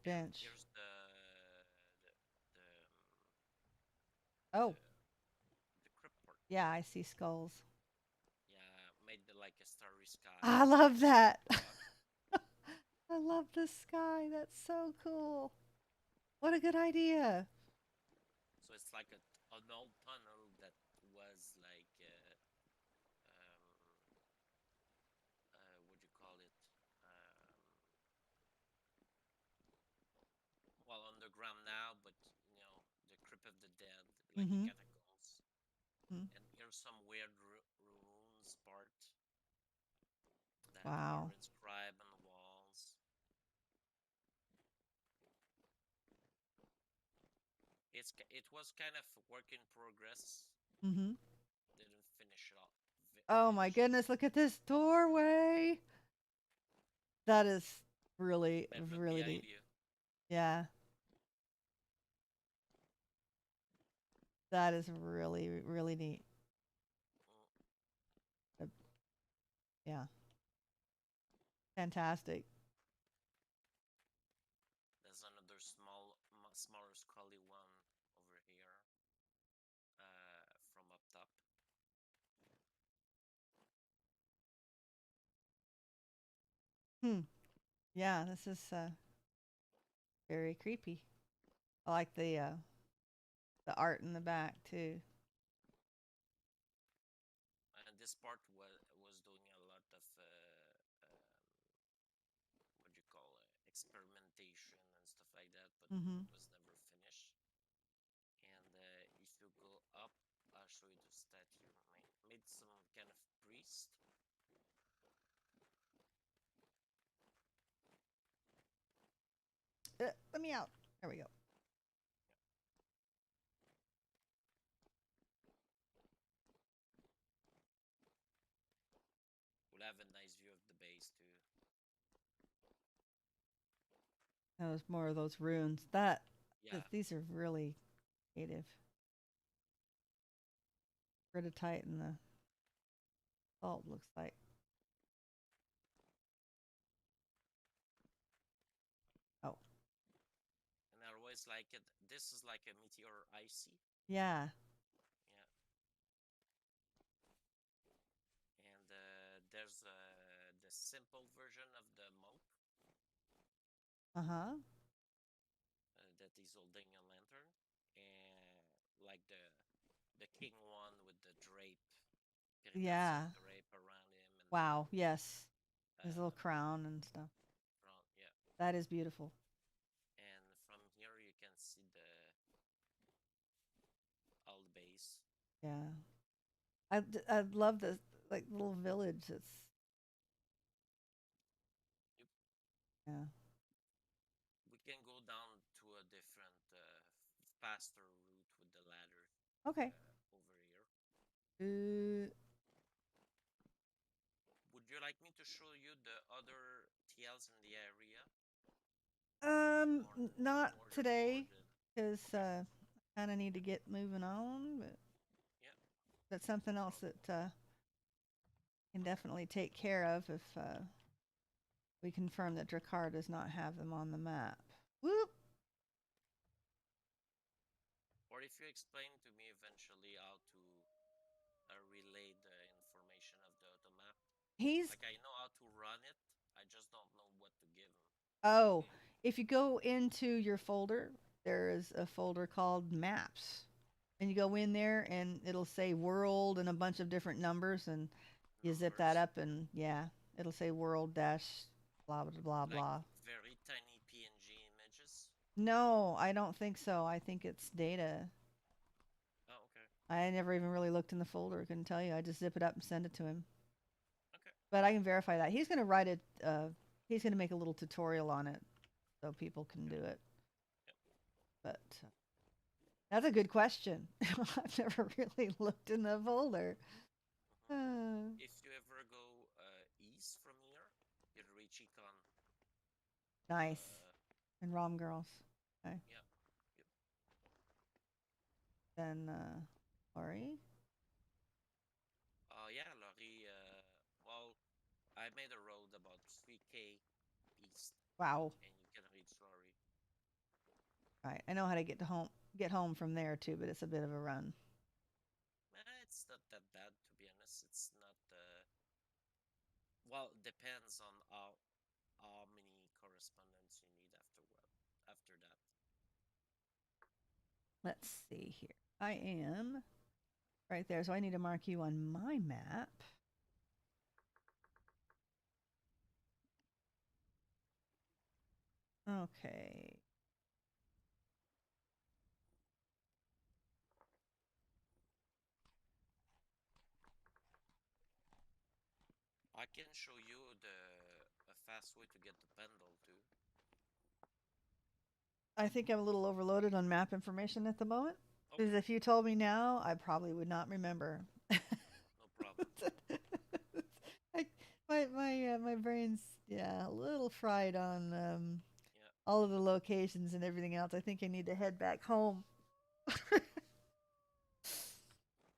And bench. here's Oh, the crypt part. yeah. I see skulls. Yeah, made like a starry sky. I love that. Rock. I love the sky. That's so cool. What a good idea. So it's like an old tunnel that was like what do you call it? Well, underground now, but you know the crypt of the dead, like a Mm-hmm. catacombs. Mm. And here's some weird runes part that are Wow. inscribed on the walls. It was kind of work in progress. Mm-hmm. Didn't finish it off. Oh my Finish it. goodness, look at this doorway. That is really, And look really behind neat. you. Yeah. That is really, really neat. Uh, yeah. Fantastic. There's another smaller scully one over here from up top. Hmm. Yeah, this is very creepy. I like the art in the back too. this part was doing a lot of what do you call it, experimentation and stuff like that, but Mm-hmm. it was never finished. And if you go up, I'll show you the statue. Made some kind of priest. Let me out. There we go. We'll have a nice view of the base too. That was more of those runes. That Yeah, these are really creative. Tight and the salt looks like. Oh, and I always like it. This is like a meteor icy. yeah. Yeah, and there's the simple version of the monk Uh-huh. that is holding a lantern, and like the king one with the drape, Yeah. drape around him, and Wow. Yes. His little uh, crown and stuff. yeah. That is beautiful. And from here you can see the all the base. Yeah. I love this like little village. It's Yep. yeah. We can go down to a different faster route with the ladder Okay. over here. Uh, Would you like me to show you the other TLs in the area? not Or today, because okay. I kind of need to get moving on. But Yeah, that's something no else problem. that can definitely take care of if we confirm that Drakkar does not have them on the map. Whoop. Or if you explain to me eventually how to relay the information of the auto map. He's Like I know how to run it, I just don't know what to give him. oh, if you go into your folder, there is a folder called Maps. And you go in there and it'll say world and a bunch of different numbers and you zip that Numbers. up and yeah, it'll say world dash blah blah blah Like blah. very tiny PNG images. No, I don't think so. I think it's data. Oh, okay. I never even really looked in the folder. I couldn't tell you. I just zip it up and send it to him. Okay. But I can verify that. He's going to write it. He's going to make a little tutorial on it so people can do it. Yep. But that's a good question. I've never really looked in the folder. If you ever go east from here, you'll reach Econ. Nice. And Rom girls. Okay. Yeah. Yep. Then Lori. Yeah, Laurie. Well, I made a road about 3K east, Wow. and you can reach Laurie. Right. I know how to get home from there too, but it's a bit of a run. It's not that bad, to be honest. It's not. Well, depends on how many correspondents you need after that. Let's see here. I am right there, so I need to mark you on my map. Okay. I can show you a fast way to get the Pendle too. I think I'm a little overloaded on map information at the moment. Because Okay, if you told me now, I probably would not remember. no problem. I, my brain's a little fried on Yeah. all of the locations and everything else. I think I need to head back home.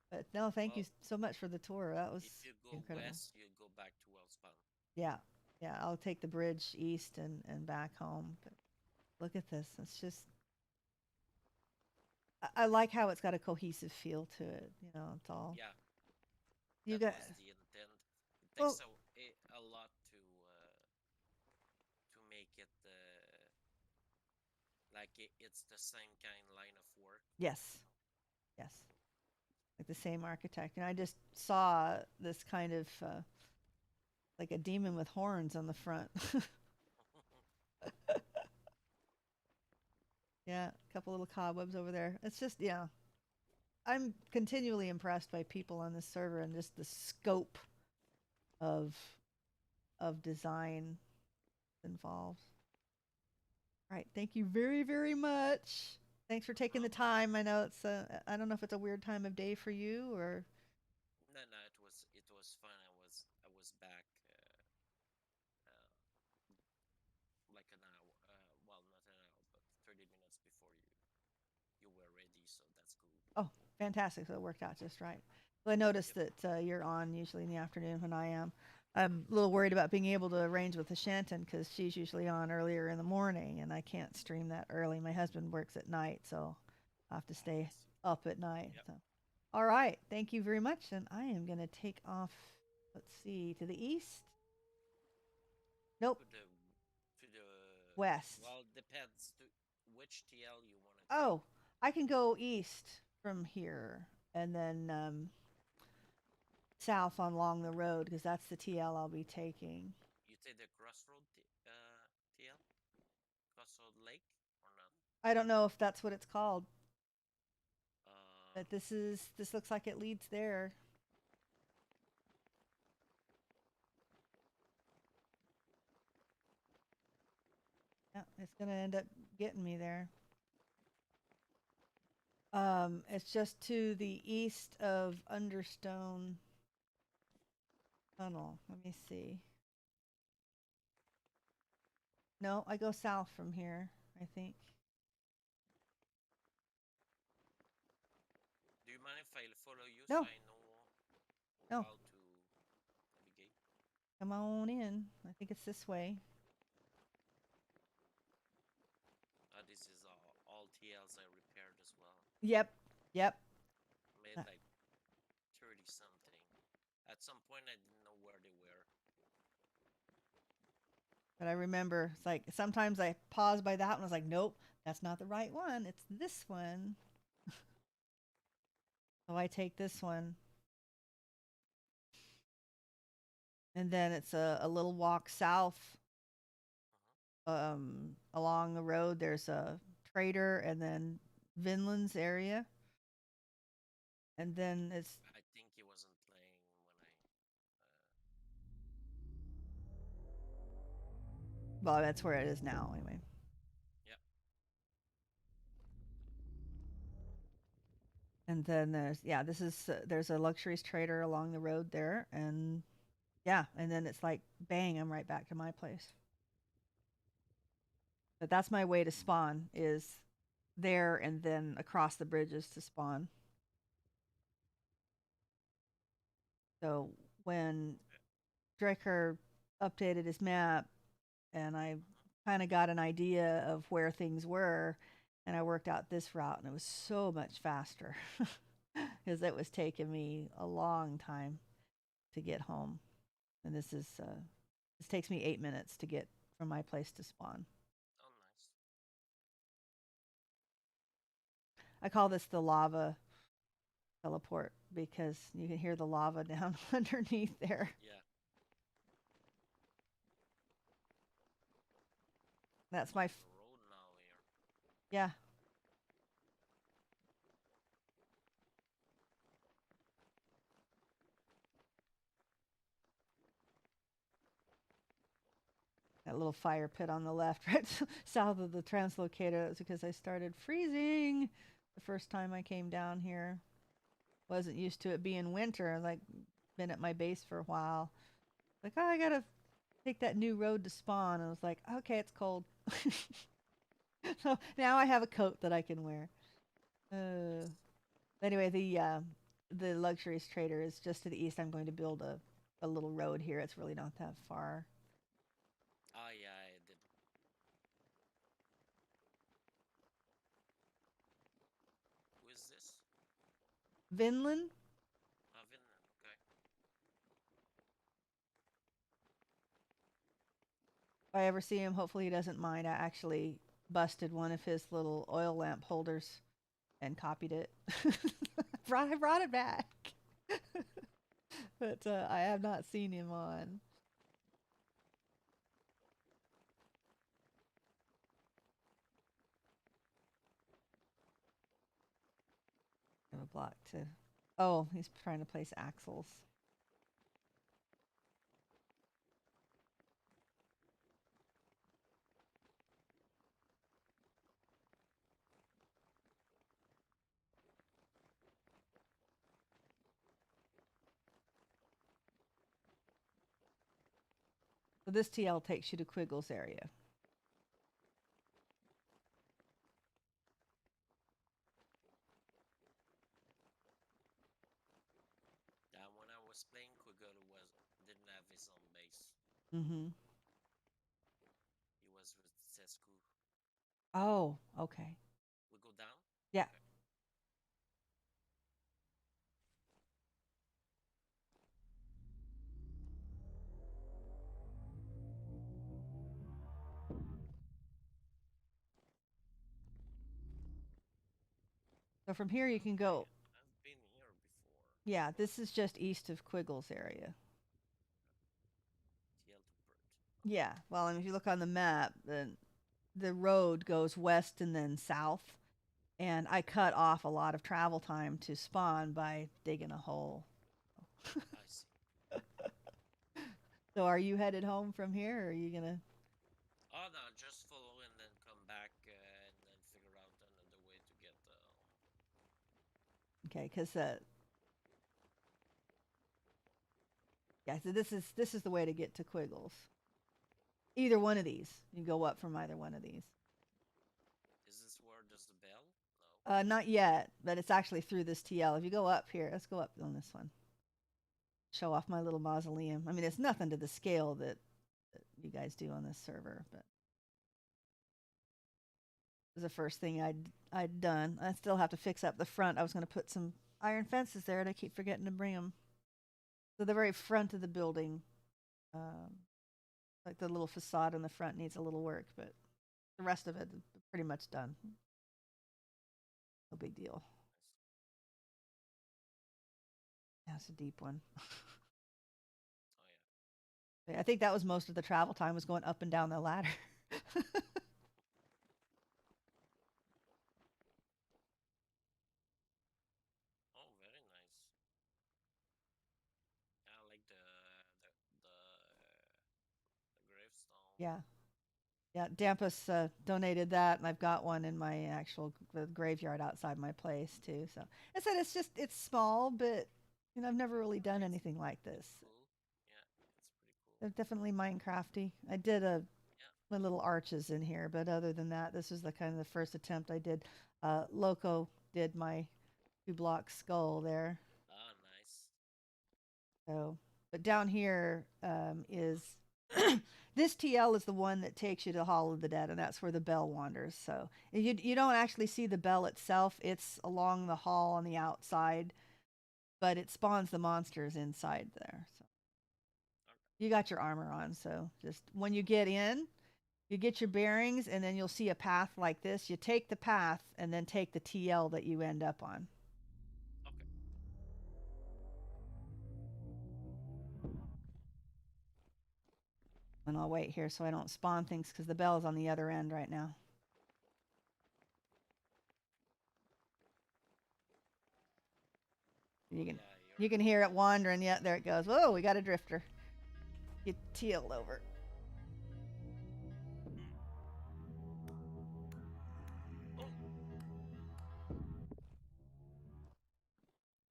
But no, thank you Well, so much for the tour. That was if you go incredible. west, you go back to Wellspan. Yeah, yeah. I'll take the bridge east and back home. But look at this. It's just I like how it's got a cohesive feel to it. You know, it's all Yeah, you that got. was the intent. It Well, takes a lot to make it like it's the same kind line of work. yes, yes. like the same architect. And I just saw this kind of like a demon with horns on the front. Yeah, a couple little cobwebs over there. It's just, yeah. I'm continually impressed by people on this server and just the scope of design involved. All right, thank you very, very much. Thanks for taking the time. I know it's I don't know if it's a weird time of day for you or No, no, it was fun. I was back like an hour. Well, not an hour, but 30 minutes before you were ready. So that's cool. oh, fantastic. So it worked out just right. Well, I noticed Yep. that you're on usually in the afternoon when I am. I'm a little worried about being able to arrange with the Shanton because she's usually on earlier in the morning and I can't stream that early. My husband works at night, so I have to stay Yes. up at night. Yep. So, all right. Thank you very much. And I am going to take off, let's see, to the east. Nope, To the west. well, depends to which TL you want to take. Oh, I can go east from here and then south on along the road because that's the TL I'll be taking. You take the Crossroad TL, Crossroad Lake, or not? I don't know if that's what it's called, Uh, but this looks like it leads there. Yeah, it's gonna end up getting me there. It's just to the east of Understone Tunnel. Let me see. No, I go south from here, I think. do you mind if I follow you so No, I know no, how to navigate? come on in. I think it's this way. This is all TLs I repaired as well. Yep, yep. Made like 30 something. At some point, I didn't know where they were. But I remember it's like sometimes I pause by that one. I was like, nope, that's not the right one. It's this one. So I take this one. And then it's a little walk south along the road. There's a trader and then Vinland's area. And then it's, I think he wasn't playing when I. well, that's where it is now anyway. Yep. And then there's, yeah, this is, there's a luxuries trader along the road there. And yeah, and then it's like, bang, I'm right back to my place. But that's my way to spawn is there and then across the bridges to spawn. So when Drecker updated his map and I kind of got an idea of where things were and I worked out this route and it was so much faster because it was taking me a long time to get home. And this takes me 8 minutes to get from my place to spawn. Oh, nice. I call this the lava teleport because you can hear the lava down underneath there. Yeah. That's We're my on the road now here. yeah. That little fire pit on the left, right south of the translocator. That's because I started freezing the first time I came down here. Wasn't used to it being winter. Like been at my base for a while. Like, oh, I gotta take that new road to spawn. And I was like, okay, it's cold. So now I have a coat that I can wear. Uh, anyway, the luxuries trader is just to the east. I'm going to build a little road here. It's really not that far. Oh, yeah, I did. Who is this? Vinland. Vinland. Okay. If I ever see him, hopefully he doesn't mind. I actually busted one of his little oil lamp holders and copied it. I brought it back. But I have not seen him on. I have a block to. Oh, he's trying to place axles. So this TL takes you to Quiggle's area. Yeah, when I was playing, Quiggle didn't have his own base. Mm-hmm. He was with Sesku. Oh, okay. We go down? Yeah. Okay. So from here you can go. I've been here before. Yeah, this is just east of Quiggle's area. TL to Bert. Yeah. Well, and if you look on the map, the road goes west and then south. And I cut off a lot of travel time to spawn by digging a hole. I see. So are you headed home from here, or are you gonna? Oh no, just follow and then come back and then figure out another way to get Okay, because yeah, so this is the way to get to Quiggles. Either one of these, you go up from either one of these. Is this where there's the bell? No. Not yet, but it's actually through this TL. If you go up here, let's go up on this one. Show off my little mausoleum. I mean, it's nothing to the scale that you guys do on this server, but it was the first thing I'd done. I still have to fix up the front. I was going to put some iron fences there, and I keep forgetting to bring them. So the very front of the building, like the little facade in the front, needs a little work, but the rest of it is pretty much done. No big deal. That's a deep one. Oh yeah. I think that was most of the travel time was going up and down the ladder. Oh, very nice. Yeah, I like the gravestone. Yeah. Yeah, Dampus donated that, and I've got one in my actual graveyard outside my place too. So I said it's small, but I've never really done anything like this. It's cool. Yeah, it's pretty cool. They're definitely Minecrafty. I did Yeah. my little arches in here, but other than that, this is the kind of the first attempt I did. Loco did my 2-block skull there. Ah, nice. So, but down here is this TL is the one that takes you to Hall of the Dead, and that's where the bell wanders. So you don't actually see the bell itself; it's along the hall on the outside, but it spawns the monsters inside there. So you got your armor on, so just when you get in, you get your bearings, and then you'll see a path like this. You take the path, and then take the TL that you end up on. Okay. And I'll wait here so I don't spawn things because the bell's on the other end right now. You can hear it wandering. Yeah, there it goes. Whoa, we got a drifter. Get tealed over. Oh.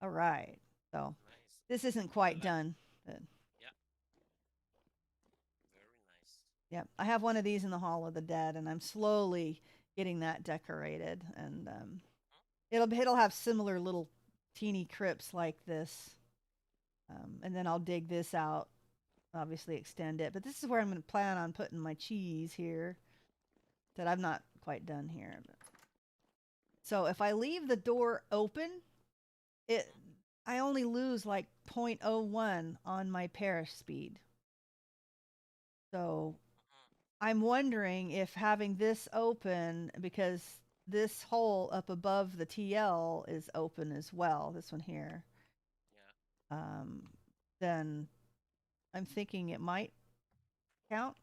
All right. So Nice. this isn't quite done. But Yeah. Very nice. yeah, I have one of these in the Hall of the Dead, and I'm slowly getting that decorated, and it'll have similar little teeny crypts like this, and then I'll dig this out, obviously extend it. But this is where I'm going to plan on putting my cheese here. That I'm not quite done here. But. So if I leave the door open, I only lose like 0.01 on my perish speed. So I'm wondering if having this open, because this hole up above the TL is open as well, this one here, Yeah. then I'm thinking it might count.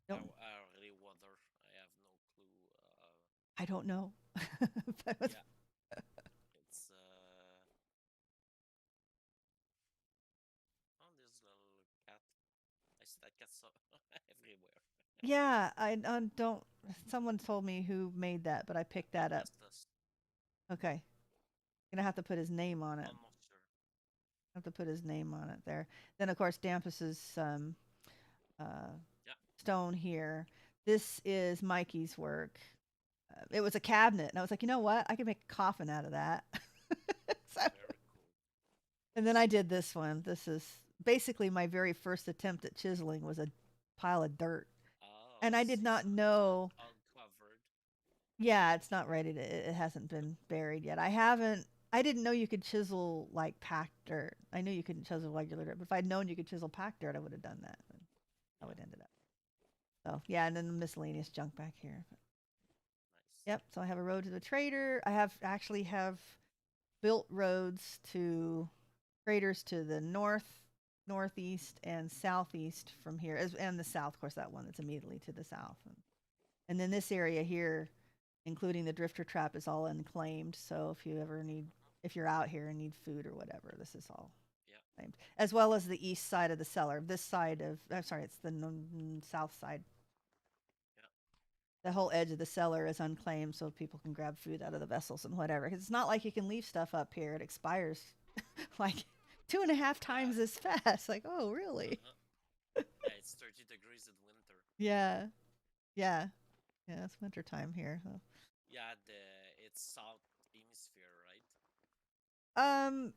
Don't, I really wonder. I have no clue. I don't know. Yeah. It's oh, this little cat. I see that cat so everywhere. Yeah, I don't. Someone told me who made that, but I picked that up. Augustus. Okay, gonna have to put his name on it. Almost sure. Have to put his name on it there. Then of course Dampus's uh, Yeah. stone here. This is Mikey's work. It was a cabinet, and I was like, you know what? I could make a coffin out of that. So, Very cool. and then I did this one. This is basically my very first attempt at chiseling. Was a pile of dirt, Oh, and I I did see. not So it's know. not uncovered. Yeah, it's not ready to. It hasn't been buried yet. I haven't. I didn't know you could chisel like packed dirt. I knew you couldn't chisel regular dirt, but if I'd known you could chisel packed dirt, I would have done that. And how it ended up. So yeah, and then the miscellaneous junk back here. Nice. Yep. So I have a road to the trader. I have built roads to traders to the north, northeast, and southeast from here, and the south. Of course, that one that's immediately to the south, and then this area here, including the drifter trap, is all unclaimed. So if you ever need, if you're out here and need food or whatever, this is all Yeah. claimed, as well as the east side of the cellar. This side of, I'm sorry, it's the south side. Yeah. The whole edge of the cellar is unclaimed, so people can grab food out of the vessels and whatever. 'Cause it's not like you can leave stuff up here; it expires like 2.5 times as fast. Like, oh, really? Yeah, it's 30 degrees in winter. Yeah, yeah, yeah. It's winter time here. So. Yeah, it's south hemisphere, right? Um,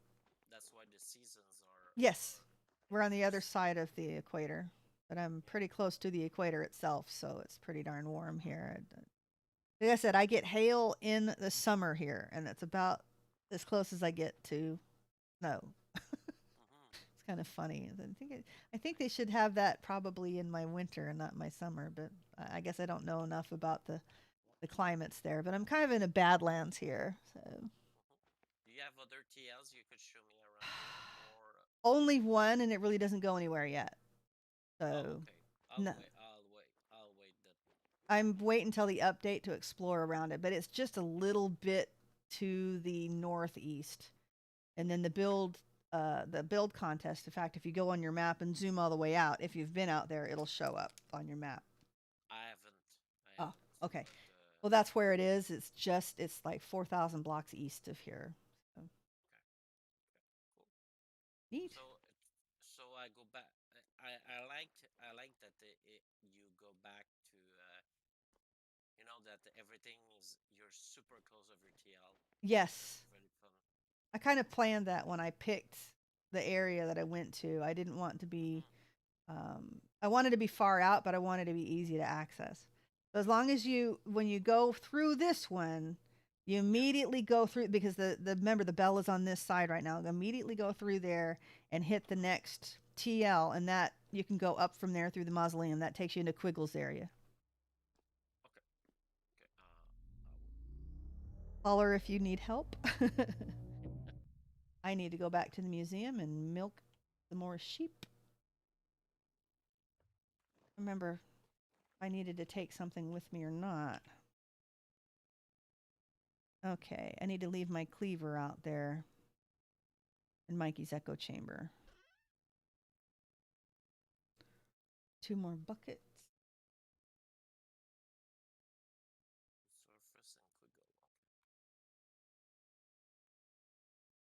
That's why the seasons are. yes, we're on the other Yes. side of the equator, but I'm pretty close to the equator itself, so it's pretty darn warm here. Like I said, I get hail in the summer here, and it's about as close as I get to snow. It's kind of funny. I think they should have that probably in my winter and not my summer, but I guess I don't know enough about the climates there. But I'm kind of in a badlands here, so Do you have other TLs you could show me around here, or? only one, and it really doesn't go anywhere yet. Oh, So okay. I'll no, wait. I'll wait. I'll wait. That. I'm waiting until the update to explore around it, but it's just a little bit to the northeast. And then the build contest. In fact, if you go on your map and zoom all the way out, if you've been out there, it'll show up on your map. I haven't. I Oh, haven't. okay. But, Well, that's where it is. It's like 4,000 blocks east of here. So. cool. Neat. So I go back. I like that you go back to that everything is you're super close of your TL. Yes. That's really fun. I kind of planned that when I picked the area that I went to. I didn't want to be, I wanted to be far out, but I wanted to be easy to access. So as long as when you go through this one, you immediately go through because remember the bell is on this side right now. Immediately go through there and hit the next TL, and that you can go up from there through the mausoleum. That takes you into Quiggle's area. Okay. Okay. Holler if you need help. I need to go back to the museum and milk some more sheep. Remember if I needed to take something with me or not. Okay, I need to leave my cleaver out there in Mikey's echo chamber. 2 more buckets. Surface and Quiggle.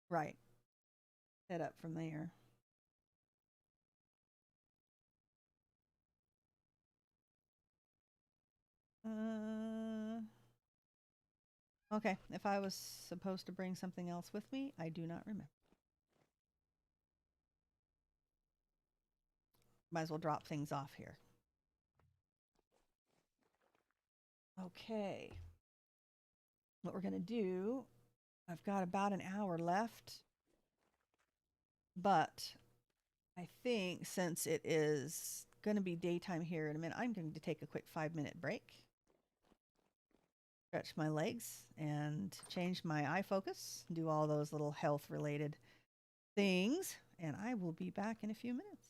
Right. Head up from there. Okay, if I was supposed to bring something else with me, I do not remember. Might as well drop things off here. Okay. What we're going to do, I've got about an hour left, but I think since it is going to be daytime here in a minute, I'm going to take a quick 5-minute break. stretch my legs and change my eye focus, do all those little health related things, and I will be back in a few minutes.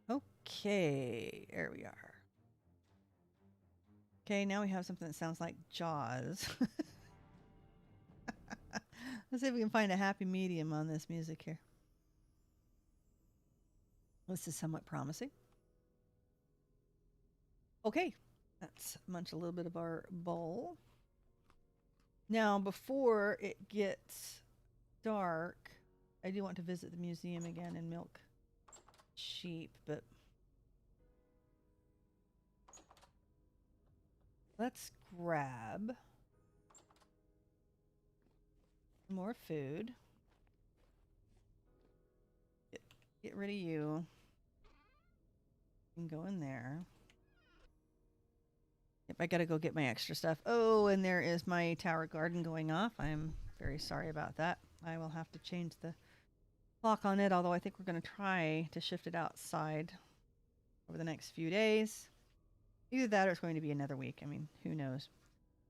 Okay, there we are. Okay, now we have something that sounds like Jaws. Let's see if we can find a happy medium on this music here. This is somewhat promising. Okay, let's munch a little bit of our bowl. Now, before it gets dark, I do want to visit the museum again and milk sheep, but let's grab more food. Get rid of you. And go in there. Yep, I gotta go get my extra stuff. Oh, and there is my tower garden going off. I'm very sorry about that. I will have to change the clock on it, although I think we're going to try to shift it outside over the next few days. Either that or it's going to be another week. I mean, who knows?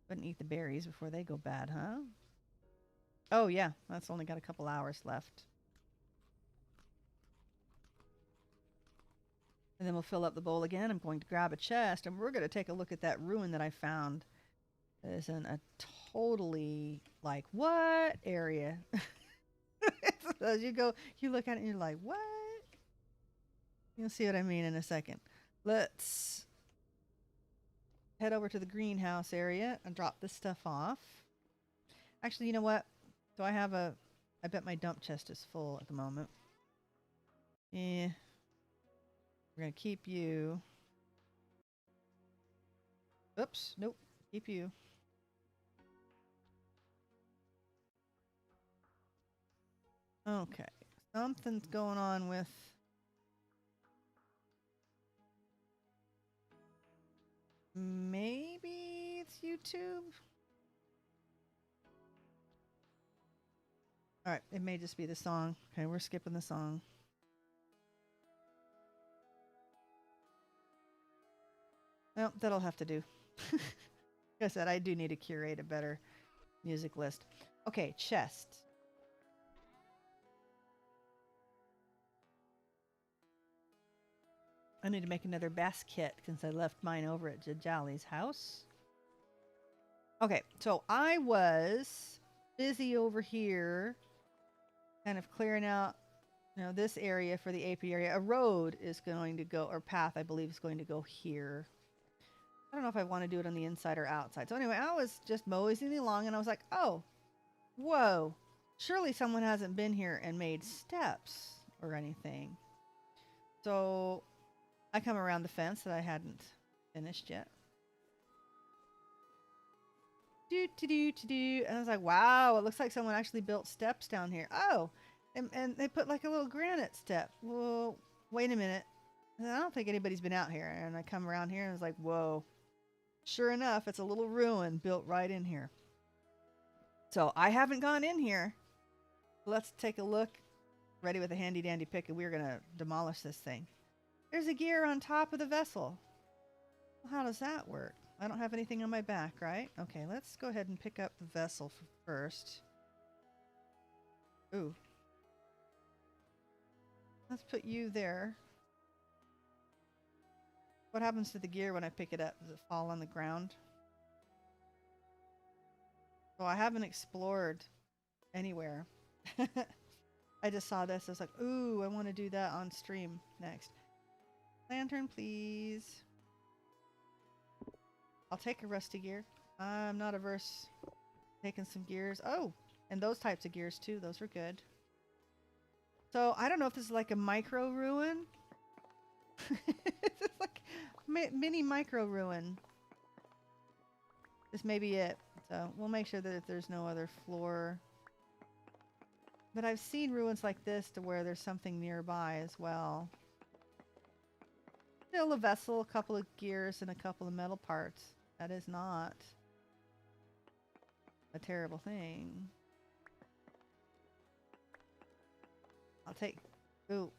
Wouldn't eat the berries before they go bad, huh? Oh, yeah. That's only got a couple hours left. And then we'll fill up the bowl again. I'm going to grab a chest, and we're going to take a look at that ruin that I found. It is in a totally, like, what area? So as you go, you look at it and you're like, what? You'll see what I mean in a second. Let's head over to the greenhouse area and drop this stuff off. Actually, you know what? Do I have a... I bet my dump chest is full at the moment. Yeah. We're going to keep you. Oops. Nope. Keep you. Okay. Something's going on with... Maybe it's YouTube? Alright, it may just be the song. Okay, we're skipping the song. Well, that'll have to do. Like I said, I do need to curate a better music list. Okay, chest. I need to make another basket since I left mine over at Jajali's house. Okay, so I was busy over here kind of clearing out, this area for the AP area. A road is going to go, or path, I believe, is going to go here. I don't know if I want to do it on the inside or outside. So anyway, I was just moseying along and I was like, oh, whoa, surely someone hasn't been here and made steps or anything. So I come around the fence that I hadn't finished yet. And I was like, wow, it looks like someone actually built steps down here. Oh, and they put like a little granite step. Well, wait a minute. I don't think anybody's been out here. And I come around here and I was like, whoa. Sure enough, it's a little ruin built right in here. So I haven't gone in here. Let's take a look. Ready with a handy dandy pick, and we're going to demolish this thing. There's a gear on top of the vessel. Well, how does that work? I don't have anything on my back, right? Okay, let's go ahead and pick up the vessel first. Ooh. Let's put you there. What happens to the gear when I pick it up? Does it fall on the ground? Well, I haven't explored anywhere. I just saw this. I was like, ooh, I want to do that on stream next. Lantern, please. I'll take a rusty gear. I'm not averse taking some gears. Oh, and those types of gears too. Those are good. So I don't know if this is like a micro ruin. It's like mini micro ruin. This may be it. So we'll make sure that there's no other floor. But I've seen ruins like this to where there's something nearby as well. Still a vessel, a couple of gears, and a couple of metal parts. That is not a terrible thing. I'll take... Ooh.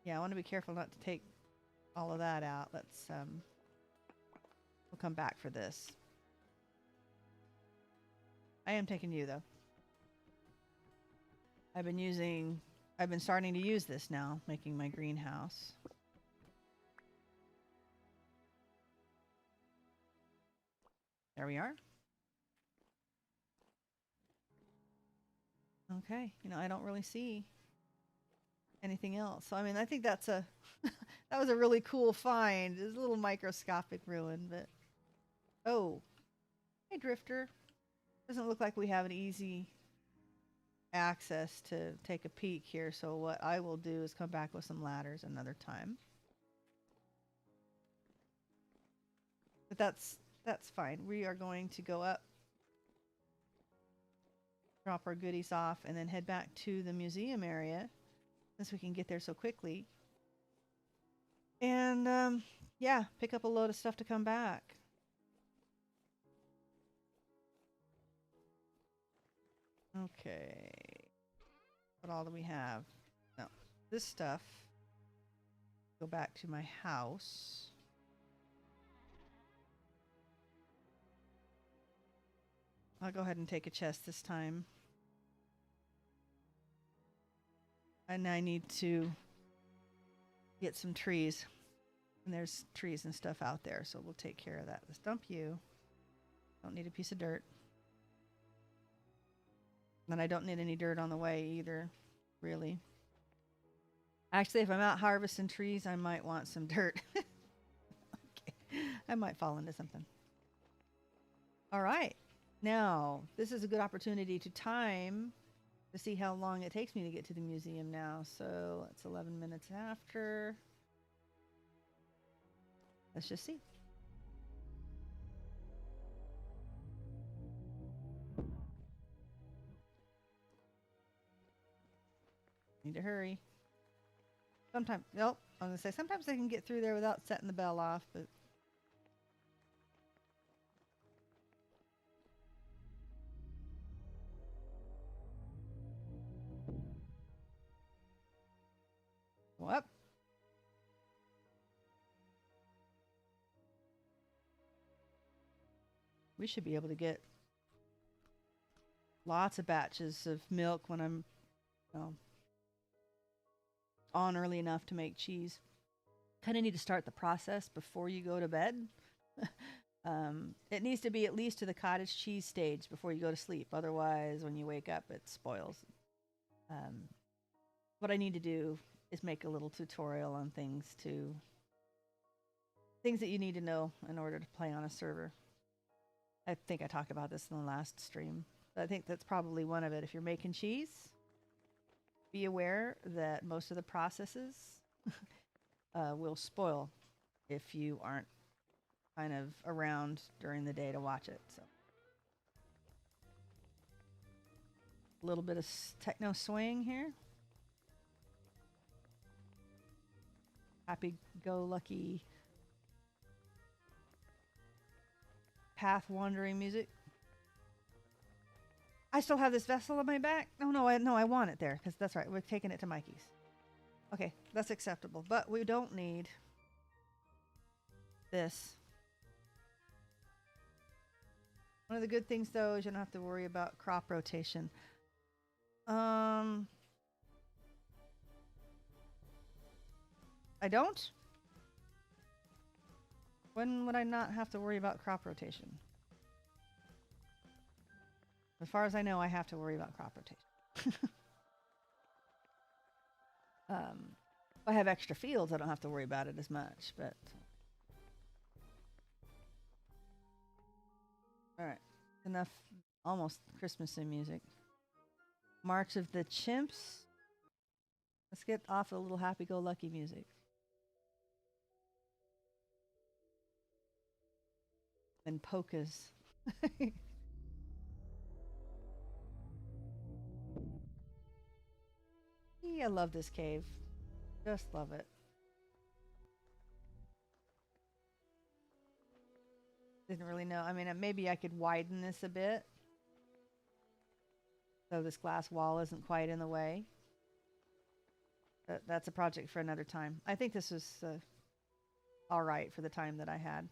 Yeah, I want to be careful not to take all of that out. Let's... We'll come back for this. I am taking you, though. I've been starting to use this now, making my greenhouse. There we are. Okay, I don't really see anything else. So I mean, I think that's a that was a really cool find. It's a little microscopic ruin, but oh, hey Drifter. Doesn't look like we have an easy access to take a peek here. So what I will do is come back with some ladders another time. But that's fine. We are going to go up, drop our goodies off, and then head back to the museum area since we can get there so quickly. And yeah, pick up a load of stuff to come back. Okay. What all do we have? No. This stuff. Go back to my house. I'll go ahead and take a chest this time. And I need to get some trees. And there's trees and stuff out there, so we'll take care of that. Let's dump you. Don't need a piece of dirt. And I don't need any dirt on the way either, really. Actually, if I'm out harvesting trees, I might want some dirt. Okay. I might fall into something. All right. Now, this is a good opportunity to time to see how long it takes me to get to the museum now. So it's 11 minutes after. Let's just see. Need to hurry. Sometimes, nope, I was going to say, sometimes I can get through there without setting the bell off, but. What? We should be able to get lots of batches of milk when I'm on early enough to make cheese. Kind of need to start the process before you go to bed. It needs to be at least to the cottage cheese stage before you go to sleep. Otherwise, when you wake up, it spoils. What I need to do is make a little tutorial on things that you need to know in order to play on a server. I think I talked about this in the last stream, but I think that's probably one of it. If you're making cheese, be aware that most of the processes will spoil if you aren't kind of around during the day to watch it. So a little bit of techno swing here. Happy-go-lucky path wandering music. I still have this vessel on my back. No, I want it there because that's right. We're taking it to Mikey's. Okay, that's acceptable, but we don't need this. One of the good things though is you don't have to worry about crop rotation. I don't? When would I not have to worry about crop rotation? As far as I know, I have to worry about crop rotation. If I have extra fields, I don't have to worry about it as much, but... Alright, enough almost Christmassy music. March of the Chimps. Let's get off a little happy-go-lucky music. And polkas. I love this cave. Just love it. Didn't really know. I mean, maybe I could widen this a bit so this glass wall isn't quite in the way. But that's a project for another time. I think this was all right for the time that I had.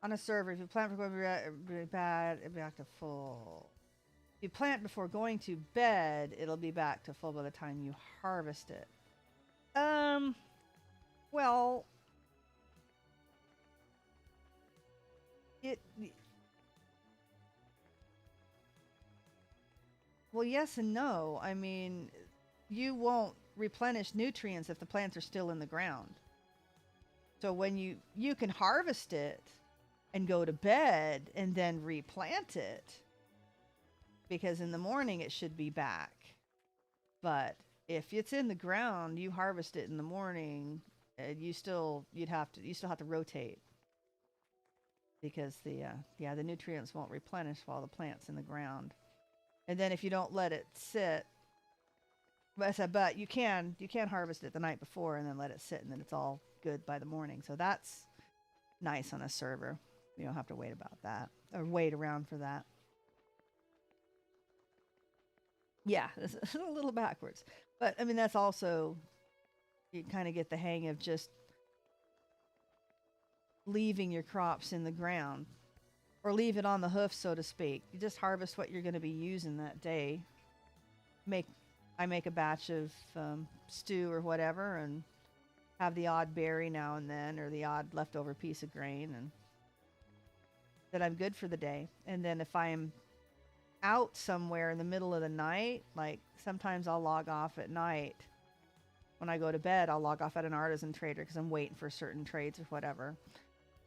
On a server, if you plant before going to bed, it'll be back to full. If you plant before going to bed, it'll be back to full by the time you harvest it. Well, it well, yes and no. I mean, you won't replenish nutrients if the plants are still in the ground. So when you can harvest it and go to bed and then replant it because in the morning it should be back. But if it's in the ground, you harvest it in the morning, you still have to rotate because the nutrients won't replenish while the plant's in the ground. And then if you don't let it sit, but you can harvest it the night before and then let it sit and then it's all good by the morning. So that's nice on a server. You don't have to wait about that or wait around for that. Yeah, it's a little backwards. But I mean that's also you kind of get the hang of just leaving your crops in the ground or leave it on the hoof so to speak. You just harvest what you're going to be using that day. Make I make a batch of stew or whatever and have the odd berry now and then or the odd leftover piece of grain and that I'm good for the day. And then if I'm out somewhere in the middle of the night, like sometimes I'll log off at night. When I go to bed, I'll log off at an artisan trader because I'm waiting for certain trades or whatever.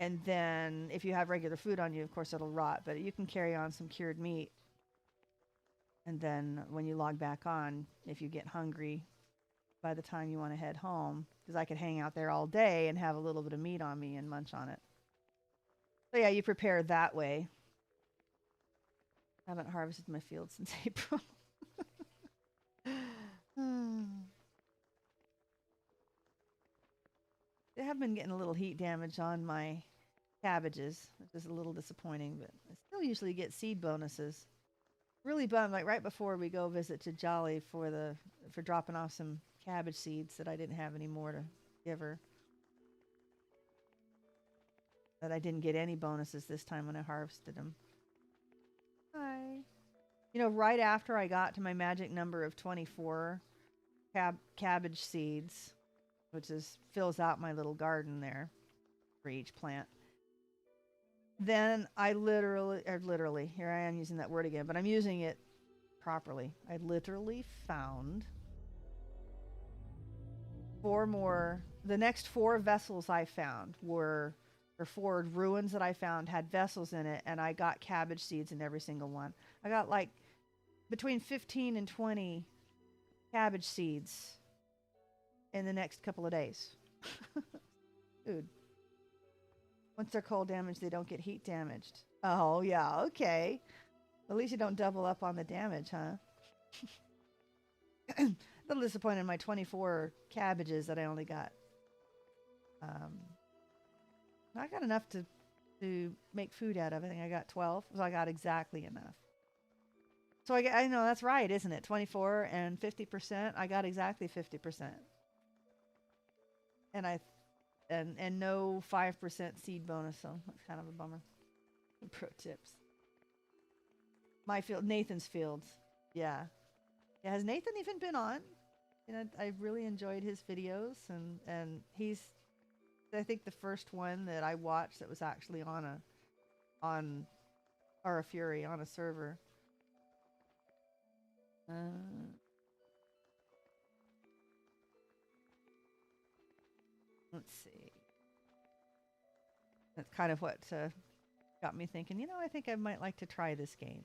And then if you have regular food on you, of course it'll rot, but you can carry on some cured meat. And then when you log back on, if you get hungry by the time you want to head home, because I could hang out there all day and have a little bit of meat on me and munch on it. So yeah, you prepare that way. I haven't harvested my field since April. They have been getting a little heat damage on my cabbages, which is a little disappointing, but I still usually get seed bonuses. Really bummed, like right before we go visit to Jolly for dropping off some cabbage seeds that I didn't have any more to give her. That I didn't get any bonuses this time when I harvested them. Hi. You know, right after I got to my magic number of 24 cabbage seeds, which fills out my little garden there for each plant. Then I literally, here I am using that word again, but I'm using it properly. I literally found the next 4 vessels I found or 4 ruins that I found had vessels in it, and I got cabbage seeds in every single one. I got like between 15 and 20 cabbage seeds in the next couple of days. Dude. Once they're cold damaged, they don't get heat damaged. Oh, yeah, okay. At least you don't double up on the damage, huh? A little disappointed in my 24 cabbages that I only got. I got enough to make food out of. I think I got 12, so I got exactly enough. So I know that's right, isn't it? 24 and 50%. I got exactly 50%. And no 5% seed bonus, so that's kind of a bummer. Pro tips. My field, Nathan's fields. Yeah. Has Nathan even been on? You know, I really enjoyed his videos, and he's, I think, the first one that I watched that was actually on Aura Fury on a server. Let's see. That's kind of what got me thinking, you know, I think I might like to try this game.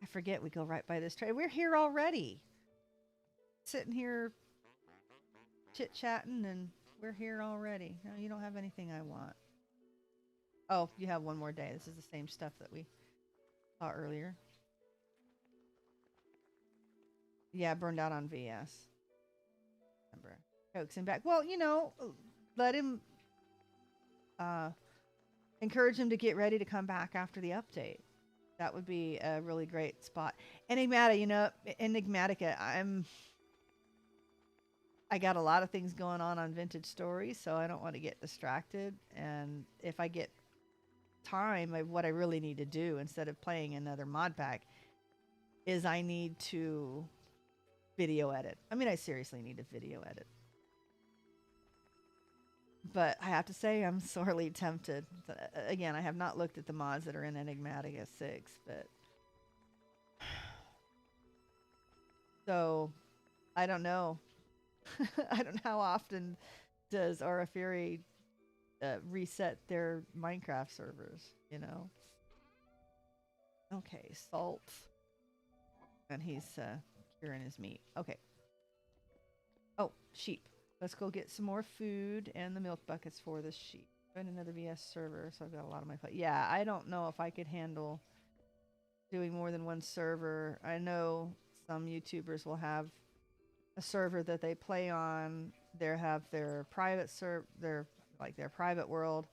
I forget we go right by this trade. We're here already. Sitting here chit-chatting and we're here already. No, you don't have anything I want. Oh, you have one more day. This is the same stuff that we saw earlier. Yeah, burned out on VS. Remember. Coax him back. Well, you know, let him encourage him to get ready to come back after the update. That would be a really great spot. Enigmatica, I got a lot of things going on Vintage Stories, so I don't want to get distracted. And if I get time, what I really need to do instead of playing another mod pack is I need to video edit. I mean, I seriously need to video edit. But I have to say, I'm sorely tempted. Again, I have not looked at the mods that are in Enigmatica 6, but so I don't know. I don't know how often does Aura Fury reset their Minecraft servers, you know? Okay, salt. And he's curing his meat. Okay. Oh, sheep. Let's go get some more food and the milk buckets for the sheep. And another VS server, so I've got a lot on my plate. Yeah, I don't know if I could handle doing more than one server. I know some YouTubers will have a server that they play on. They have their private their private world,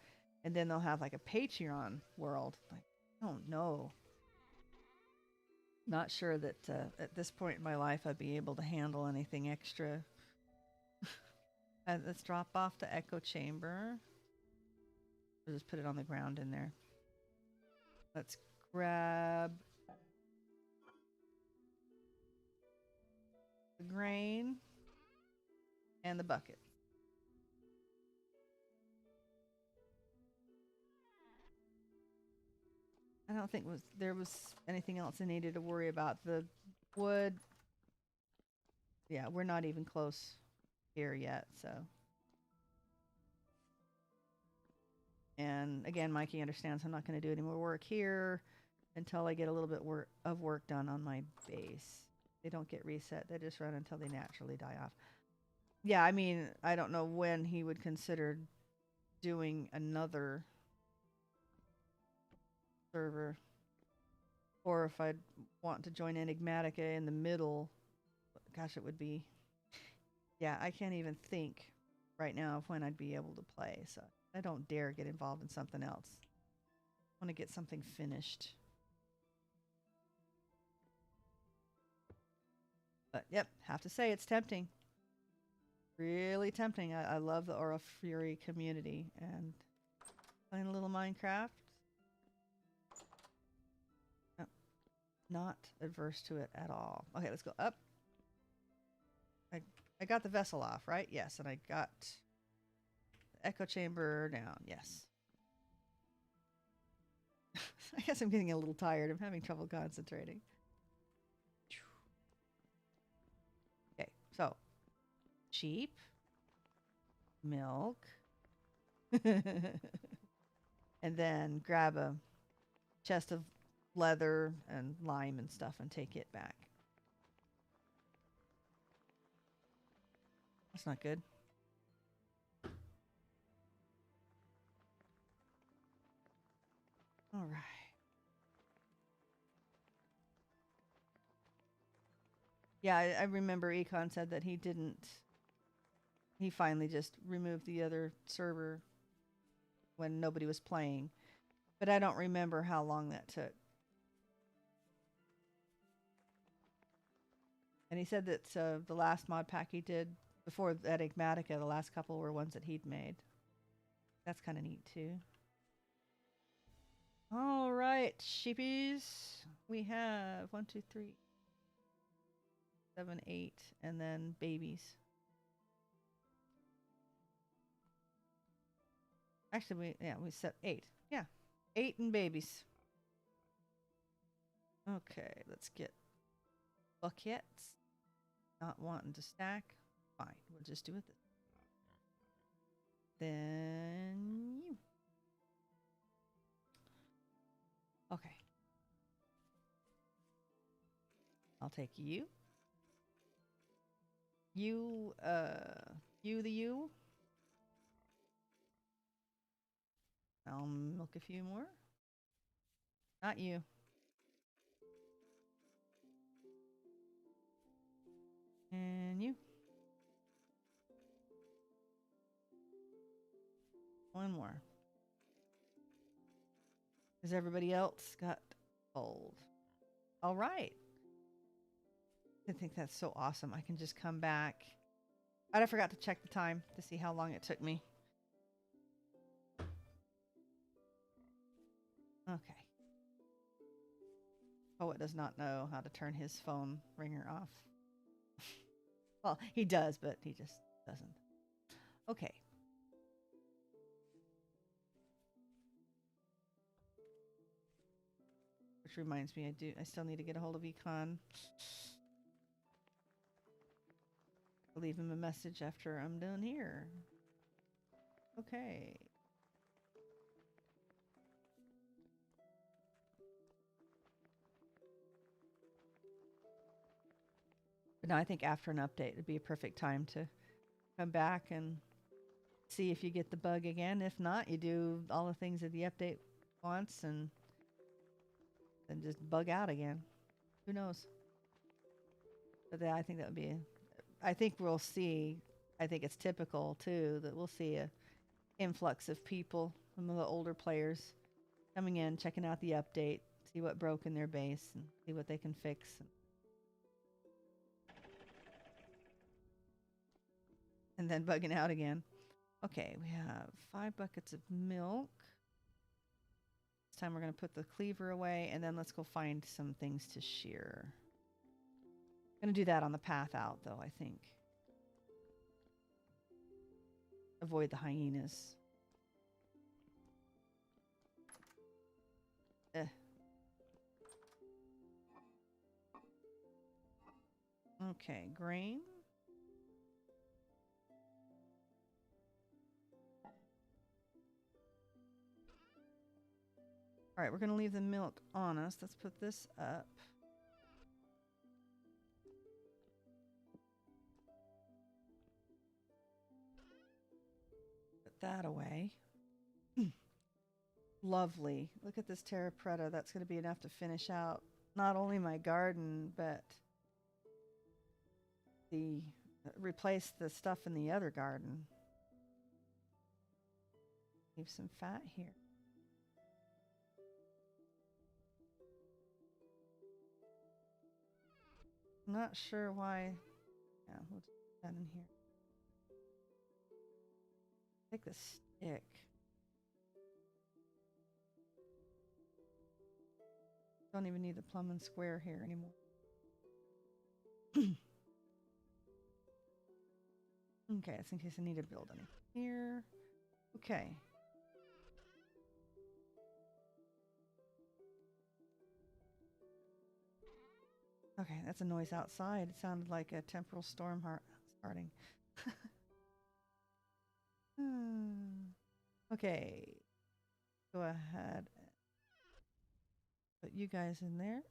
and then they'll have like a Patreon world. Like, I don't know. Not sure that at this point in my life I'd be able to handle anything extra. Let's drop off the echo chamber. We'll just put it on the ground in there. Let's grab the grain and the bucket. I don't think there was anything else I needed to worry about. The wood, yeah, we're not even close here yet, so. And again, Mikey understands I'm not going to do any more work here until I get a little bit of work done on my base. They don't get reset. They just run until they naturally die off. Yeah, I mean, I don't know when he would consider doing another server, or if I'd want to join Enigmatica in the middle. Gosh, it would be. Yeah, I can't even think right now of when I'd be able to play, so I don't dare get involved in something else. I want to get something finished. But yep, have to say it's tempting. Really tempting. I love the Aura Fury community and playing a little Minecraft. Oh, not adverse to it at all. Okay, let's go up. I got the vessel off, right? Yes, and I got the echo chamber down. Yes. I guess I'm getting a little tired. I'm having trouble concentrating. Okay, so sheep, milk, and then grab a chest of leather and lime and stuff and take it back. That's not good. All right. Yeah, I remember Econ said that he didn't. He finally just removed the other server when nobody was playing. But I don't remember how long that took. And he said that the last mod pack he did before Enigmatica, the last couple were ones that he'd made. That's kind of neat too. All right, sheepies. We have 1, 2, 3, 7, 8, and then babies. Actually, we set 8. Yeah, 8 and babies. Okay, let's get buckets. Not wanting to stack. Fine, we'll just do it this. Then you. Okay. I'll take you. You the you. I'll milk a few more. Not you. And you. One more. Has everybody else got old? All right. I think that's so awesome. I can just come back. I forgot to check the time to see how long it took me. Okay. Poet does not know how to turn his phone ringer off. Well, he does, but he just doesn't. Okay. Which reminds me, I still need to get a hold of Econ. I'll leave him a message after I'm done here. Okay. But no, I think after an update would be a perfect time to come back and see if you get the bug again. If not, you do all the things that the update wants and then just bug out again. Who knows? But I think that would be. I think we'll see. I think it's typical too that we'll see a influx of people, some of the older players, coming in, checking out the update, see what broke in their base, and see what they can fix. And then bugging out again. Okay, we have 5 buckets of milk. This time we're going to put the cleaver away, and then let's go find some things to shear. I'm going to do that on the path out, though, I think. Avoid the hyenas. Okay, grain. All right, we're going to leave the milk on us. Let's put this up. Put that away. Lovely. Look at this terra preta. That's going to be enough to finish out not only my garden, but replace the stuff in the other garden. Leave some fat here. I'm not sure why. Yeah, we'll just put that in here. Take the stick. Don't even need the plumb and square here anymore. Okay, that's in case I need to build any here. Okay. Okay, that's a noise outside. It sounded like a temporal storm starting. Okay. Go ahead. Put you guys in there.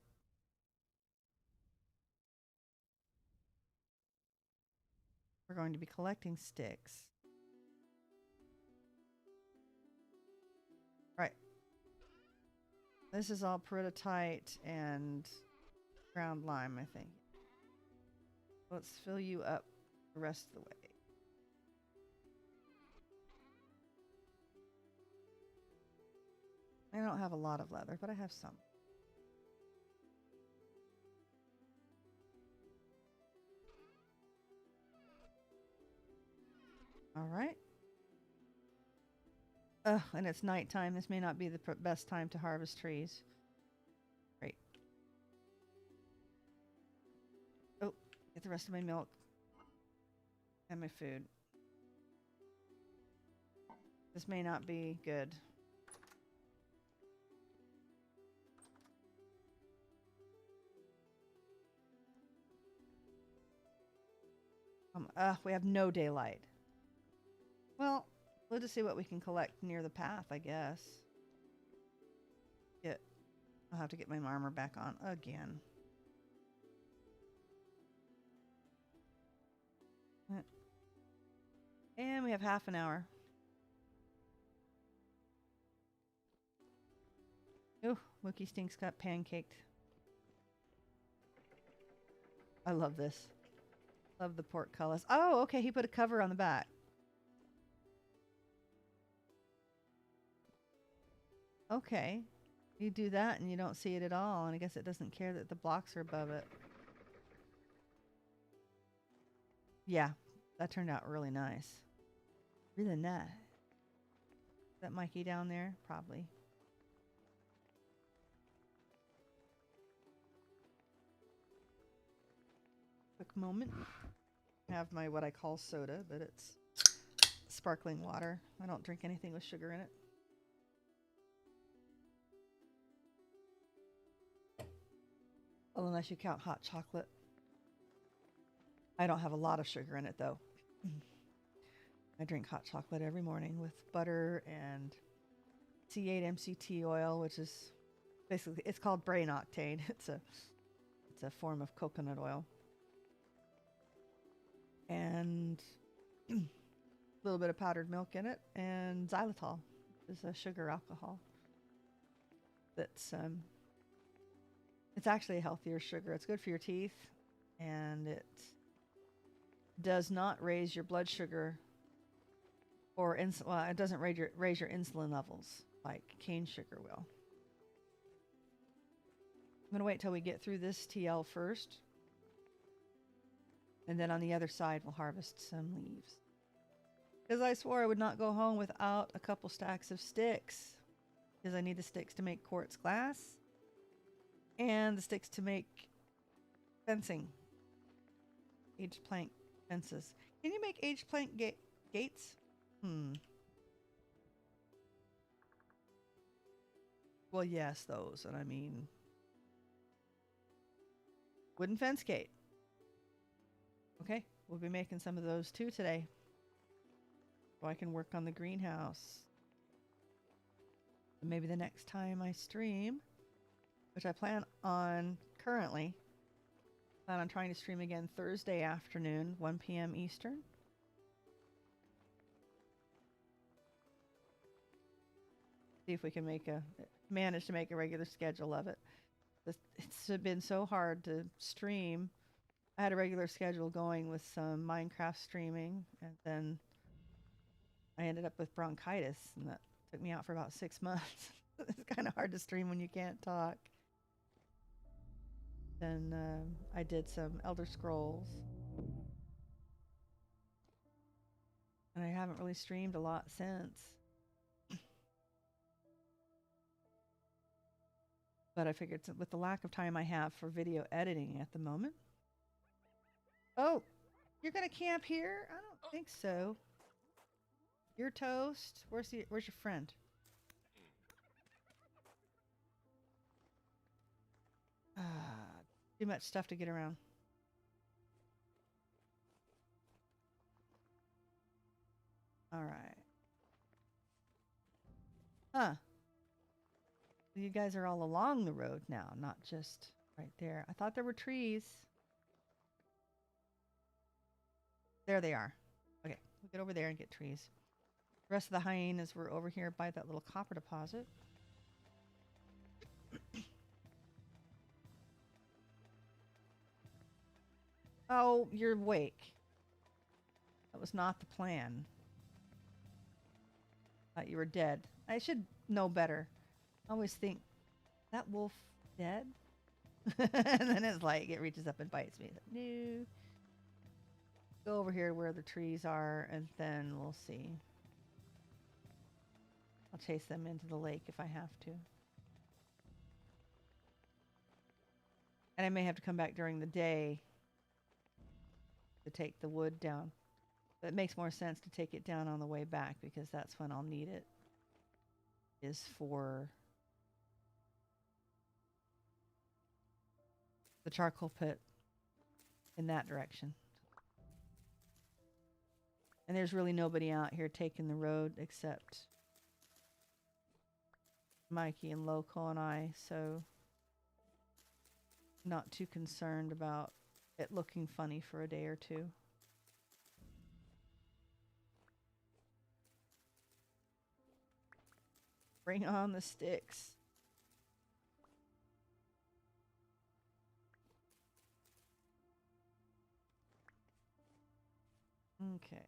We're going to be collecting sticks. Right. This is all peridotite and ground lime, I think. Let's fill you up the rest of the way. I don't have a lot of leather, but I have some. All right. And it's nighttime. This may not be the best time to harvest trees. Great. Oh, get the rest of my milk and my food. This may not be good. We have no daylight. Well, we'll just see what we can collect near the path, I guess. I'll have to get my armor back on again. And we have half an hour. Ooh, Wookie Stinks got pancaked. I love this. Love the portcullis. Oh, okay, he put a cover on the back. Okay. You do that and you don't see it at all, and I guess it doesn't care that the blocks are above it. Yeah, that turned out really nice. Really nice. Is that Mikey down there? Probably. Quick moment. I have my what I call soda, but it's sparkling water. I don't drink anything with sugar in it. Well, unless you count hot chocolate. I don't have a lot of sugar in it, though. I drink hot chocolate every morning with butter and C8 MCT oil, which is basically, it's called brain octane. It's a form of coconut oil. And a little bit of powdered milk in it, and xylitol, which is a sugar alcohol. That's it's actually a healthier sugar. It's good for your teeth, and it does not raise your blood sugar or well, it doesn't raise your insulin levels like cane sugar will. I'm gonna wait till we get through this TL first, and then on the other side we'll harvest some leaves. Because I swore I would not go home without a couple stacks of sticks, because I need the sticks to make quartz glass and the sticks to make fencing, aged plank fences. Can you make aged plank gates? Well, yes, those. And I mean, wooden fence gate. Okay, we'll be making some of those too today. So I can work on the greenhouse. And maybe the next time I stream, which I plan on currently, plan on trying to stream again Thursday afternoon, 1 p.m. Eastern. See if we can manage to make a regular schedule of it. It's been so hard to stream. I had a regular schedule going with some Minecraft streaming, and then I ended up with bronchitis, and that took me out for about 6 months. It's kind of hard to stream when you can't talk. Then I did some Elder Scrolls, and I haven't really streamed a lot since. But I figured with the lack of time I have for video editing at the moment. Oh, you're gonna camp here? I don't think so. You're toast. Where's your friend? Too much stuff to get around. All right. Huh. You guys are all along the road now, not just right there. I thought there were trees. There they are. Okay, we'll get over there and get trees. The rest of the hyenas were over here by that little copper deposit. Oh, you're awake. That was not the plan. Thought you were dead. I should know better. I always think, that wolf dead? And then it's like, it reaches up and bites me. Like, no. Go over here where the trees are, and then we'll see. I'll chase them into the lake if I have to. And I may have to come back during the day to take the wood down. But it makes more sense to take it down on the way back, because that's when I'll need it. Is for the charcoal pit in that direction. And there's really nobody out here taking the road except Mikey and Local and I, so not too concerned about it looking funny for a day or two. Bring on the sticks. Okay.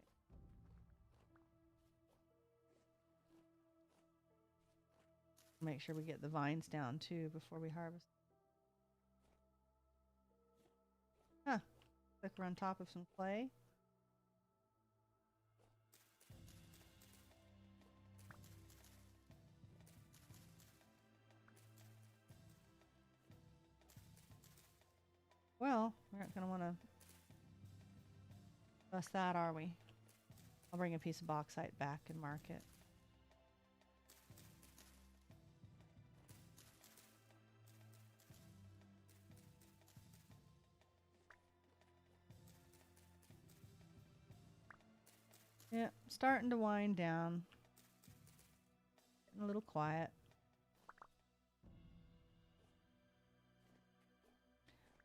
Make sure we get the vines down too before we harvest. Huh. Like we're on top of some clay. Well, we're not going to want to bust that, are we? I'll bring a piece of bauxite back and mark it. Yeah, starting to wind down. Getting a little quiet.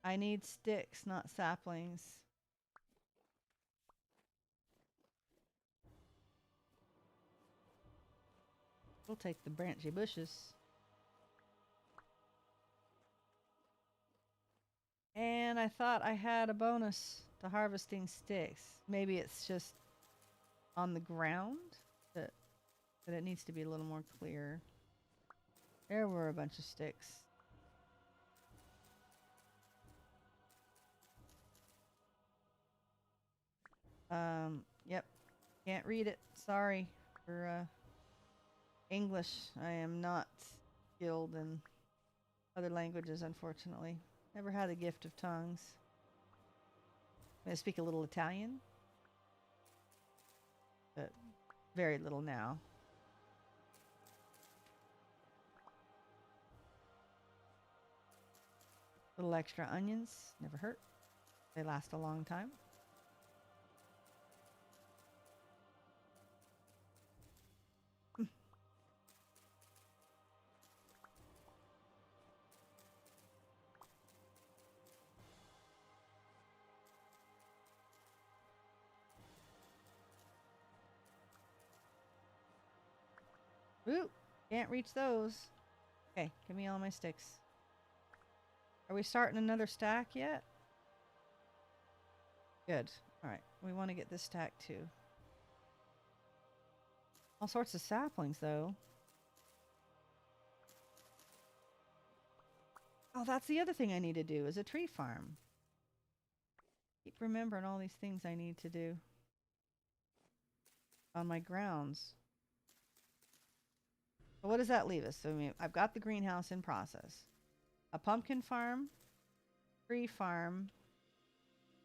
I need sticks, not saplings. We'll take the branchy bushes. And I thought I had a bonus to harvesting sticks. Maybe it's just on the ground, but it needs to be a little more clear. There were a bunch of sticks. Yep. Can't read it. Sorry for English. I am not skilled in other languages, unfortunately. Never had the gift of tongues. I speak a little Italian, but very little now. Little extra onions, never hurt. They last a long time. Ooh, can't reach those. Okay, give me all my sticks. Are we starting another stack yet? Good. All right, we want to get this stack too. All sorts of saplings, though. Oh, that's the other thing I need to do is a tree farm. Keep remembering all these things I need to do on my grounds. So what does that leave us? So, I mean, I've got the greenhouse in process, a pumpkin farm, tree farm,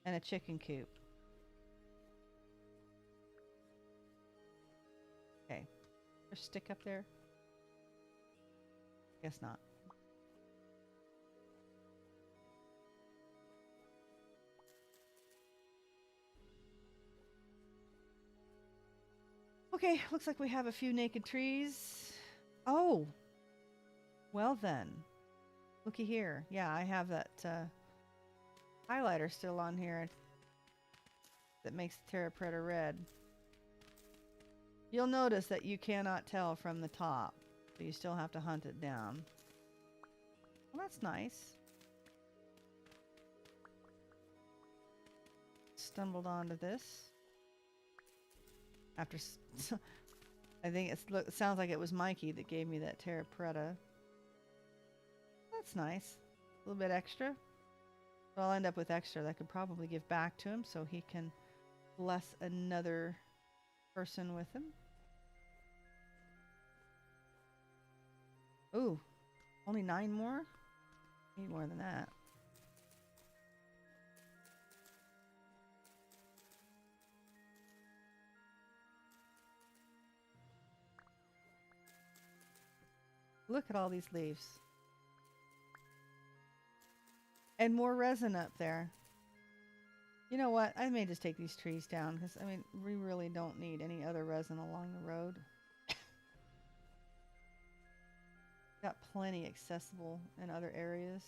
and a chicken coop. Okay, there's a stick up there. Guess not. Okay, looks like we have a few naked trees. Oh, well then. Looky here. Yeah, I have that highlighter still on here that makes the Terra Preta red. You'll notice that you cannot tell from the top, so you still have to hunt it down. Well, that's nice. Stumbled onto this. After... I think it sounds like it was Mikey that gave me that Terra Preta. That's nice. A little bit extra. But I'll end up with extra that I could probably give back to him so he can bless another person with him. Ooh, only 9 more? Need more than that. Look at all these leaves. And more resin up there. You know what? I may just take these trees down because, I mean, we really don't need any other resin along the road. Got plenty accessible in other areas.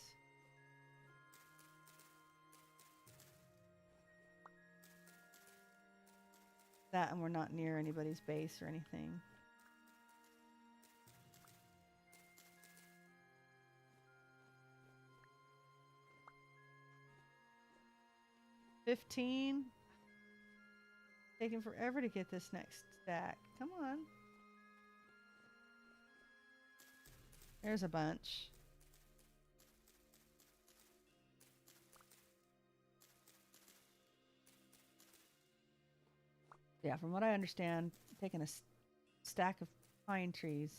That, and we're not near anybody's base or anything. $15. Taking forever to get this next stack. Come on. There's a bunch. Yeah, from what I understand, taking a stack of pine trees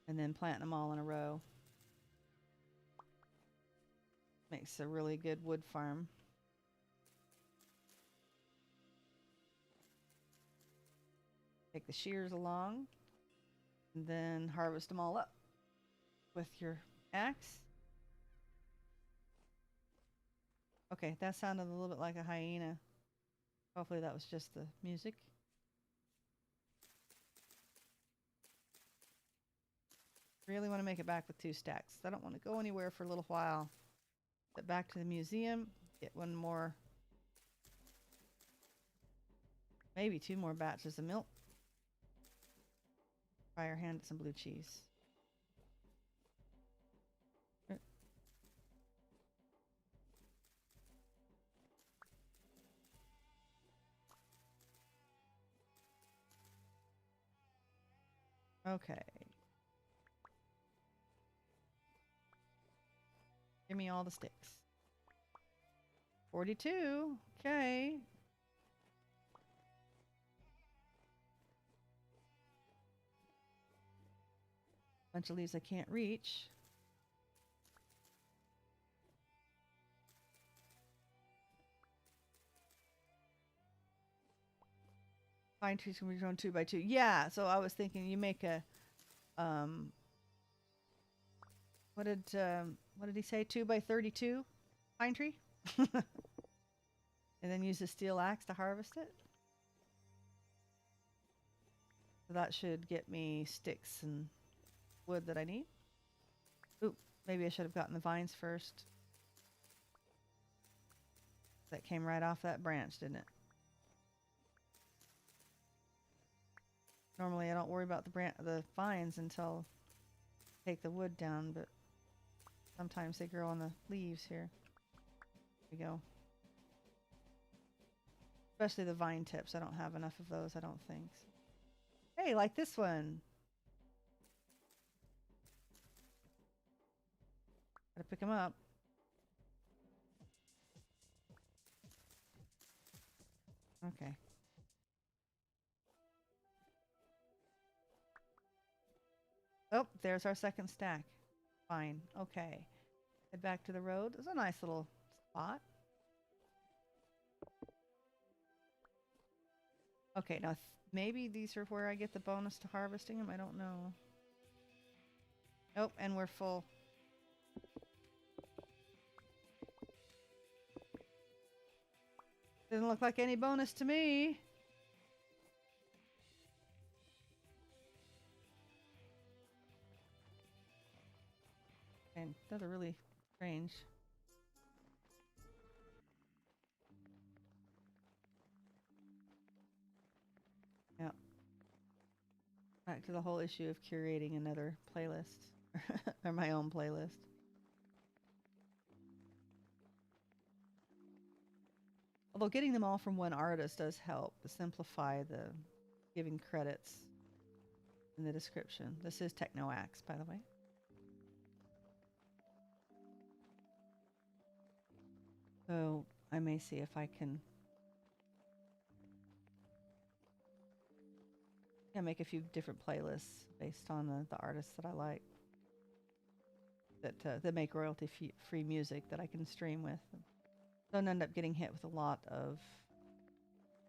and then planting them all in a row makes a really good wood farm. Take the shears along and then harvest them all up with your axe. Okay, that sounded a little bit like a hyena. Hopefully that was just the music. Really want to make it back with 2 stacks. I don't want to go anywhere for a little while. Get back to the museum. Get one more, maybe 2 more batches of milk. Try our hand at some blue cheese. Okay. Give me all the sticks. 42. Okay. Bunch of leaves I can't reach. Pine trees can be grown 2 by 2. Yeah, so I was thinking you make a what did he say? 2 by 32 pine tree? And then use a steel axe to harvest it. So that should get me sticks and wood that I need. Ooh, maybe I should have gotten the vines first. That came right off that branch, didn't it? Normally I don't worry about the vines until I take the wood down, but sometimes they grow on the leaves here. There we go. Especially the vine tips. I don't have enough of those, I don't think. Hey, like this one. Gotta pick them up. Okay. Oh, there's our second stack. Fine. Okay. Head back to the road. It's a nice little spot. Okay, now maybe these are where I get the bonus to harvesting them. I don't know. Nope, and we're full. Doesn't look like any bonus to me. And those are really strange. Yeah. Back to the whole issue of curating another playlist or my own playlist. Although getting them all from one artist does help to simplify the giving credits in the description. This is Technoaxe, by the way. So I may see if I can make a few different playlists based on the artists that I like that make royalty-free music that I can stream with. Don't end up getting hit with a lot of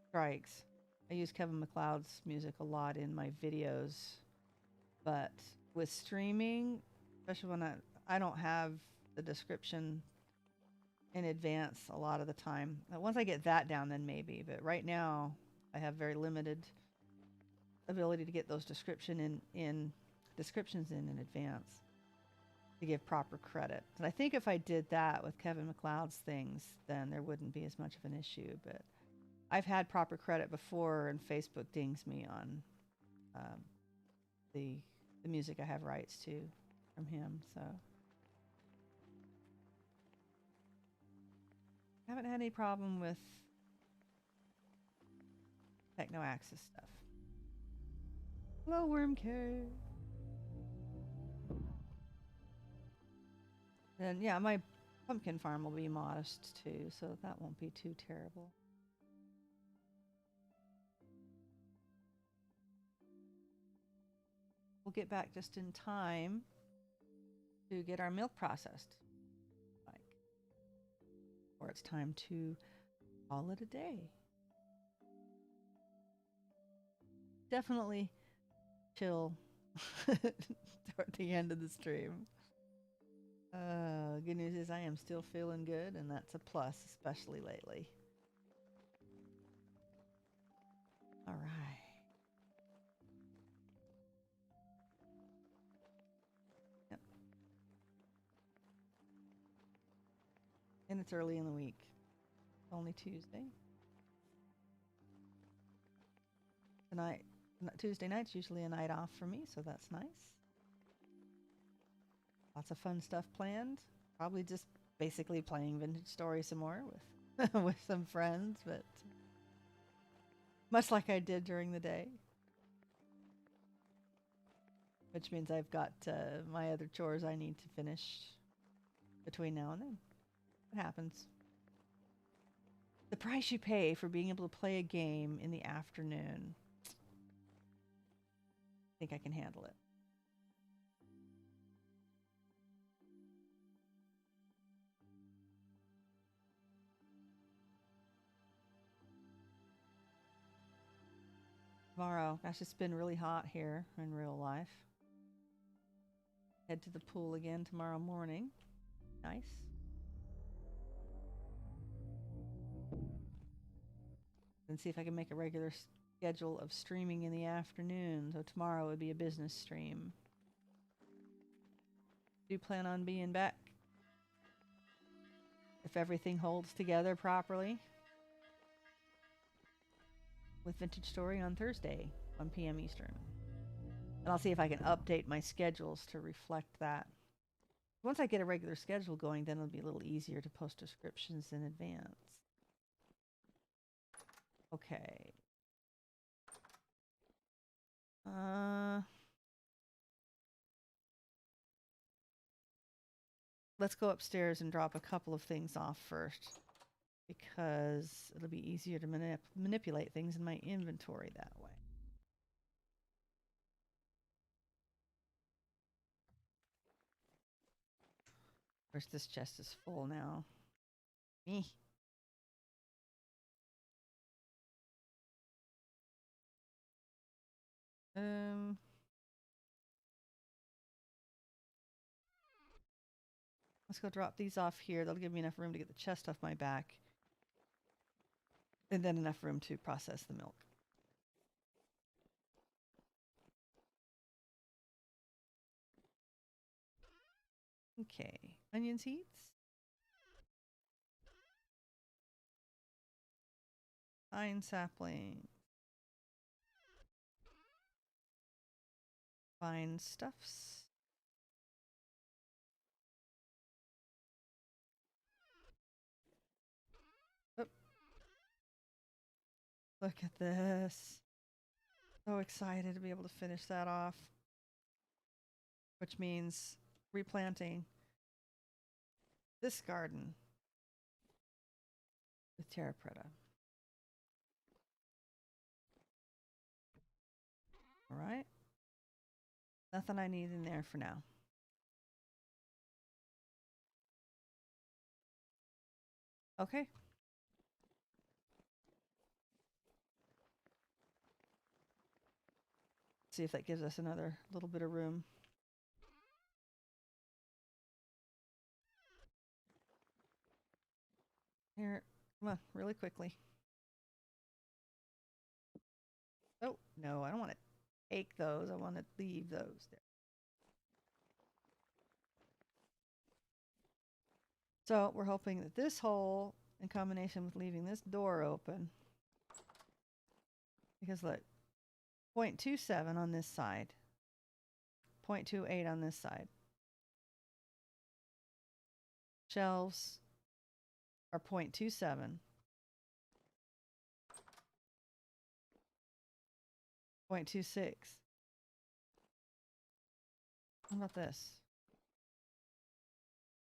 strikes. I use Kevin MacLeod's music a lot in my videos, but with streaming, especially when I don't have the description in advance a lot of the time. Once I get that down, then maybe. But right now, I have very limited ability to get those descriptions in advance to give proper credit. And I think if I did that with Kevin MacLeod's things, then there wouldn't be as much of an issue. But I've had proper credit before, and Facebook dings me on the music I have rights to from him. So I haven't had any problem with Technoaxe's stuff. Hello, Worm K. And yeah, my pumpkin farm will be modest too, so that won't be too terrible. We'll get back just in time to get our milk processed. Or it's time to call it a day. Definitely chill toward the end of the stream. Good news is I am still feeling good, and that's a plus, especially lately. All right. And it's early in the week. Only Tuesday. Tonight, Tuesday night's usually a night off for me, so that's nice. Lots of fun stuff planned. Probably just basically playing Vintage Story some more with with some friends, but much like I did during the day. Which means I've got my other chores I need to finish between now and then. It happens. The price you pay for being able to play a game in the afternoon. I think I can handle it. Tomorrow, gosh, it's been really hot here in real life. Head to the pool again tomorrow morning. Nice. And see if I can make a regular schedule of streaming in the afternoon. So tomorrow would be a business stream. Do plan on being back if everything holds together properly with Vintage Story on Thursday, 1 p.m. Eastern. And I'll see if I can update my schedules to reflect that. Once I get a regular schedule going, then it'll be a little easier to post descriptions in advance. Okay. Let's go upstairs and drop a couple of things off first, because it'll be easier to manipulate things in my inventory that way. Of course, this chest is full now. Me. Let's go drop these off here. That'll give me enough room to get the chest off my back. And then enough room to process the milk. Okay. Onion seeds. Pine sapling. Vine stuffs. Oh. Look at this. So excited to be able to finish that off. Which means replanting this garden with terra preta. All right. Nothing I need in there for now. Okay. See if that gives us another little bit of room. Here, come on, really quickly. Oh, no, I don't want to take those. I want to leave those there. So we're hoping that this hole, in combination with leaving this door open, because look, 0.27 on this side, 0.28 on this side. Shelves are 0.27. 0.26. How about this?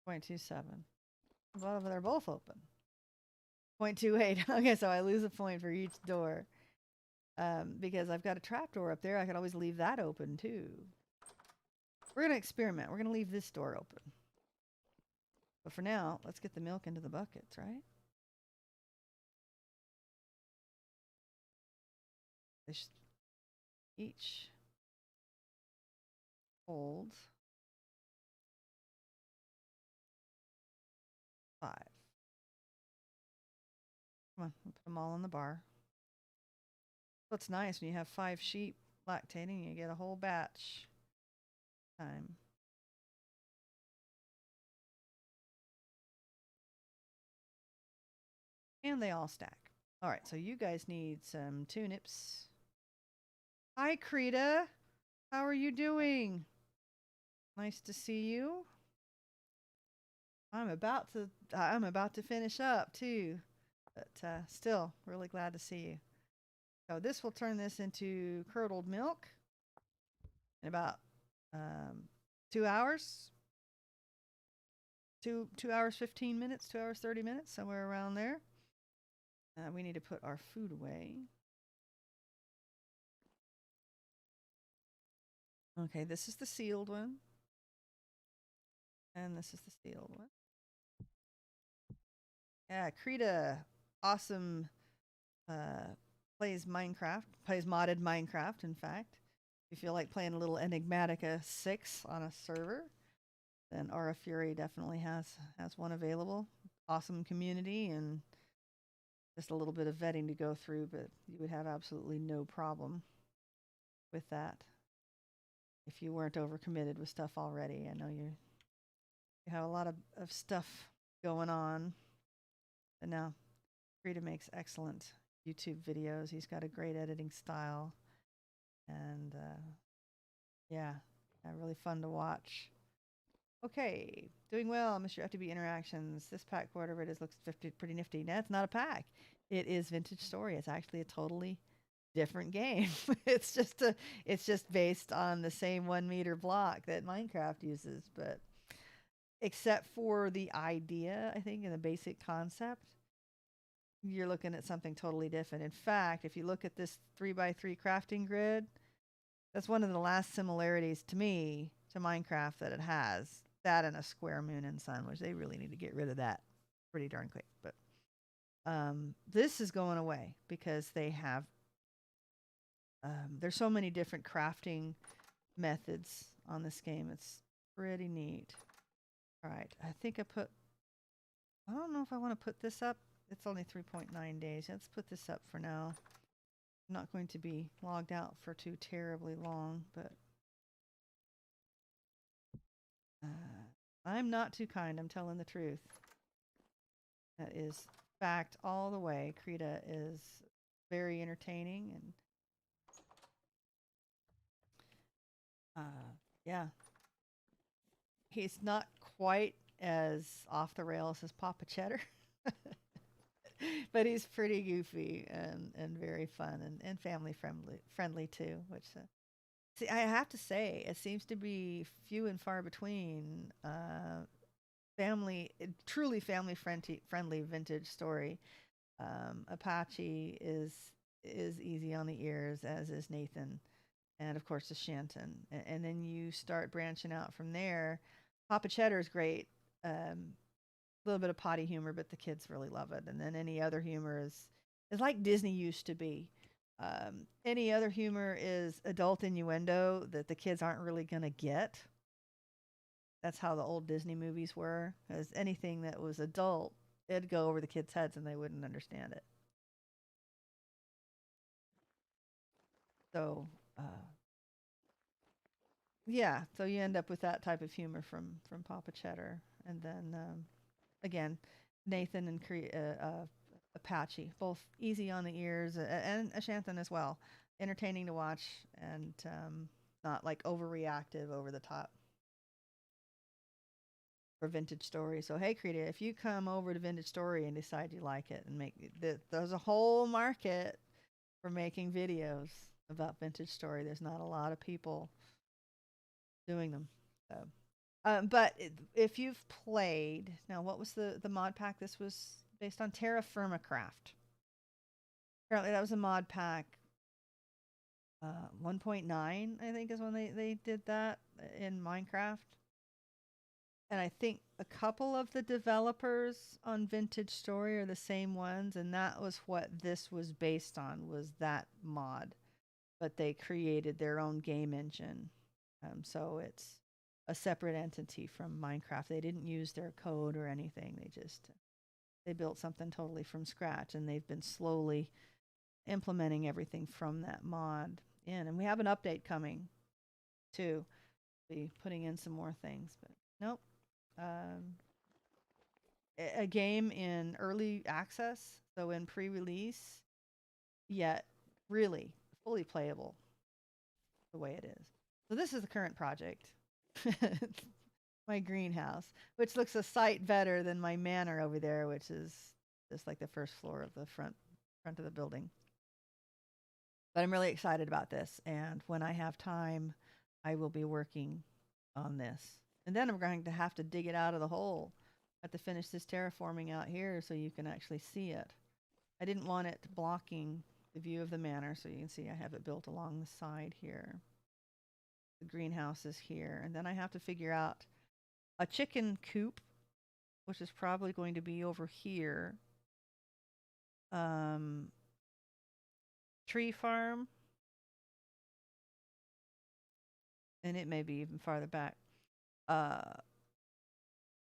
0.27. Well, they're both open. 0.28. Okay, so I lose a point for each door. Because I've got a trapdoor up there. I could always leave that open too. We're going to experiment. We're going to leave this door open. But for now, let's get the milk into the buckets, right? They should each hold 5. Come on, we'll put them all in the bar. What's nice when you have 5 sheep lactating, you get a whole batch time. And they all stack. All right, so you guys need some turnips. Hi, Krita. How are you doing? Nice to see you. I'm about to finish up too, but still really glad to see you. So this will turn this into curdled milk in about 2 hours. 2 hours 15 minutes, 2 hours 30 minutes, somewhere around there. We need to put our food away. Okay, this is the sealed one. And this is the sealed one. Yeah, Krita, awesome. Plays modded Minecraft, in fact. If you feel like playing a little Enigmatica 6 on a server, then Aura Fury definitely has one available. Awesome community and just a little bit of vetting to go through, but you would have absolutely no problem with that if you weren't overcommitted with stuff already. I know you have a lot of stuff going on. And now Frida makes excellent YouTube videos. He's got a great editing style. And yeah, really fun to watch. Okay, doing well, Mr. FTB Interactions. This pack, whatever it is, looks pretty nifty. No, it's not a pack. It is Vintage Story. It's actually a totally different game. it's just based on the same 1 meter block that Minecraft uses, but except for the idea, I think, and the basic concept, you're looking at something totally different. In fact, if you look at this 3x3 crafting grid, that's one of the last similarities to me to Minecraft that it has. That and a square moon and sun, which they really need to get rid of that pretty darn quick. But this is going away because they have there's so many different crafting methods on this game. It's pretty neat. All right, I think I don't know if I want to put this up. It's only 3.9 days. Let's put this up for now. I'm not going to be logged out for too terribly long, but I'm not too kind. I'm telling the truth. That is fact all the way. Krita is very entertaining and yeah. He's not quite as off the rails as Papa Cheddar. But he's pretty goofy and very fun and family friendly too, which see, I have to say, it seems to be few and far between truly family friendly vintage story. Apache is easy on the ears, as is Nathan, and of course the Shanton. And then you start branching out from there. Papa Cheddar is great. A little bit of potty humor, but the kids really love it. And then any other humor is like Disney used to be. Any other humor is adult innuendo that the kids aren't really going to get. That's how the old Disney movies were, because anything that was adult, it'd go over the kids' heads and they wouldn't understand it. So, yeah, so you end up with that type of humor from Papa Cheddar. And then, again, Nathan and Apache, both easy on the ears, and Ashanthan as well. Entertaining to watch and not like overreactive, over the top. For Vintage Story. So hey, Krita, if you come over to Vintage Story and decide you like it and there's a whole market for making videos about Vintage Story. There's not a lot of people doing them. So, but if you've played, now what was the mod pack? This was based on Terra Firma Craft. Apparently that was a mod pack 1.9, I think, is when they did that in Minecraft. And I think a couple of the developers on Vintage Story are the same ones, and that was what this was based on, was that mod. But they created their own game engine. So it's a separate entity from Minecraft. They didn't use their code or anything. They built something totally from scratch, and they've been slowly implementing everything from that mod in. And we have an update coming too. Be putting in some more things, but nope. A game in early access, So in pre-release, yet really fully playable the way it is. So this is the current project. My greenhouse, which looks a sight better than my manor over there, which is just like the first floor of the front of the building. But I'm really excited about this, and when I have time, I will be working on this. And then I'm going to have to dig it out of the hole. I have to finish this terraforming out here so you can actually see it. I didn't want it blocking the view of the manor, so you can see I have it built along the side here. The greenhouse is here, and then I have to figure out a chicken coop, which is probably going to be over here. Tree farm, and it may be even farther back.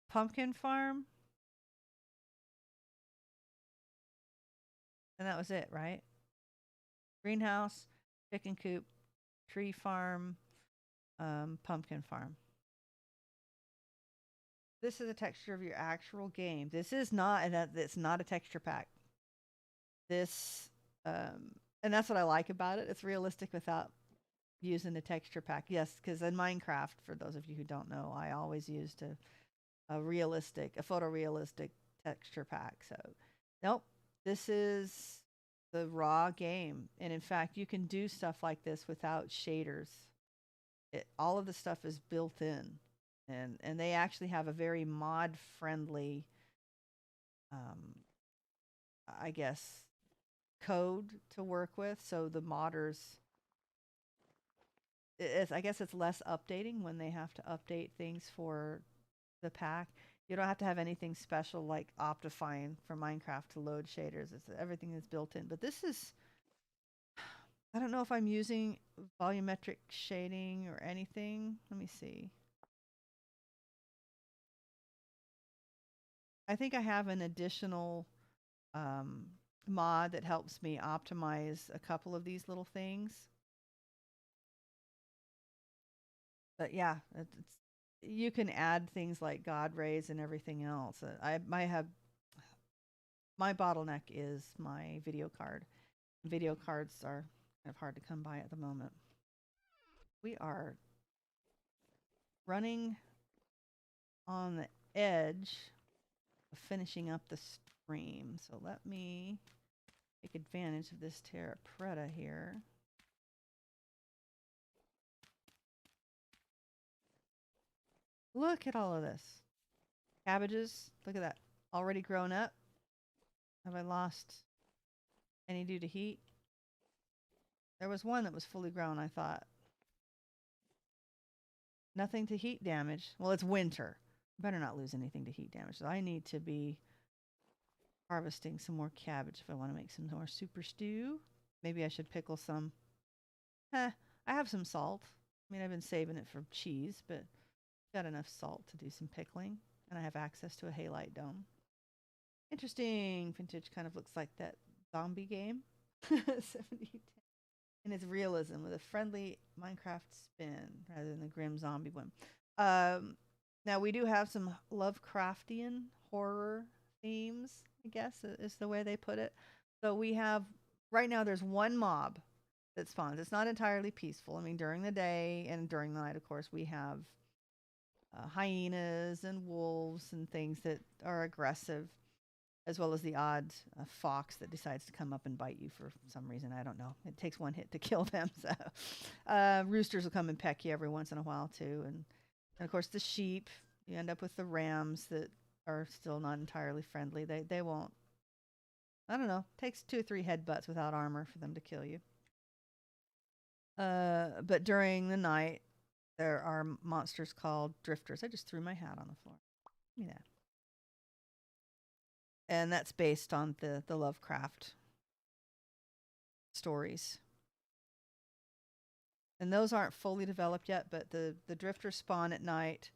Pumpkin farm, and that was it, right? Greenhouse, chicken coop, tree farm, pumpkin farm. This is a texture of your actual game. This is not it's not a texture pack. This and that's what I like about it. It's realistic without using the texture pack. Yes, because in Minecraft, for those of you who don't know, I always used a photorealistic texture pack. So, nope, this is the raw game. And in fact, you can do stuff like this without shaders. All of the stuff is built in. And they actually have a very mod friendly, I guess, code to work with. So the modders, I guess it's less updating when they have to update things for the pack. You don't have to have anything special like Optifine for Minecraft to load shaders. Everything is built in. But this is, I don't know if I'm using volumetric shading or anything. Let me see. I think I have an additional mod that helps me optimize a couple of these little things. But yeah, you can add things like God rays and everything else. My bottleneck is my video card. Video cards are kind of hard to come by at the moment. We are running on the edge of finishing up the stream. So let me take advantage of this Terra Preta here. Look at all of this. Cabbages, look at that. Already grown up. Have I lost any due to heat? There was one that was fully grown, I thought. Nothing to heat damage. Well, it's winter. Better not lose anything to heat damage. So I need to be harvesting some more cabbage if I want to make some more super stew. Maybe I should pickle some. I have some salt. I mean, I've been saving it for cheese, but got enough salt to do some pickling. And I have access to a halite dome. Interesting. Vintage kind of looks like that zombie game. 7010. And it's realism with a friendly Minecraft spin rather than the grim zombie one. Now we do have some Lovecraftian horror themes, I guess is the way they put it. So we have right now there's one mob that spawns. It's not entirely peaceful. I mean, during the day and during the night, of course, we have hyenas and wolves and things that are aggressive, as well as the odd fox that decides to come up and bite you for some reason. I don't know. It takes one hit to kill them. So roosters will come and peck you every once in a while too. And of course the sheep, you end up with the rams that are still not entirely friendly. They won't, I don't know, it takes 2 or 3 headbutts without armor for them to kill you. But during the night, there are monsters called drifters. I just threw my hat on the floor. Give me that. And that's based on the Lovecraft stories. And those aren't fully developed yet, but the drifters spawn at night,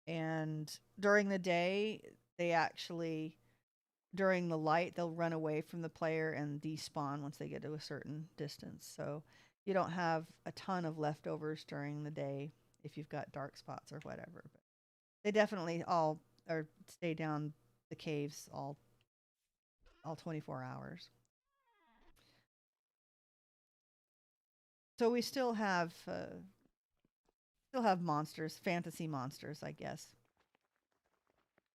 and during the day, they actually, during the light, they'll run away from the player and despawn once they get to a certain distance. So you don't have a ton of leftovers during the day if you've got dark spots or whatever. But they definitely all stay down the caves all all 24 hours. So we still have monsters, fantasy monsters, I guess.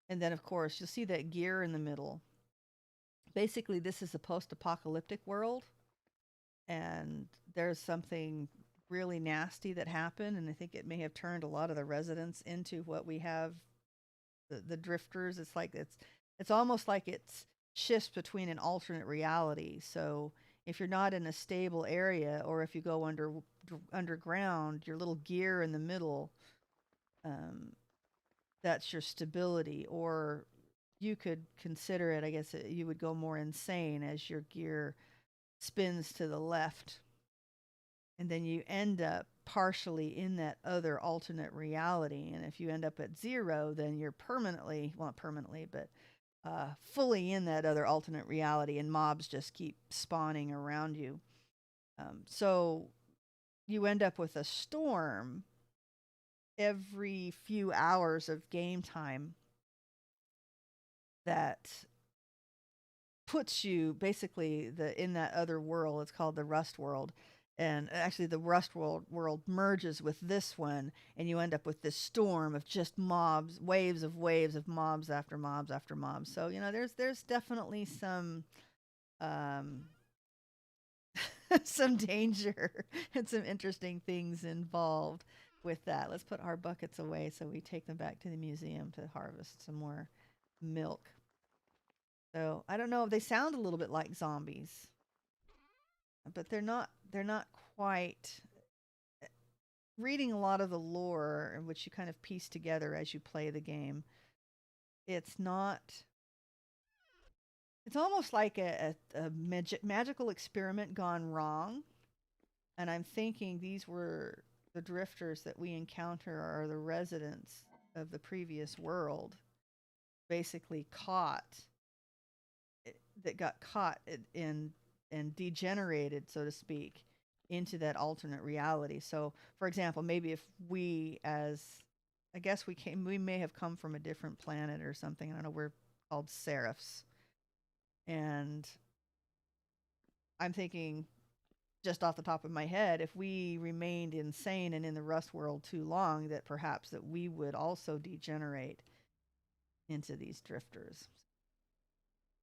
And then of course you'll see that gear in the middle. Basically, this is a post-apocalyptic world, and there's something really nasty that happened, and I think it may have turned a lot of the residents into what we have, the drifters. It's almost like it's shifts between an alternate reality. So if you're not in a stable area, or if you go underground, your little gear in the middle, um, that's your stability. Or you could consider it, I guess, you would go more insane as your gear spins to the left, and then you end up partially in that other alternate reality. And if you end up at zero, then you're permanently, well, not permanently, but fully in that other alternate reality, and mobs just keep spawning around you. So you end up with a storm every few hours of game time that puts you basically in that other world. It's called the Rust world, and actually the Rust world merges with this one, and you end up with this storm of just mobs, waves of mobs after mobs after mobs. So there's definitely some um, some danger and some interesting things involved with that. Let's put our buckets away so we take them back to the museum to harvest some more milk. So I don't know. They sound a little bit like zombies, but they're not. They're not quite. Reading a lot of the lore, which you kind of piece together as you play the game, it's not. It's almost like a magical experiment gone wrong. And I'm thinking these were the drifters that we encounter are the residents of the previous world, basically that got caught in and degenerated, so to speak, into that alternate reality. So, for example, maybe if we, as I guess we may have come from a different planet or something. I don't know. We're called seraphs, and I'm thinking just off the top of my head, if we remained insane and in the Rust world too long, that perhaps that we would also degenerate into these drifters.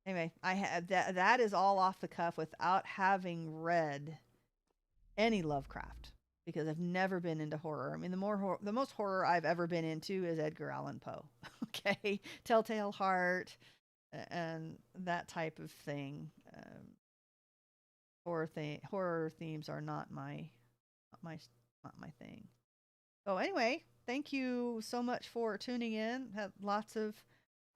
Anyway, I had that is all off the cuff without having read any Lovecraft, because I've never been into horror. I mean, the most horror I've ever been into is Edgar Allan Poe. Okay, Telltale Heart and that type of thing. Horror themes are my not my thing. So anyway, thank you so much for tuning in. Had lots of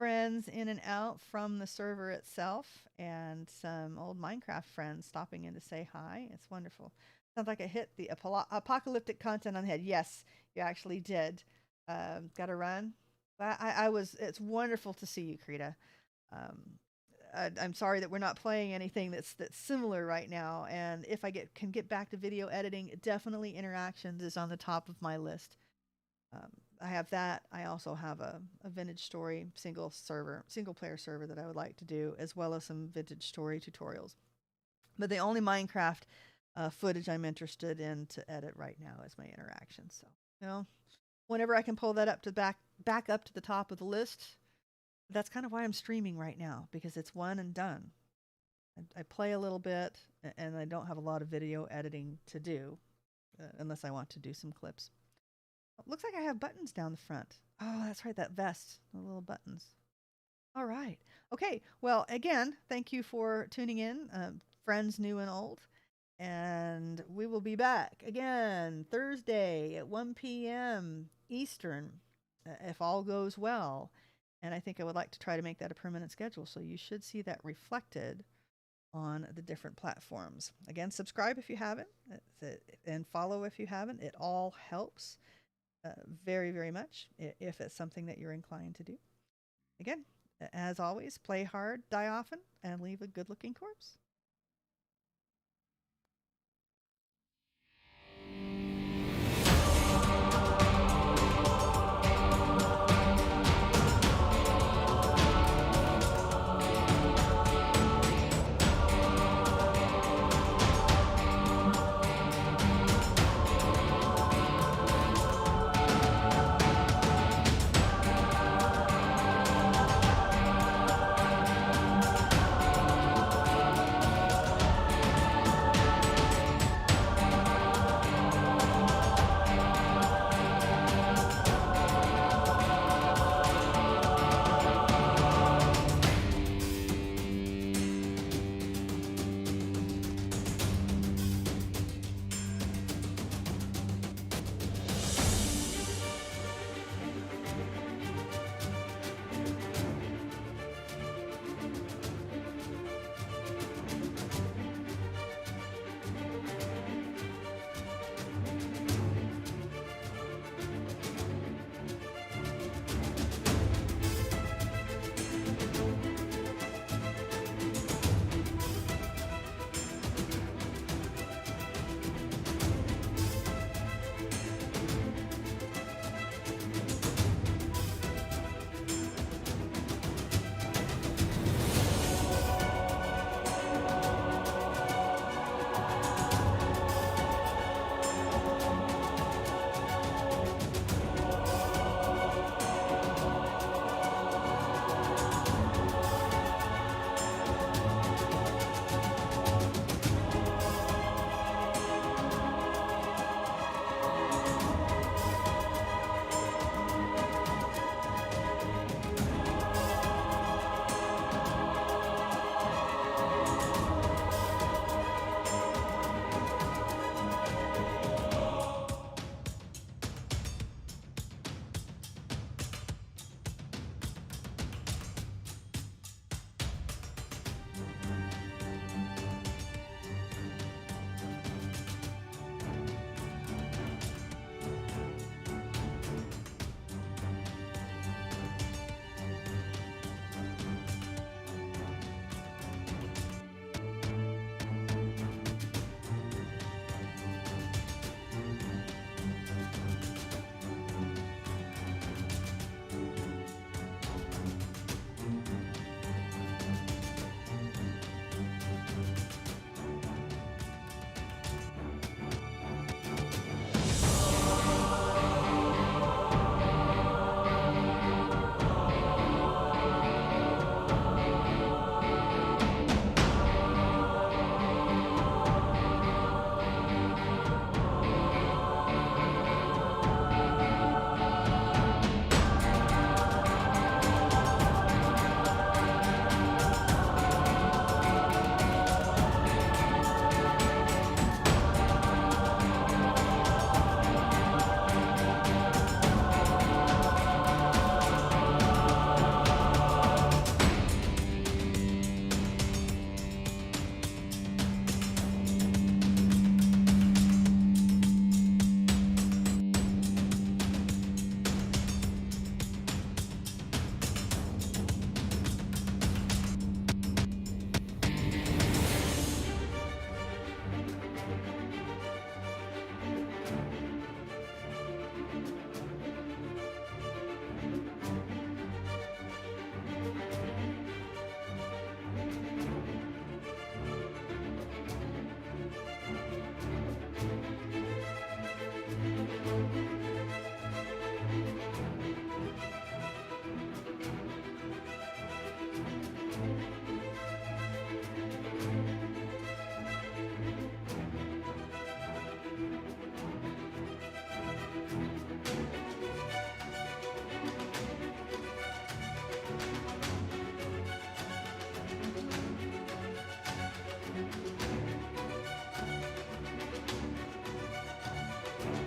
friends in and out from the server itself, and some old Minecraft friends stopping in to say hi. It's wonderful. Sounds like I hit the apocalyptic content on the head. Yes, you actually did. Got to run. But I was. It's wonderful to see you, Krita. Um, I'm sorry that we're not playing anything that's similar right now. And if I can get back to video editing, definitely interactions is on the top of my list. Um, I have that. I also have a vintage story single player server that I would like to do, as well as some vintage story tutorials. But the only Minecraft footage I'm interested in to edit right now is my interactions. So, whenever I can pull that up to back up to the top of the list, that's kind of why I'm streaming right now, because it's one and done. I play a little bit, and I don't have a lot of video editing to do, unless I want to do some clips. Looks like I have buttons down the front. Oh, that's right, that vest, the little buttons. All right. Okay. Well, again, thank you for tuning in, friends new and old. And we will be back again Thursday at 1 p.m. Eastern, if all goes well. And I think I would like to try to make that a permanent schedule. So you should see that reflected on the different platforms. Again, subscribe if you haven't, and follow if you haven't. It all helps very, very much if it's something that you're inclined to do. Again, as always, play hard, die often, and leave a good looking corpse.